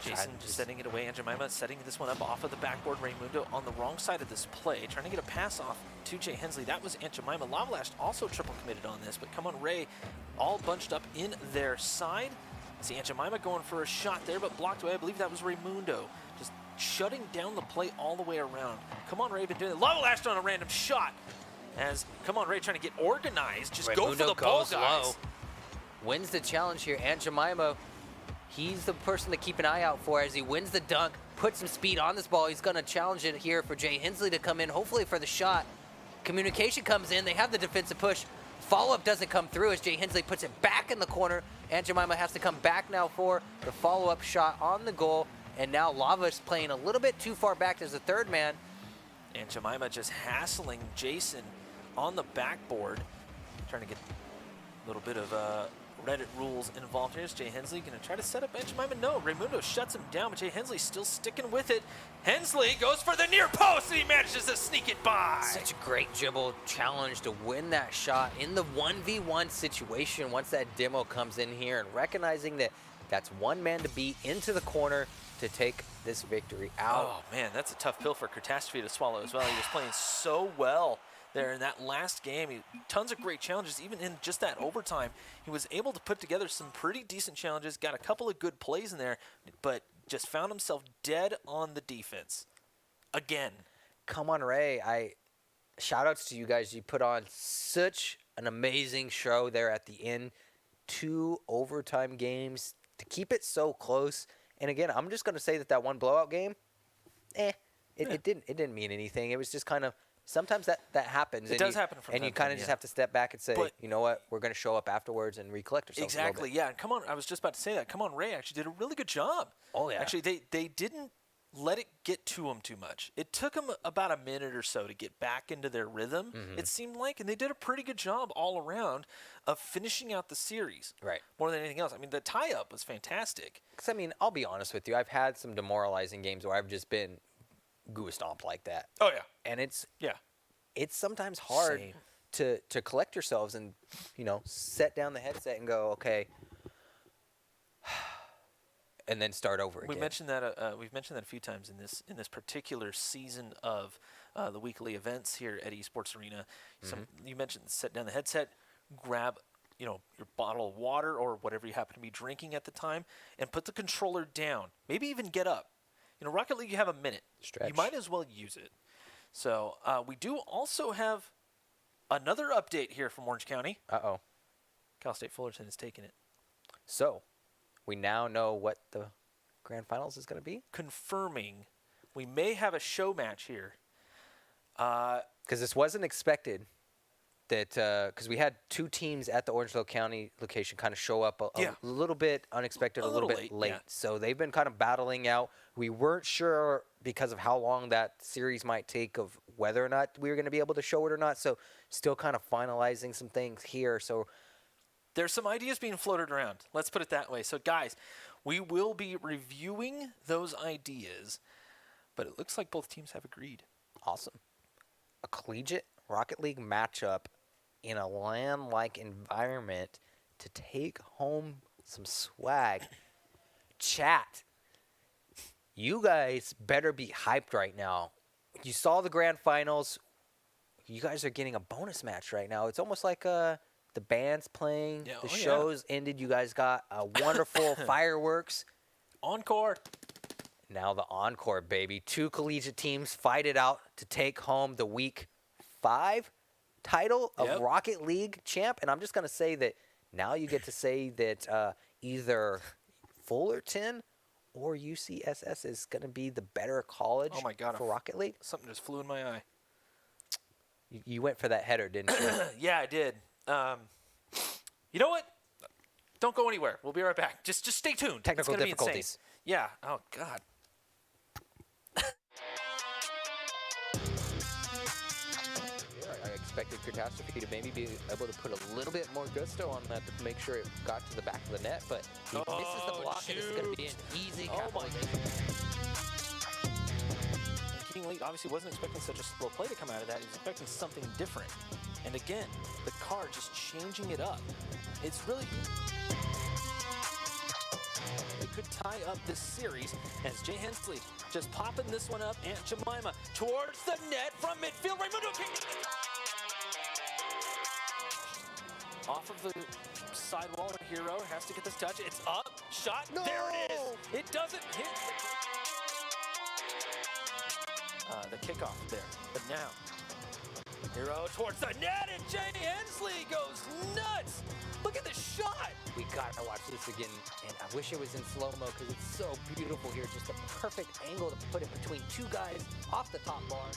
Jason just setting it away. Aunt Jemima setting this one up off of the backboard. Raymundo on the wrong side of this play, trying to get a pass off to Jay Hensley. That was Aunt Jemima. Lavalash also triple committed on this, but come on, Ray, all bunched up in their side. See Aunt Jemima going for a shot there, but blocked away. I believe that was Raymundo, just shutting down the play all the way around. Come on, Ray, been doing it. Lavalash on a random shot. As Come on, Ray, trying to get organized. Just Raymundo go for the ball, guys. Low. Wins the challenge here. Aunt Jemima, he's the person to keep an eye out for as he wins the dunk, puts some speed on this ball. He's going to challenge it here for Jay Hensley to come in, hopefully for the shot. Communication comes in. They have the defensive push. Follow-up doesn't come through as Jay Hensley puts it back in the corner. Aunt Jemima has to come back now for the follow-up shot on the goal. And now Lava's playing a little bit too far back as the third man. Aunt Jemima just hassling Jason on the backboard, trying to get a little bit of Reddit rules involved. Here's Jay Hensley going to try to set up Aunt Jemima. No, Raymundo shuts him down, but Jay Hensley still sticking with it. Hensley goes for the near post, and he manages to sneak it by. Such a great dribble challenge to win that shot in the 1v1 situation once that demo comes in here, and recognizing that that's one man to beat into the corner to take this victory out. Oh, man, that's a tough pill for Catastrophe to swallow as well. He was playing so well there in that last game. Tons of great challenges, even in just that overtime. He was able to put together some pretty decent challenges, got a couple of good plays in there, but just found himself dead on the defense again. Come on, Ray. Shout outs to you guys. You put on such an amazing show there at the end. 2 overtime games to keep it so close. And again, I'm just going to say that one blowout game, it didn't mean anything. It was just kind of, sometimes that happens. It does happen from time to time. And you kind of just have to step back and say, you know what, we're going to show up afterwards and recollect ourselves. Exactly, yeah. And come on, I was just about to say that. Come on, Ray actually did a really good job. Oh, yeah. Actually, they didn't let it get to them too much. It took them about a minute or so to get back into their rhythm, it seemed like, and they did a pretty good job all around of finishing out the series. Right. More than anything else. I mean, the tie-up was fantastic. Because, I mean, I'll be honest with you. I've had some demoralizing games where I've just been goo-stomped like that. Oh, yeah. And it's sometimes hard to collect yourselves and, set down the headset and go, okay, and then start over again. We've mentioned that a few times in this particular season of the weekly events here at Esports Arena. You mentioned set down the headset, grab your bottle of water or whatever you happen to be drinking at the time, and put the controller down. Maybe even get up. Rocket League, you have a minute. Stretch. You might as well use it. So we do also have another update here from Orange County. Uh-oh. Cal State Fullerton has taken it. So, we now know what the grand finals is going to be? Confirming we may have a show match here. Because this wasn't expected. Because we had 2 teams at the Orangeville County location kind of show up a little bit unexpected, a little bit late. Yeah. So they've been kind of battling out. We weren't sure because of how long that series might take of whether or not we were going to be able to show it or not. So still kind of finalizing some things here. So there's some ideas being floated around. Let's put it that way. So guys, We will be reviewing those ideas, but it looks like both teams have agreed. Awesome. A collegiate Rocket League matchup in a LAN-like environment to take home some swag. Chat, you guys better be hyped right now. You saw the grand finals. You guys are getting a bonus match right now. It's almost like the band's playing. Yeah, the show's ended. You guys got a wonderful fireworks. Encore. Now the encore, baby. 2 collegiate teams fight it out to take home the Week 5 title of Rocket League champ. And I'm just going to say that now you get to say that either Fullerton or UCSS is going to be the better college for Rocket League. Something just flew in my eye. You went for that header, didn't you? Yeah, I did. You know what? Don't go anywhere. We'll be right back. Just stay tuned. Technical it's gonna difficulties. Be insane. Yeah. Oh, God. I expected Catastrophe to maybe be able to put a little bit more gusto on that to make sure it got to the back of the net, but he misses the block, and it's going to be an easy capitalization. King League obviously wasn't expecting such a slow play to come out of that. He was expecting something different. And again, the card just changing it up. It's really... They could tie up this series as Jay Hensley just popping this one up. Aunt Jemima towards the net from midfield. Raimundo King. Off of the sidewall, Hero has to get this touch. It's up, shot, no! There it is. It doesn't hit the kickoff there. But now, Hero towards the net, and Jay Hensley goes nuts. Look at the shot. We gotta watch this again, and I wish it was in slow-mo because it's so beautiful here. Just a perfect angle to put it between 2 guys off the top bar.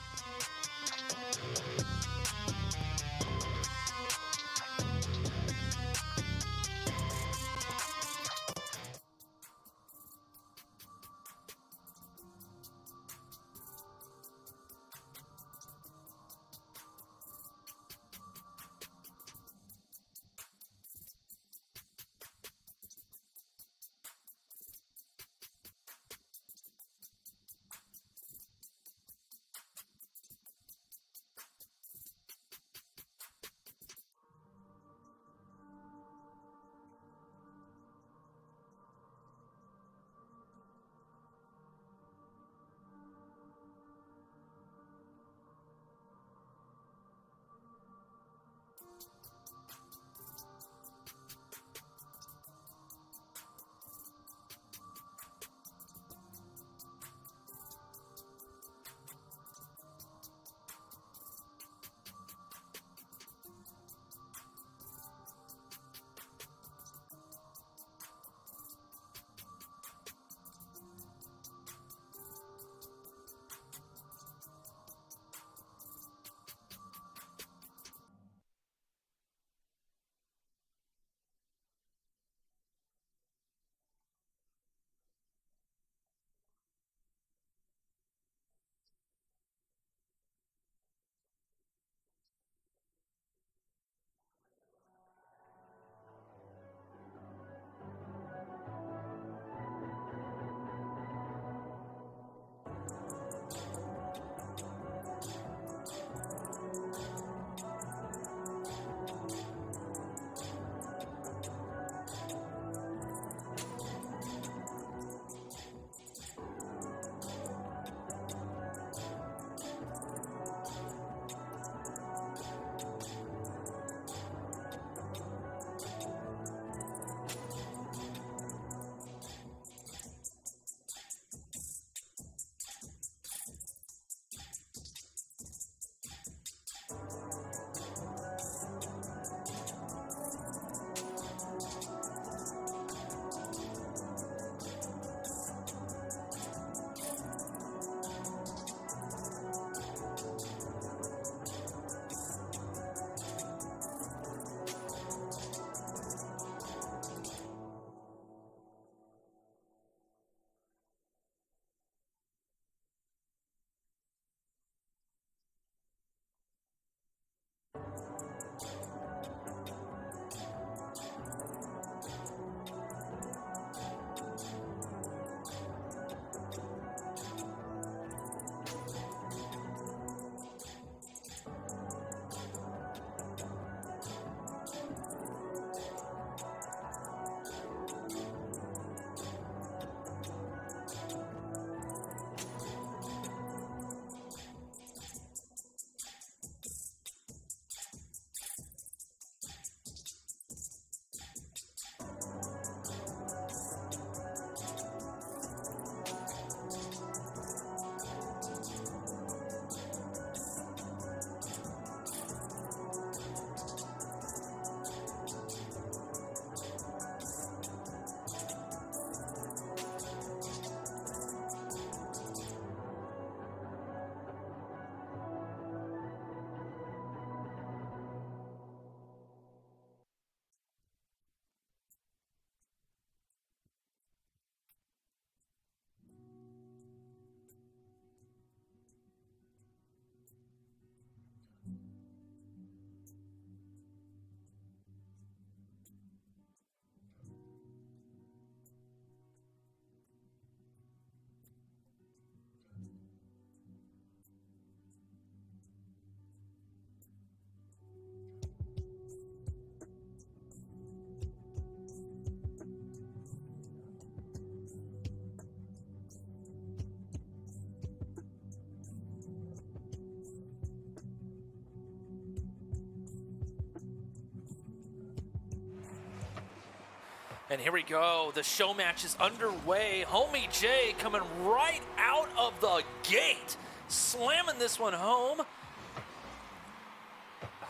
And here we go. The show match is underway. Homie Jay coming right out of the gate, slamming this one home.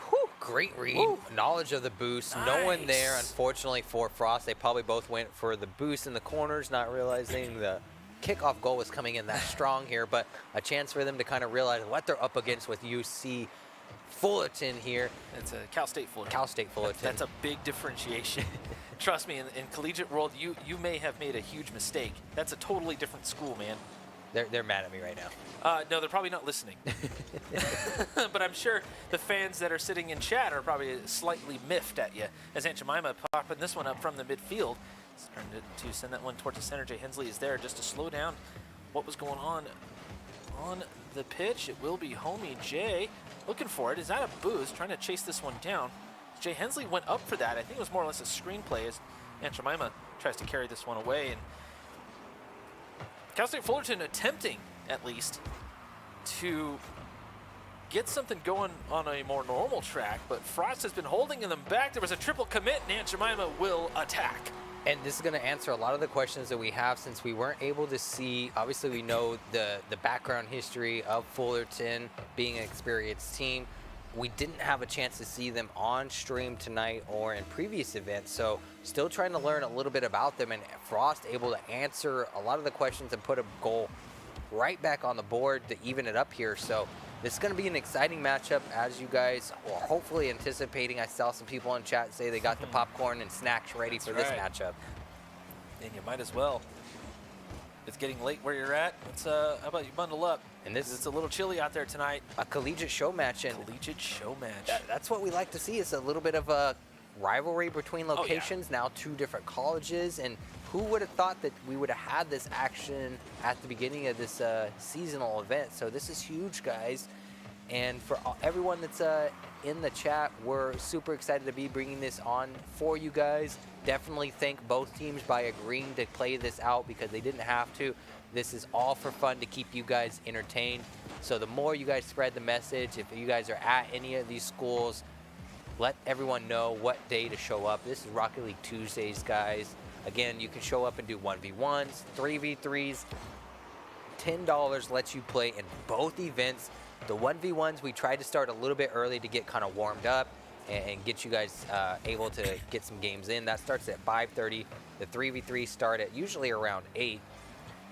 Whew, great read. Whew. Knowledge of the boost. Nice. No one there, unfortunately, for Frost. They probably both went for the boost in the corners, not realizing the kickoff goal was coming in that strong here, but a chance for them to kind of realize what they're up against with UC Fullerton here. It's a Cal State Fullerton. Cal State Fullerton. That's a big differentiation. Trust me, in collegiate world, you may have made a huge mistake. That's a totally different school, man. They're mad at me right now. No, they're probably not listening. But I'm sure the fans that are sitting in chat are probably slightly miffed at you as Aunt Jemima popping this one up from the midfield. He's trying to send that one towards the center. Jay Hensley is there just to slow down what was going on the pitch. It will be Homie Jay looking for it. Is that a boost? Trying to chase this one down. Jay Hensley went up for that. I think it was more or less a screenplay as Aunt Jemima tries to carry this one away. And Cal State Fullerton attempting, at least, to get something going on a more normal track, but Frost has been holding them back. There was a triple commit, and Aunt Jemima will attack. And this is going to answer a lot of the questions that we have since we weren't able to see. Obviously, we know the background history of Fullerton being an experienced team. We didn't have a chance to see them on stream tonight or in previous events, so still trying to learn a little bit about them, and Frost able to answer a lot of the questions and put a goal right back on the board to even it up here. So this is going to be an exciting matchup, as you guys are hopefully anticipating. I saw some people in chat say they got the popcorn and snacks ready for this matchup. And you might as well. It's getting late where you're at. How about you bundle up? And this it's a little chilly out there tonight. A collegiate show match. And collegiate show match. That's what we like to see, is a little bit of a rivalry between locations. Oh, yeah. Now 2 different colleges, and who would have thought that we would have had this action at the beginning of this seasonal event? So this is huge, guys. And for everyone that's in the chat, we're super excited to be bringing this on for you guys. Definitely thank both teams by agreeing to play this out, because they didn't have to. This is all for fun to keep you guys entertained. So the more you guys spread the message, if you guys are at any of these schools, let everyone know what day to show up. This is Rocket League Tuesdays, guys. Again, you can show up and do 1v1s, 3v3s. $10 lets you play in both events. The 1v1s, we tried to start a little bit early to get kind of warmed up and get you guys able to get some games in. That starts at 5:30. The 3v3 start at usually around 8.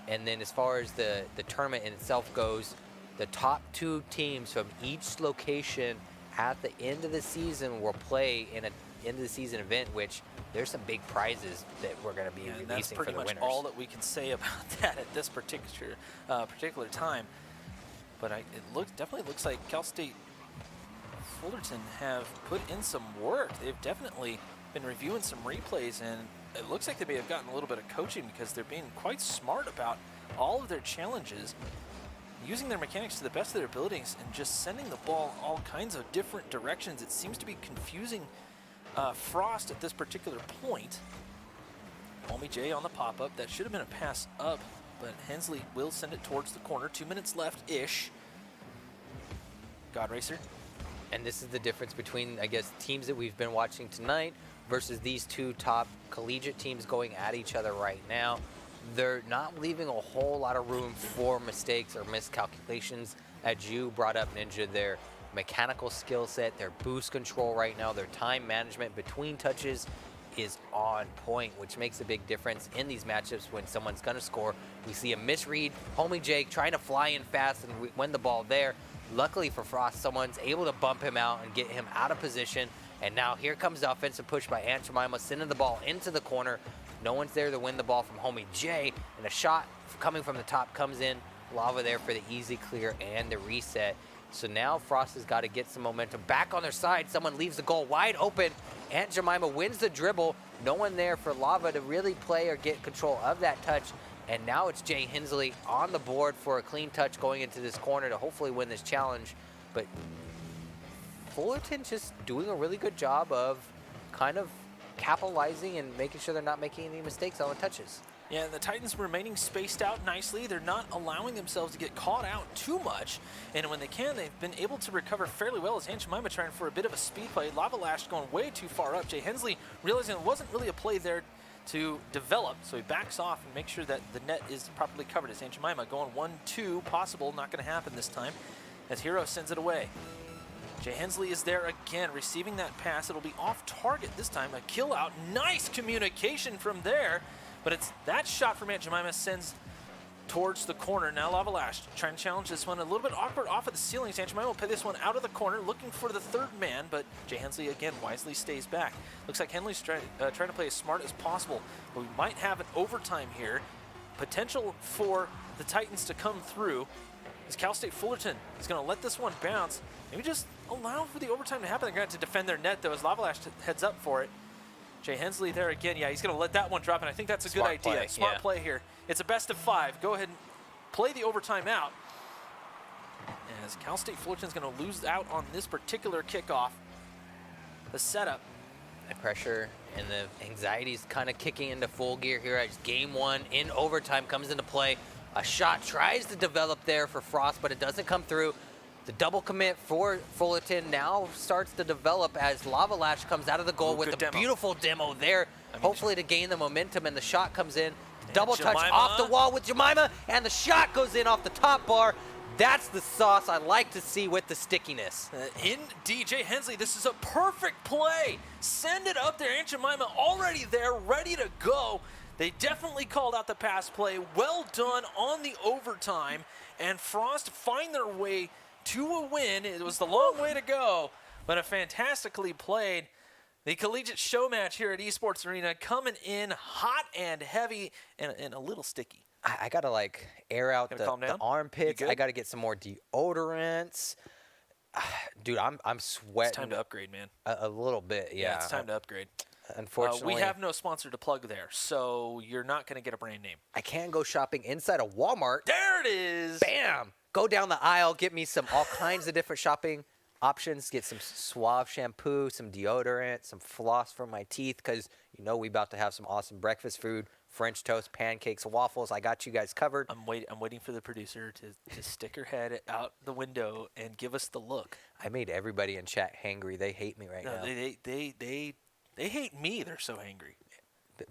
And then as far as the tournament in itself goes, the top 2 teams from each location at the end of the season will play in an end of the season event, which there's some big prizes that we're going to be releasing for the winners. That's pretty much all that we can say about that at this particular time. But it definitely looks like Cal State Fullerton have put in some work. They've definitely been reviewing some replays, and it looks like they may have gotten a little bit of coaching, because they're being quite smart about all of their challenges, using their mechanics to the best of their abilities, and just sending the ball all kinds of different directions. It seems to be confusing Frost at this particular point. Homie Jay on the pop-up. That should have been a pass up, but Hensley will send it towards the corner. 2 minutes left-ish. God Racer. And this is the difference between, I guess, teams that we've been watching tonight versus these 2 top collegiate teams going at each other right now. They're not leaving a whole lot of room for mistakes or miscalculations. As you brought up, Ninja, their mechanical skill set, their boost control right now, their time management between touches is on point, which makes a big difference in these matchups when someone's going to score. We see a misread. Homie Jake trying to fly in fast and win the ball there. Luckily for Frost, someone's able to bump him out and get him out of position. And now here comes the offensive push by Aunt Jemima, sending the ball into the corner. No one's there to win the ball from Homie Jay, and a shot coming from the top comes in. Lava there for the easy clear and the reset. So now Frost has got to get some momentum back on their side. Someone leaves the goal wide open. Aunt Jemima wins the dribble. No one there for Lava to really play or get control of that touch. And now it's Jay Hensley on the board for a clean touch going into this corner to hopefully win this challenge. But Fullerton just doing a really good job of kind of capitalizing and making sure they're not making any mistakes on the touches. Yeah, the Titans remaining spaced out nicely. They're not allowing themselves to get caught out too much. And when they can, they've been able to recover fairly well as Aunt Jemima trying for a bit of a speed play. Lava Lash going way too far up. Jay Hensley realizing it wasn't really a play there to develop, so he backs off and makes sure that the net is properly covered. As Aunt Jemima going 1-2, possible, not going to happen this time, as Hero sends it away. Jay Hensley is there again, receiving that pass. It'll be off target this time, a kill out. Nice communication from there, but it's that shot from Aunt Jemima sends towards the corner. Now Lavalash trying to challenge this one. A little bit awkward off of the ceiling. Aunt Jemima will play this one out of the corner, looking for the third man, but Jay Hensley again wisely stays back. Looks like Hensley's trying to play as smart as possible, but we might have an overtime here. Potential for the Titans to come through. As Cal State Fullerton is going to let this one bounce. Maybe just allow for the overtime to happen. They're going to have to defend their net, though, as Lavalash heads up for it. Jay Hensley there again. Yeah, he's going to let that one drop, and I think that's a good idea. Smart play here. It's a best of 5. Go ahead and play the overtime out. As Cal State Fullerton's going to lose out on this particular kickoff. The setup. The pressure and the anxiety is kind of kicking into full gear here as game 1 in overtime comes into play. A shot tries to develop there for Frost, but it doesn't come through. The double commit for Fullerton now starts to develop as Lavalash comes out of the goal with a beautiful demo there, hopefully to gain the momentum, and the shot comes in. Double touch off the wall with Jemima, and the shot goes in off the top bar. That's the sauce I like to see with the stickiness. In DJ Hensley, this is a perfect play. Send it up there. Aunt Jemima already there, ready to go. They definitely called out the pass play. Well done on the overtime. And Frost find their way to a win. It was the long way to go, but a fantastically played. The collegiate show match here at Esports Arena coming in hot and heavy and a little sticky. I got to like air out the armpits. I got to get some more deodorants. Dude, I'm sweating. It's time to upgrade, man. A little bit, yeah. It's time to upgrade. Unfortunately, we have no sponsor to plug there, so you're not going to get a brand name. I can go shopping inside a Walmart. There it is. Bam! Go down the aisle, get me some all kinds of different shopping options. Get some Suave shampoo, some deodorant, some floss for my teeth, because you know we about to have some awesome breakfast food. French toast, pancakes, waffles. I got you guys covered. I'm waiting for the producer to stick her head out the window and give us the look. I made everybody in chat hangry. They hate me right now. They hate me. They're so angry.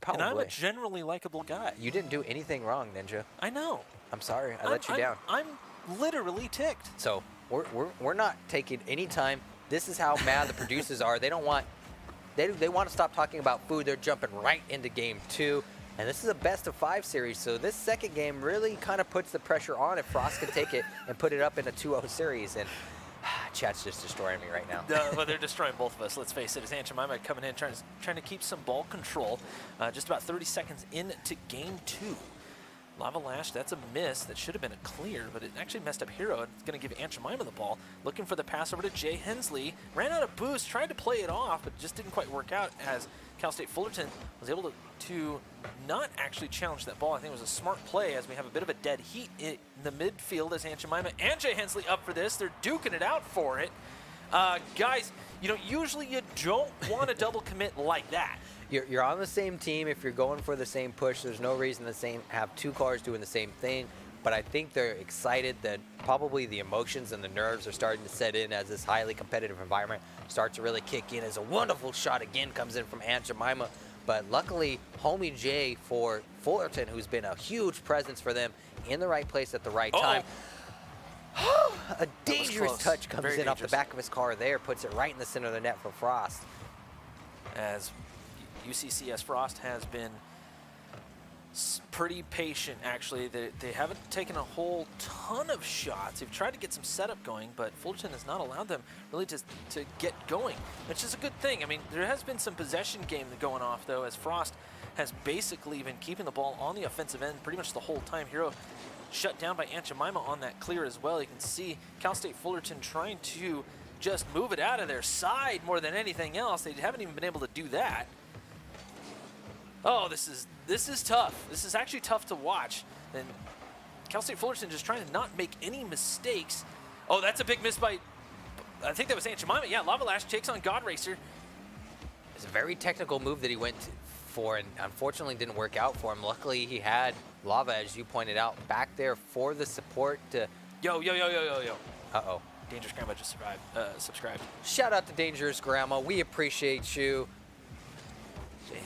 Probably. And I'm a generally likable guy. You didn't do anything wrong, Ninja. I know. I'm sorry. I let you down. I'm literally ticked. So we're not taking any time. This is how mad the producers are. They don't want. They want to stop talking about food. They're jumping right into game 2. And this is a best of 5 series, so this second game really kind of puts the pressure on if Frost can take it and put it up in a 2-0 series. And chat's just destroying me right now. Well, they're destroying both of us, let's face it. It's Aunt Jemima coming in, trying to keep some ball control. Just about 30 seconds into game 2. Lavalash, that's a miss. That should have been a clear, but it actually messed up Hero. It's going to give Aunt Jemima the ball. Looking for the pass over to Jay Hensley. Ran out of boost, tried to play it off, but just didn't quite work out as Cal State Fullerton was able to not actually challenge that ball. I think it was a smart play as we have a bit of a dead heat in the midfield as Aunt Jemima and Jay Hensley up for this. They're duking it out for it. Guys, you know, usually you don't want to double commit like that. You're on the same team. If you're going for the same push, there's no reason to have 2 cars doing the same thing. But I think they're excited that probably the emotions and the nerves are starting to set in as this highly competitive environment starts to really kick in. As a wonderful shot again comes in from Aunt Jemima. But luckily, homie Jay for Fullerton, who's been a huge presence for them, in the right place at the right time. A dangerous touch comes in off the back of his car there, puts it right in the center of the net for Frost. As UCCS Frost has been pretty patient, actually. They haven't taken a whole ton of shots. They've tried to get some setup going, but Fullerton has not allowed them really to get going, which is a good thing. I mean, there has been some possession game going off, though, as Frost has basically been keeping the ball on the offensive end pretty much the whole time. Hero shut down by Aunt Jemima on that clear as well. You can see Cal State Fullerton trying to just move it out of their side more than anything else. They haven't even been able to do that. Oh, this is tough. This is actually tough to watch. And Cal State Fullerton just trying to not make any mistakes. Oh, that's a big miss by, I think that was Aunt Jemima. Yeah, Lavalash takes on God Racer. It's a very technical move that he went for, and unfortunately didn't work out for him. Luckily, he had Lava, as you pointed out, back there for the support to... Yo. Uh-oh. Dangerous Grandma just subscribed. Shout out to Dangerous Grandma. We appreciate you.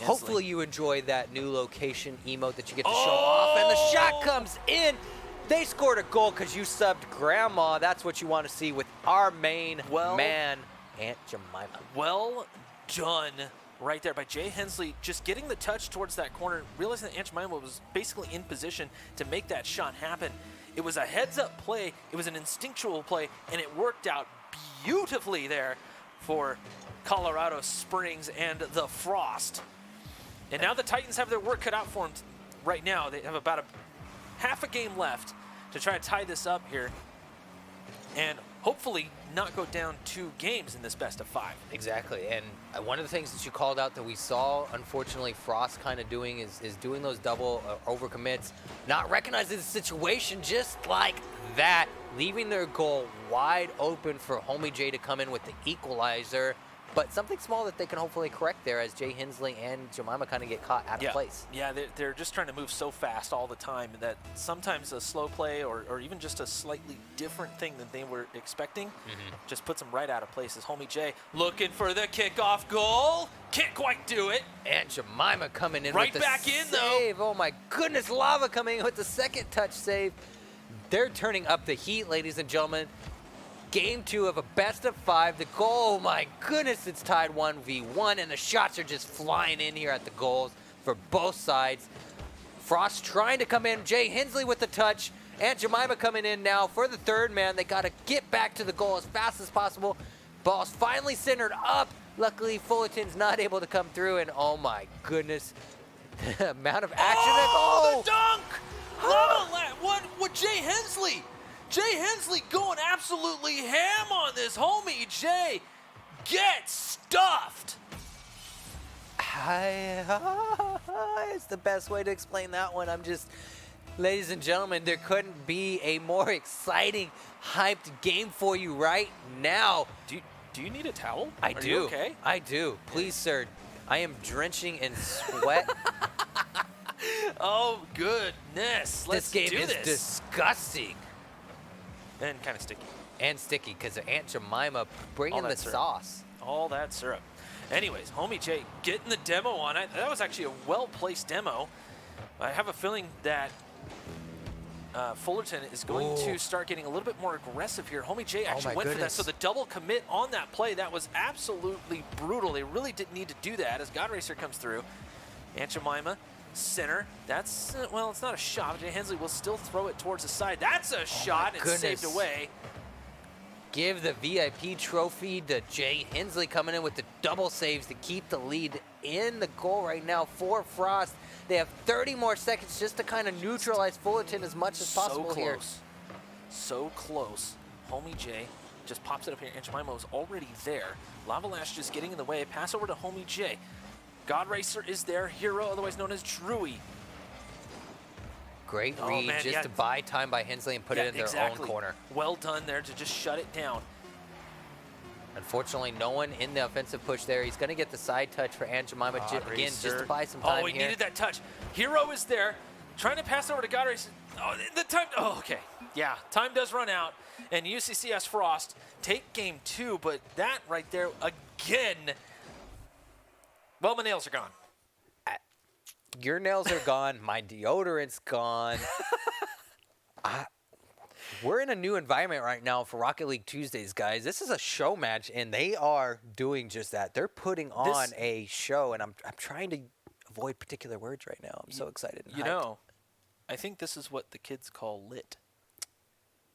Hopefully you enjoy that new location emote that you get to show off. And the shot comes in. They scored a goal because you subbed Grandma. That's what you want to see with our main man, Aunt Jemima. Well done right there by Jay Hensley, just getting the touch towards that corner, realizing that Aunt Jemima was basically in position to make that shot happen. It was a heads-up play. It was an instinctual play, and it worked out beautifully there for Colorado Springs and the Frost. And now the Titans have their work cut out for them right now. They have about half a game left to try to tie this up here and hopefully not go down 2 games in this best of 5. Exactly, and one of the things that you called out that we saw, unfortunately, Frost kind of doing is doing those double overcommits, not recognizing the situation just like that, leaving their goal wide open for Homie J to come in with the equalizer. But something small that they can hopefully correct there as Jay Hensley and Jemima kind of get caught out of place. Yeah, they're just trying to move so fast all the time that sometimes a slow play or even just a slightly different thing than they were expecting just puts them right out of place. As Homie J looking for the kickoff goal. Can't quite do it. And Jemima coming in right with the back in, save. though. Oh, my goodness. Lava coming in with the second touch save. They're turning up the heat, ladies and gentlemen. Game 2 of a best of 5. The goal, oh my goodness, it's tied 1v1, and the shots are just flying in here at the goals for both sides. Frost trying to come in. Jay Hensley with the touch. Aunt Jemima coming in now for the third man. They got to get back to the goal as fast as possible. Ball's finally centered up. Luckily, Fullerton's not able to come through, and oh my goodness, the amount of action. Oh, the dunk! What Jay Hensley? Jay Hensley going absolutely ham on this. Homie Jay gets stuffed. It's the best way to explain that one. Ladies and gentlemen, there couldn't be a more exciting, hyped game for you right now. Do you need a towel? I do. You okay? I do. Please, sir. I am drenching in sweat. Oh, goodness. This game is disgusting. And kind of sticky. And sticky because of Aunt Jemima bringing the sauce. All that syrup. Anyways, Homie Jay getting the demo on it. That was actually a well-placed demo. I have a feeling that Fullerton is going to start getting a little bit more aggressive here. Homie Jay actually went for that. So the double commit on that play, that was absolutely brutal. They really didn't need to do that as God Racer comes through. Aunt Jemima. Center. That's, well, it's not a shot. Jay Hensley will still throw it towards the side. That's a shot. It's saved away. Give the VIP trophy to Jay Hensley coming in with the double saves to keep the lead in the goal right now for Frost. They have 30 more seconds just to kind of neutralize Fullerton as much as possible here. So close. Homie Jay just pops it up here. Aunt Jemima was already there. Lava Lash just getting in the way. Pass over to Homie Jay. God Racer is there, Hero, otherwise known as Drewy. Great read to buy time by Hensley and put it in their own corner. Well done there to just shut it down. Unfortunately, no one in the offensive push there. He's going to get the side touch for Aunt Jemima again, just to buy some time he needed that touch. Hero is there, trying to pass over to God Racer. Oh, the time. Oh, okay. Yeah, time does run out. And UCCS Frost take game 2, but that right there again. Well, my nails are gone. Your nails are gone. My deodorant's gone. We're in a new environment right now for Rocket League Tuesdays, guys. This is a show match, and they are doing just that. They're putting on a show, and I'm trying to avoid particular words right now. I'm so excited and hyped. I think this is what the kids call lit.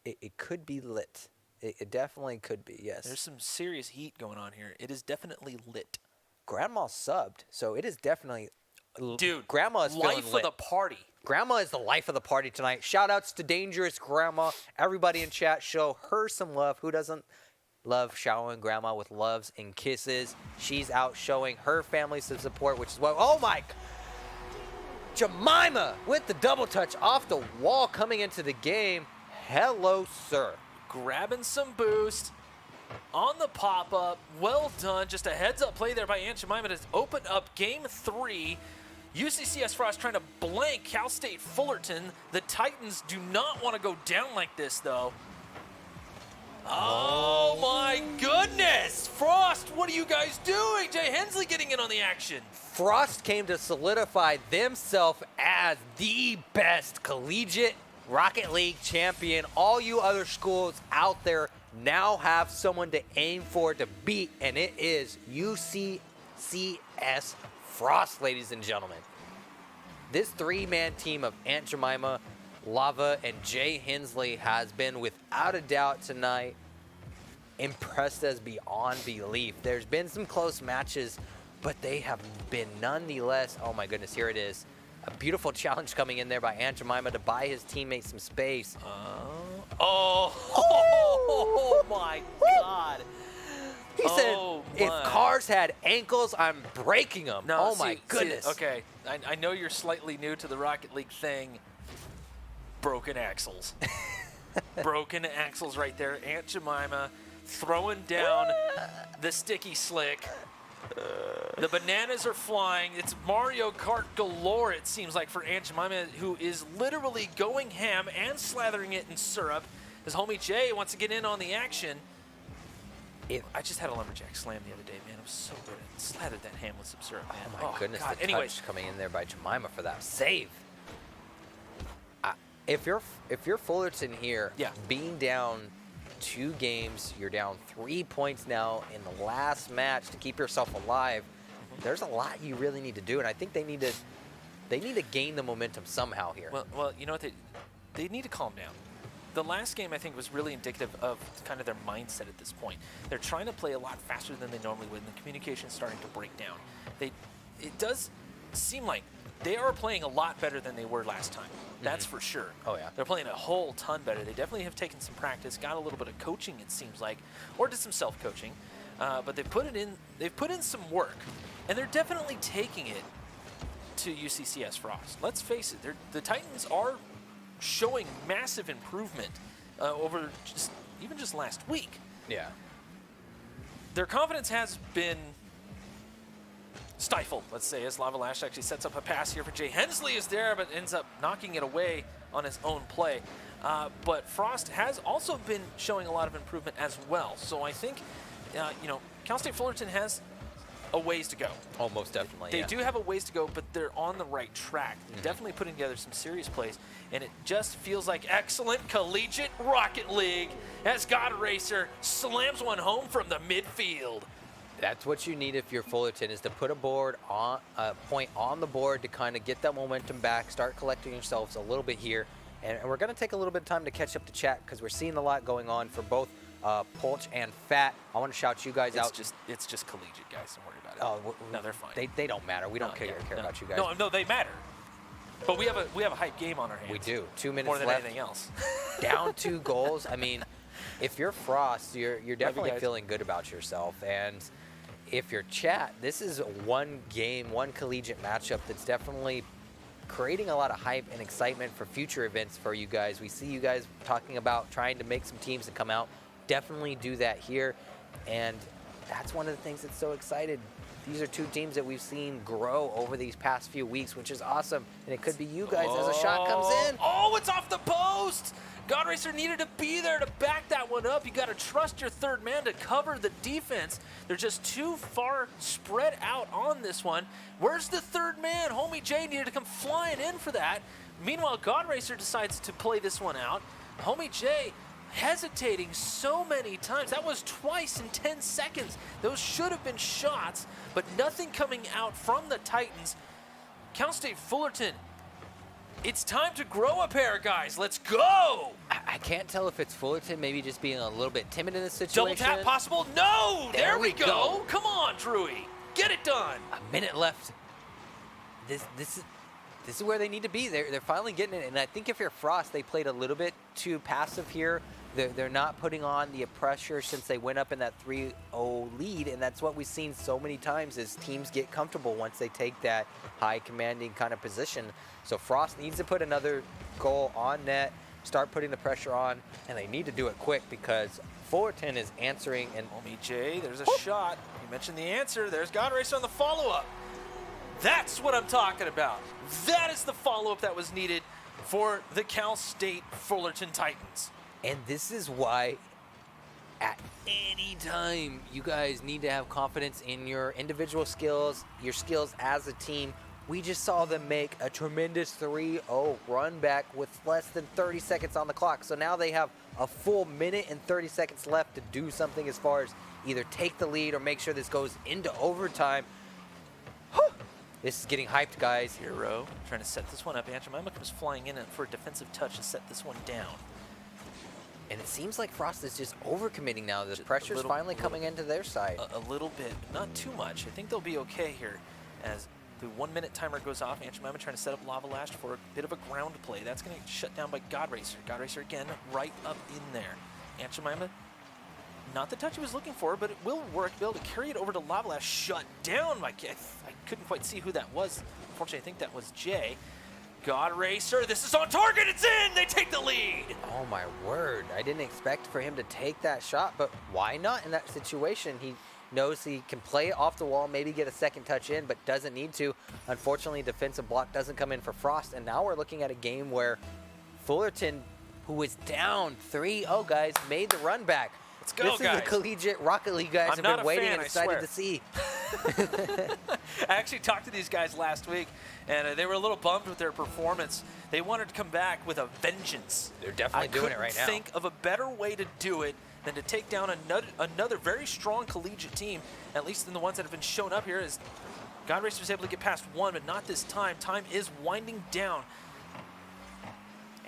It could be lit. It definitely could be, yes. There's some serious heat going on here. It is definitely lit. Grandma subbed, so it is definitely... Dude, Grandma is feeling life of the party. Grandma is the life of the party tonight. Shout-outs to Dangerous Grandma. Everybody in chat, show her some love. Who doesn't love showering Grandma with loves and kisses? She's out showing her family some support, which is what... Oh, my... Jemima with the double touch off the wall coming into the game. Hello, sir. Grabbing some boost. On the pop-up, well done. Just a heads-up play there by Aunt Jemima to open up Game 3. UCCS Frost trying to blank Cal State Fullerton. The Titans do not want to go down like this, though. Oh, my goodness! Frost, what What are you guys doing? Jay Hensley getting in on the action. Frost came to solidify themselves as the best collegiate Rocket League champion. All you other schools out there now have someone to aim for, to beat, and it is UCCS Frost, ladies and gentlemen. This three-man team of Aunt Jemima, Lava, and Jay Hensley has been, without a doubt tonight, impressed us beyond belief. There's been some close matches, but they have been nonetheless. Oh my goodness, here it is. A beautiful challenge coming in there by Aunt Jemima to buy his teammates some space. Oh my God. He said, if cars had ankles, I'm breaking them. No, oh my goodness. Okay, I know you're slightly new to the Rocket League thing. Broken axles. Broken axles right there. Aunt Jemima throwing down the sticky slick. The bananas are flying. It's Mario Kart galore, it seems like, for Aunt Jemima, who is literally going ham and slathering it in syrup. His homie Jay wants to get in on the action. I just had a lumberjack slam the other day, man. It was so good. I slathered that ham with some syrup, man. Oh my goodness, God. the touch coming in there by Jemima for that save. If you're Fullerton here, being down 2 games, you're down 3 points now in the last match to keep yourself alive. There's a lot you really need to do, and I think they need to gain the momentum somehow here. Well, you know what? They need to calm down. The last game, I think, was really indicative of kind of their mindset at this point. They're trying to play a lot faster than they normally would, and the communication's starting to break down. It does seem like they are playing a lot better than they were last time. That's for sure. Oh, yeah. They're playing a whole ton better. They definitely have taken some practice, got a little bit of coaching, it seems like, or did some self-coaching. But they've put in some work, and they're definitely taking it to UCCS Frost. Let's face it, the Titans are showing massive improvement over even just last week. Yeah. Their confidence has been stifled, let's say, as Lava Lash actually sets up a pass here for Jay Hensley is there, but ends up knocking it away on his own play. But Frost has also been showing a lot of improvement as well. So I think, Cal State Fullerton has a ways to go. Oh, most definitely. They do have a ways to go, but they're on the right track. Definitely putting together some serious plays, and it just feels like excellent collegiate Rocket League as God Racer slams one home from the midfield. That's what you need if you're Fullerton, is to put a point on the board to kind of get that momentum back, start collecting yourselves a little bit here. And we're going to take a little bit of time to catch up to chat because we're seeing a lot going on for both Polch and Fat. I want to shout you guys out. It's just collegiate, guys. Don't worry about it. Oh, no, they're fine. They don't matter. We don't care about you guys. No, they matter. But we have a hype game on our hands. We do. 2 minutes more than left. anything else. Down 2 goals. I mean, if you're Frost, you're definitely feeling good about yourself. And if you're Chat, this is one collegiate matchup that's definitely creating a lot of hype and excitement for future events for you guys. We see you guys talking about trying to make some teams to come out. Definitely do that here. And that's one of the things that's so excited. These are 2 teams that we've seen grow over these past few weeks, which is awesome. And it could be you guys as a shot comes in. Oh, it's off the post! God Racer needed to be there to back that one up. You got to trust your third man to cover the defense. They're just too far spread out on this one. Where's the third man? Homie Jay needed to come flying in for that. Meanwhile, God Racer decides to play this one out. Homie Jay hesitating so many times. That was twice in 10 seconds. Those should have been shots, but nothing coming out from the Titans. Cal State Fullerton, it's time to grow a pair, guys. Let's go! I can't tell if it's Fullerton maybe just being a little bit timid in this situation. Double tap possible? No! There we go! Come on, Drewy. Get it done! A minute left. This is where they need to be. They're finally getting it, and I think if you're Frost, they played a little bit too passive here. They're not putting on the pressure since they went up in that 3-0 lead, and that's what we've seen so many times is teams get comfortable once they take that high commanding kind of position. So Frost needs to put another goal on net, start putting the pressure on, and they need to do it quick because Fullerton is answering. And Homie Jay, there's a shot. You mentioned the answer. There's God Racer on the follow-up. That's what I'm talking about. That is the follow-up that was needed for the Cal State Fullerton Titans. And this is why at any time, you guys need to have confidence in your individual skills, your skills as a team. We just saw them make a tremendous 3-0 run back with less than 30 seconds on the clock. So now they have a full minute and 30 seconds left to do something as far as either take the lead or make sure this goes into overtime. This is getting hyped, guys. Hero trying to set this one up. Jemima comes flying in for a defensive touch to set this one down. And it seems like Frost is just overcommitting now. The pressure's finally coming into their side. A little bit, but not too much. I think they'll be okay here as the 1 minute timer goes off. Jemima trying to set up Lava Lash for a bit of a ground play. That's going to get shut down by God Racer. God Racer again right up in there. Jemima, not the touch he was looking for, but it will work. Be able to carry it over to Lava Lash. Shut down by I couldn't quite see who that was. Unfortunately, I think that was Jay. God Racer, this is on target, it's in! They take the lead! Oh my word, I didn't expect for him to take that shot, but why not in that situation? He knows he can play it off the wall, maybe get a second touch in, but doesn't need to. Unfortunately, defensive block doesn't come in for Frost, and now we're looking at a game where Fullerton, who was down 3-0, guys, made the run back. Let's go, this guys. Is the collegiate Rocket League guys have been waiting and excited to see. I actually talked to these guys last week, and they were a little bummed with their performance. They wanted to come back with a vengeance. They're definitely doing it right now. I couldn't think of a better way to do it than to take down another very strong collegiate team, at least in the ones that have been shown up here. As God Racer was able to get past one, but not this time. Time is winding down.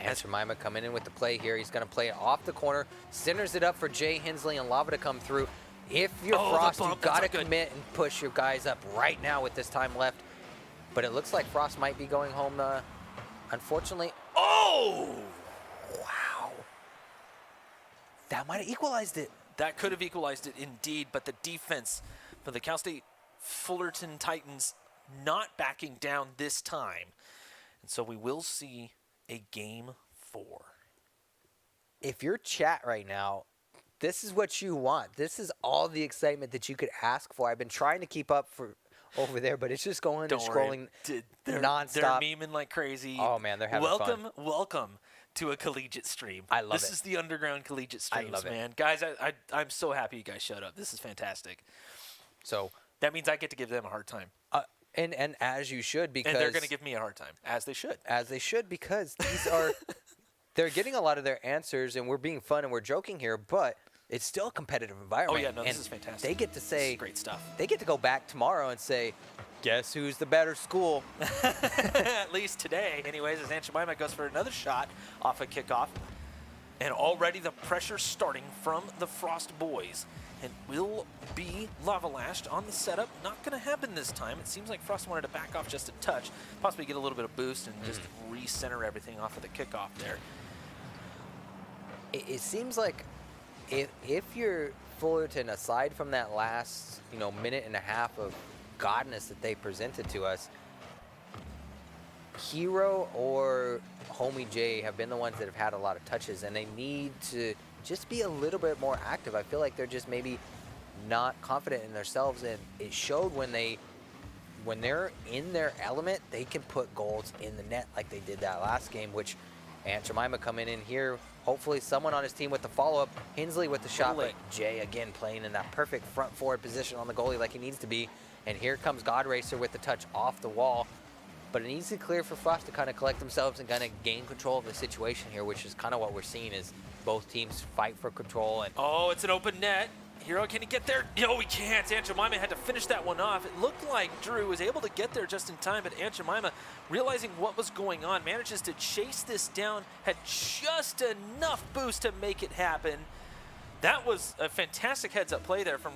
And Jemima coming in with the play here. He's going to play it off the corner, centers it up for Jay Hensley and Lava to come through. If you're Frost, you've got to commit and push your guys up right now with this time left. But it looks like Frost might be going home, unfortunately. Oh! Wow. That might have equalized it. That could have equalized it indeed, but the defense for the Cal State Fullerton Titans not backing down this time. And so we will see a game 4. If you're chat right now, this is what you want. This is all the excitement that you could ask for. I've been trying to keep up for over there, but it's just going and scrolling nonstop. They're memeing like crazy. Oh man, they're having fun. Welcome to a collegiate stream. I love it. This is the underground collegiate streams, I love it. man. Guys, I'm so happy you guys showed up. This is fantastic. So that means I get to give them a hard time. And as you should, because and they're going to give me a hard time, as they should. As they should, because these are they're getting a lot of their answers, and we're being fun and we're joking here, but it's still a competitive environment. Oh yeah, no, and this is fantastic. They get to say great stuff. They get to go back tomorrow and say, guess who's the better school? At least today. Anyways, as Jemima goes for another shot off a kickoff. And already the pressure starting from the Frost boys. And will be Lava Lashed on the setup. Not going to happen this time. It seems like Frost wanted to back off just a touch. Possibly get a little bit of boost and just recenter everything off of the kickoff there. It seems like if you're Fullerton, aside from that last minute and a half of godness that they presented to us, Hero or Homie Jay have been the ones that have had a lot of touches, and they need to just be a little bit more active. I feel like they're just maybe not confident in themselves, and it showed when they're in their element, they can put goals in the net like they did that last game, which Aunt Jemima coming in here, hopefully someone on his team with the follow-up, Hensley with the shot, but Jay again playing in that perfect front forward position on the goalie like he needs to be, and here comes God Racer with the touch off the wall. But it needs to clear for Frost to kind of collect themselves and kind of gain control of the situation here, which is kind of what we're seeing is both teams fight for control. And oh, it's an open net. Hero, can he get there? No, he can't. Aunt Jemima had to finish that one off. It looked like Drew was able to get there just in time, but Aunt Jemima, realizing what was going on, manages to chase this down, had just enough boost to make it happen. That was a fantastic heads-up play there from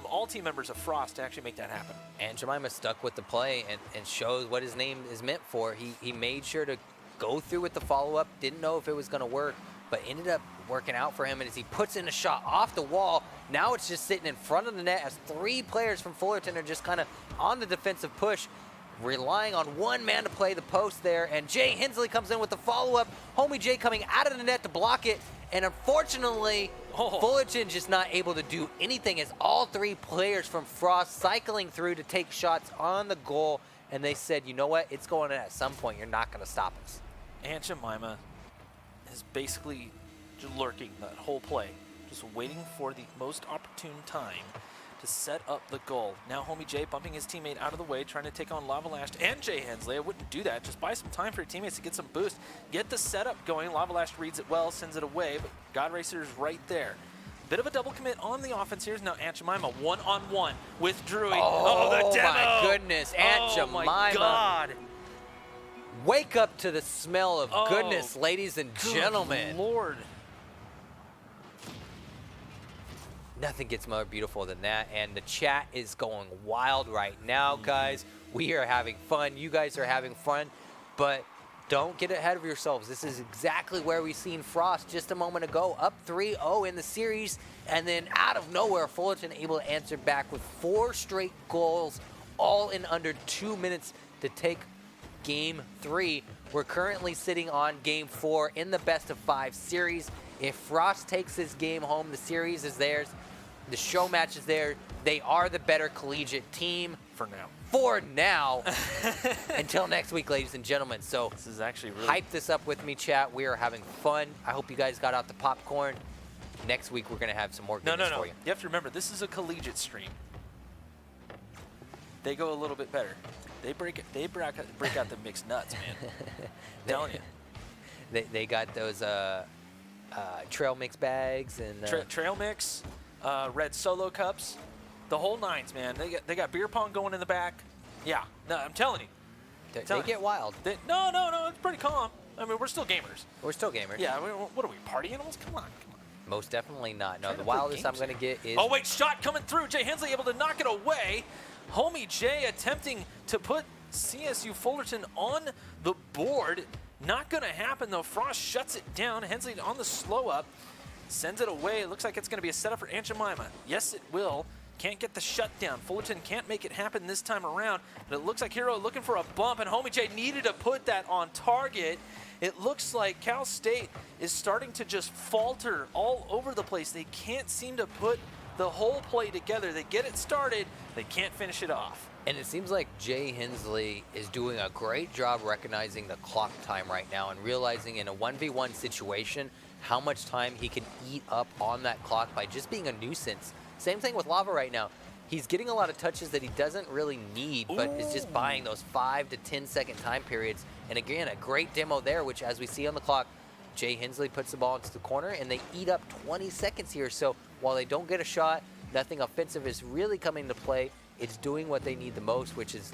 all team members of Frost to actually make that happen. And Jemima stuck with the play and shows what his name is meant for. He made sure to go through with the follow-up, didn't know if it was going to work, but ended up working out for him. And as he puts in a shot off the wall, now it's just sitting in front of the net as 3 players from Fullerton are just kind of on the defensive push, relying on one man to play the post there. And Jay Hensley comes in with the follow-up. Homie Jay coming out of the net to block it. And unfortunately, Fullerton just not able to do anything as all 3 players from Frost cycling through to take shots on the goal. And they said, you know what? It's going in at some point. You're not going to stop us. Aunt Jemima is basically just lurking that whole play. just waiting for the most opportune time to set up the goal. Now Homie J bumping his teammate out of the way, trying to take on Lavalash and Jay Hensley. I wouldn't do that. Just buy some time for your teammates to get some boost. Get the setup going. Lavalash reads it well, sends it away, but God Racer is right there. Bit of a double commit on the offense here. Now Aunt Jemima one-on-one with Drewy. Oh, the demo! my goodness. Aunt Jemima. Oh, my God. Wake up to the smell of goodness, ladies and gentlemen. Lord. Nothing gets more beautiful than that, and the chat is going wild right now, guys. We are having fun. You guys are having fun, but don't get ahead of yourselves. This is exactly where we seen Frost just a moment ago, up 3-0 in the series, and then out of nowhere, Fullerton able to answer back with 4 straight goals, all in under 2 minutes to take Game 3. We're currently sitting on Game 4 in the best-of-5 series. If Frost takes this game home, the series is theirs. The show match is there. They are the better collegiate team. For now. For now. Until next week, ladies and gentlemen. So this is actually really... Hype this up with me, chat. We are having fun. I hope you guys got out the popcorn. Next week, we're going to have some more goodness for you. You have to remember, this is a collegiate stream. They go a little bit better. They break out the mixed nuts, man. I'm telling you. They got those trail mix bags and trail mix, red solo cups, the whole nines, man. They got beer pong going in the back. Yeah, no, I'm telling you. They get wild. No, it's pretty calm. I mean, we're still gamers. We're still gamers. Yeah, what are we, party animals? Come on. Most definitely not. No, the wildest I'm going to get is... Oh, wait, shot coming through. Jay Hensley able to knock it away. Homie Jay attempting to put CSU Fullerton on the board. Not going to happen, though. Frost shuts it down. Hensley on the slow up. Sends it away. It looks like it's going to be a setup for Aunt Jemima. Yes, it will. Can't get the shutdown. Fullerton can't make it happen this time around. But it looks like Hero looking for a bump, and Homie J needed to put that on target. It looks like Cal State is starting to just falter all over the place. They can't seem to put the whole play together. They get it started. They can't finish it off. And it seems like Jay Hensley is doing a great job recognizing the clock time right now and realizing in a 1v1 situation how much time he can eat up on that clock by just being a nuisance. Same thing with Lava right now. He's getting a lot of touches that he doesn't really need, but is just buying those 5 to 10 second time periods. And again, a great demo there, which as we see on the clock, Jay Hensley puts the ball into the corner and they eat up 20 seconds here. So while they don't get a shot, nothing offensive is really coming to play. It's doing what they need the most, which is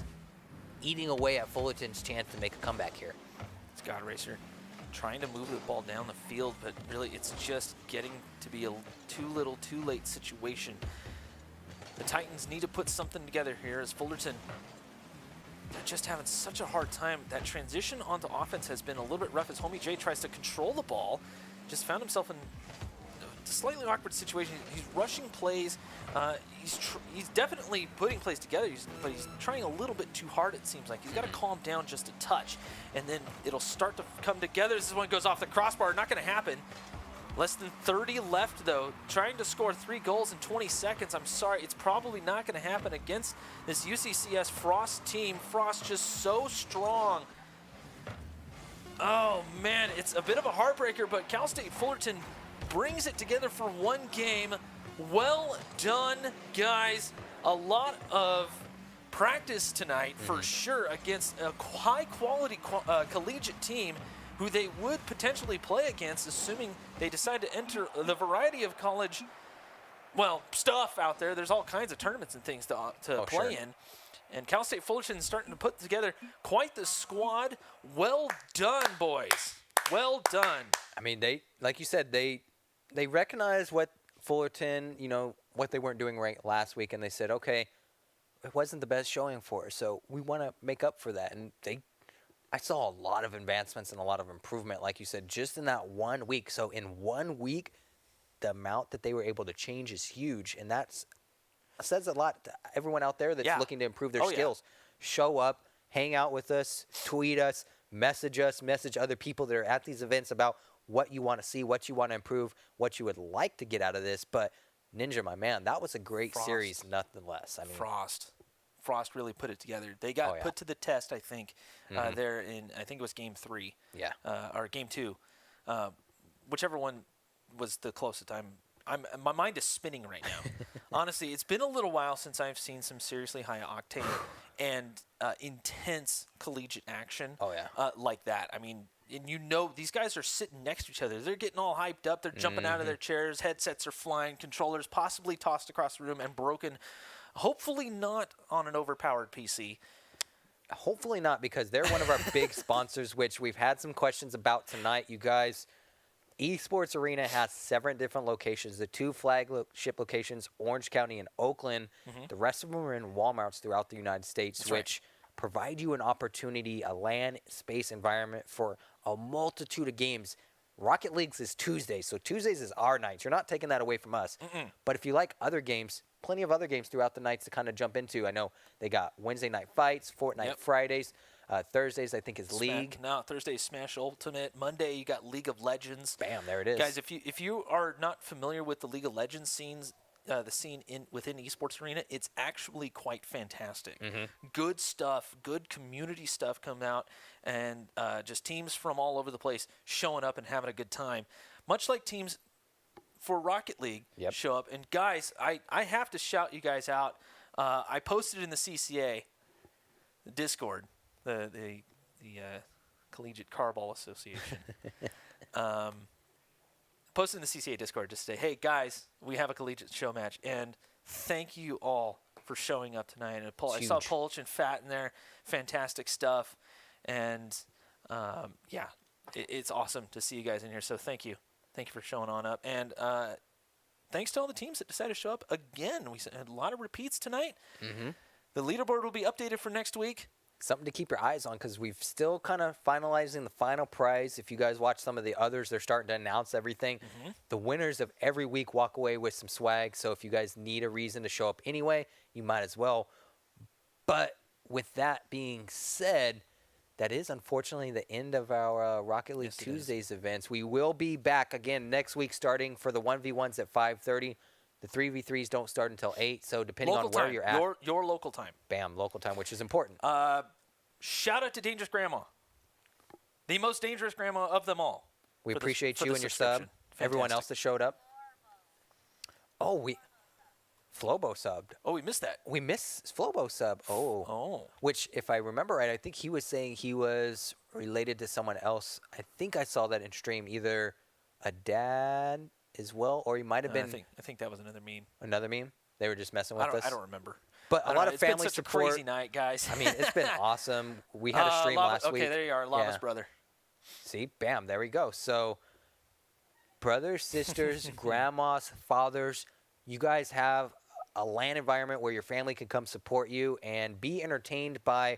eating away at Fullerton's chance to make a comeback here. It's God Racer trying to move the ball down the field, but really it's just getting to be a too little, too late situation. The Titans need to put something together here as Fullerton, they're just having such a hard time. That transition onto offense has been a little bit rough as Homie J tries to control the ball. Just found himself in a slightly awkward situation. He's rushing plays. He's definitely putting plays together, but he's trying a little bit too hard, it seems like. He's got to calm down just a touch, and then it'll start to come together. This is when it goes off the crossbar. Not going to happen. Less than 30 left, though. Trying to score 3 goals in 20 seconds. I'm sorry, it's probably not going to happen against this UCCS Frost team. Frost just so strong. Oh, man, it's a bit of a heartbreaker, but Cal State Fullerton brings it together for one game. Well done, guys. A lot of practice tonight, for sure, against a high-quality collegiate team who they would potentially play against, assuming they decide to enter the variety of college, well, stuff out there. There's all kinds of tournaments and things to play in. And Cal State Fullerton is starting to put together quite the squad. Well done, boys. Well done. I mean, they, like you said, they recognized what Fullerton, you know, what they weren't doing right last week, and they said, okay, it wasn't the best showing for us, so we want to make up for that. And I saw a lot of advancements and a lot of improvement, like you said, just in that 1 week. So in 1 week, the amount that they were able to change is huge, and that says a lot to everyone out there that's looking to improve their skills. Show up, hang out with us, tweet us, message other people that are at these events about what you want to see, what you want to improve, what you would like to get out of this. But Ninja, my man, that was a great series, nothing less. I mean, Frost really put it together. They got put to the test, I think, there in, I think it was Game 3. Yeah. Or Game 2. Whichever one was the closest. my mind is spinning right now. Honestly, it's been a little while since I've seen some seriously high octane and intense collegiate action. Oh, yeah. Like that. I mean, and these guys are sitting next to each other. They're getting all hyped up. They're jumping out of their chairs. Headsets are flying. Controllers possibly tossed across the room and broken. Hopefully not on an overpowered PC. Hopefully not, because they're one of our big sponsors, which we've had some questions about tonight. You guys, Esports Arena has 7 different locations. The 2 flagship locations, Orange County and Oakland. The rest of them are in Walmarts throughout the United States, That's which provide you an opportunity, a LAN space environment for a multitude of games. Rocket League's is Tuesdays, so Tuesdays is our nights. You're not taking that away from us. But if you like other games, plenty of other games throughout the nights to kind of jump into. I know they got Wednesday night fights, Fortnite Fridays. Thursdays, I think, is League. No, Thursday is Smash Ultimate. Monday, you got League of Legends. Bam, there it is. Guys, if you are not familiar with the League of Legends scenes, the scene within Esports Arena, it's actually quite fantastic. Good stuff, good community stuff come out, and just teams from all over the place showing up and having a good time. Much like teams for Rocket League show up. And guys, I have to shout you guys out. I posted in the CCA, the Discord, the Collegiate Carball Association. Posted in the CCA Discord to say, hey guys, we have a collegiate show match, and thank you all for showing up tonight. And I saw Polch and Fat in there, fantastic stuff, and it's awesome to see you guys in here. So thank you for showing on up, and thanks to all the teams that decided to show up again. We had a lot of repeats tonight. The leaderboard will be updated for next week. Something to keep your eyes on, because we've still kind of finalizing the final prize. If you guys watch some of the others, they're starting to announce everything. The winners of every week walk away with some swag. So if you guys need a reason to show up anyway, you might as well. But with that being said, that is unfortunately the end of our Rocket League Tuesdays events. We will be back again next week, starting for the 1v1s at 5:30. The 3v3s don't start until 8, so depending on where you're at. Your local time. Bam, local time, which is important. Shout out to Dangerous Grandma. The most dangerous grandma of them all. We appreciate you and your sub. Everyone else that showed up. Oh, Flobo subbed. Oh, we missed that. We missed Flobo sub. Oh. Which, if I remember right, I think he was saying he was related to someone else. I think I saw that in stream, either a dad as well, or he might have been. I think that was another meme. Another meme? They were just messing with us? I don't remember. But a lot of family support. It's been such support. a crazy night, guys. I mean, it's been awesome. We had a stream last week. Okay, there you are. Lava's brother. See? Bam. There we go. So, brothers, sisters, grandmas, fathers, you guys have a LAN environment where your family can come support you and be entertained by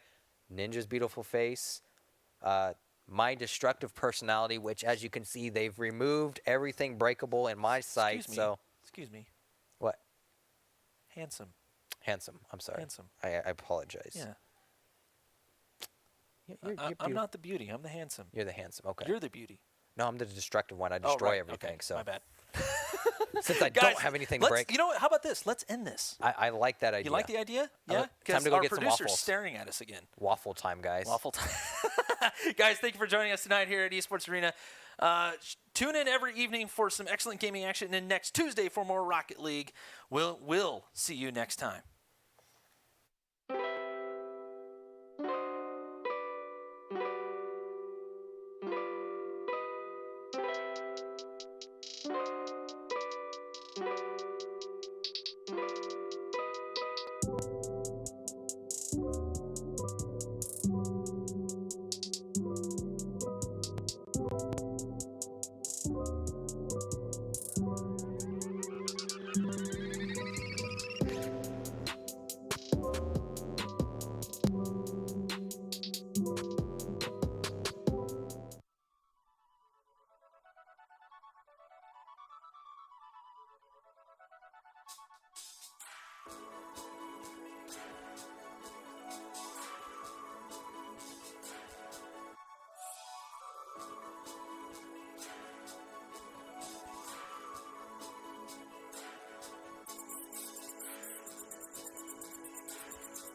Ninja's beautiful face, my destructive personality, which, as you can see, they've removed everything breakable in my sight. Excuse me. What? Handsome. I'm sorry. Handsome. I apologize. Yeah. I'm not the beauty. I'm the handsome. You're the handsome. Okay. You're the beauty. No, I'm the destructive one. I destroy everything. Okay. So my bad. Since I don't have anything to break. You know what? How about this? Let's end this. I like that idea. You like the idea? Yeah? Time to go our get some producer's waffles. staring at us again. Waffle time, guys. Waffle time. Guys, thank you for joining us tonight here at Esports Arena. Tune in every evening for some excellent gaming action, and then next Tuesday for more Rocket League. We'll see you next time.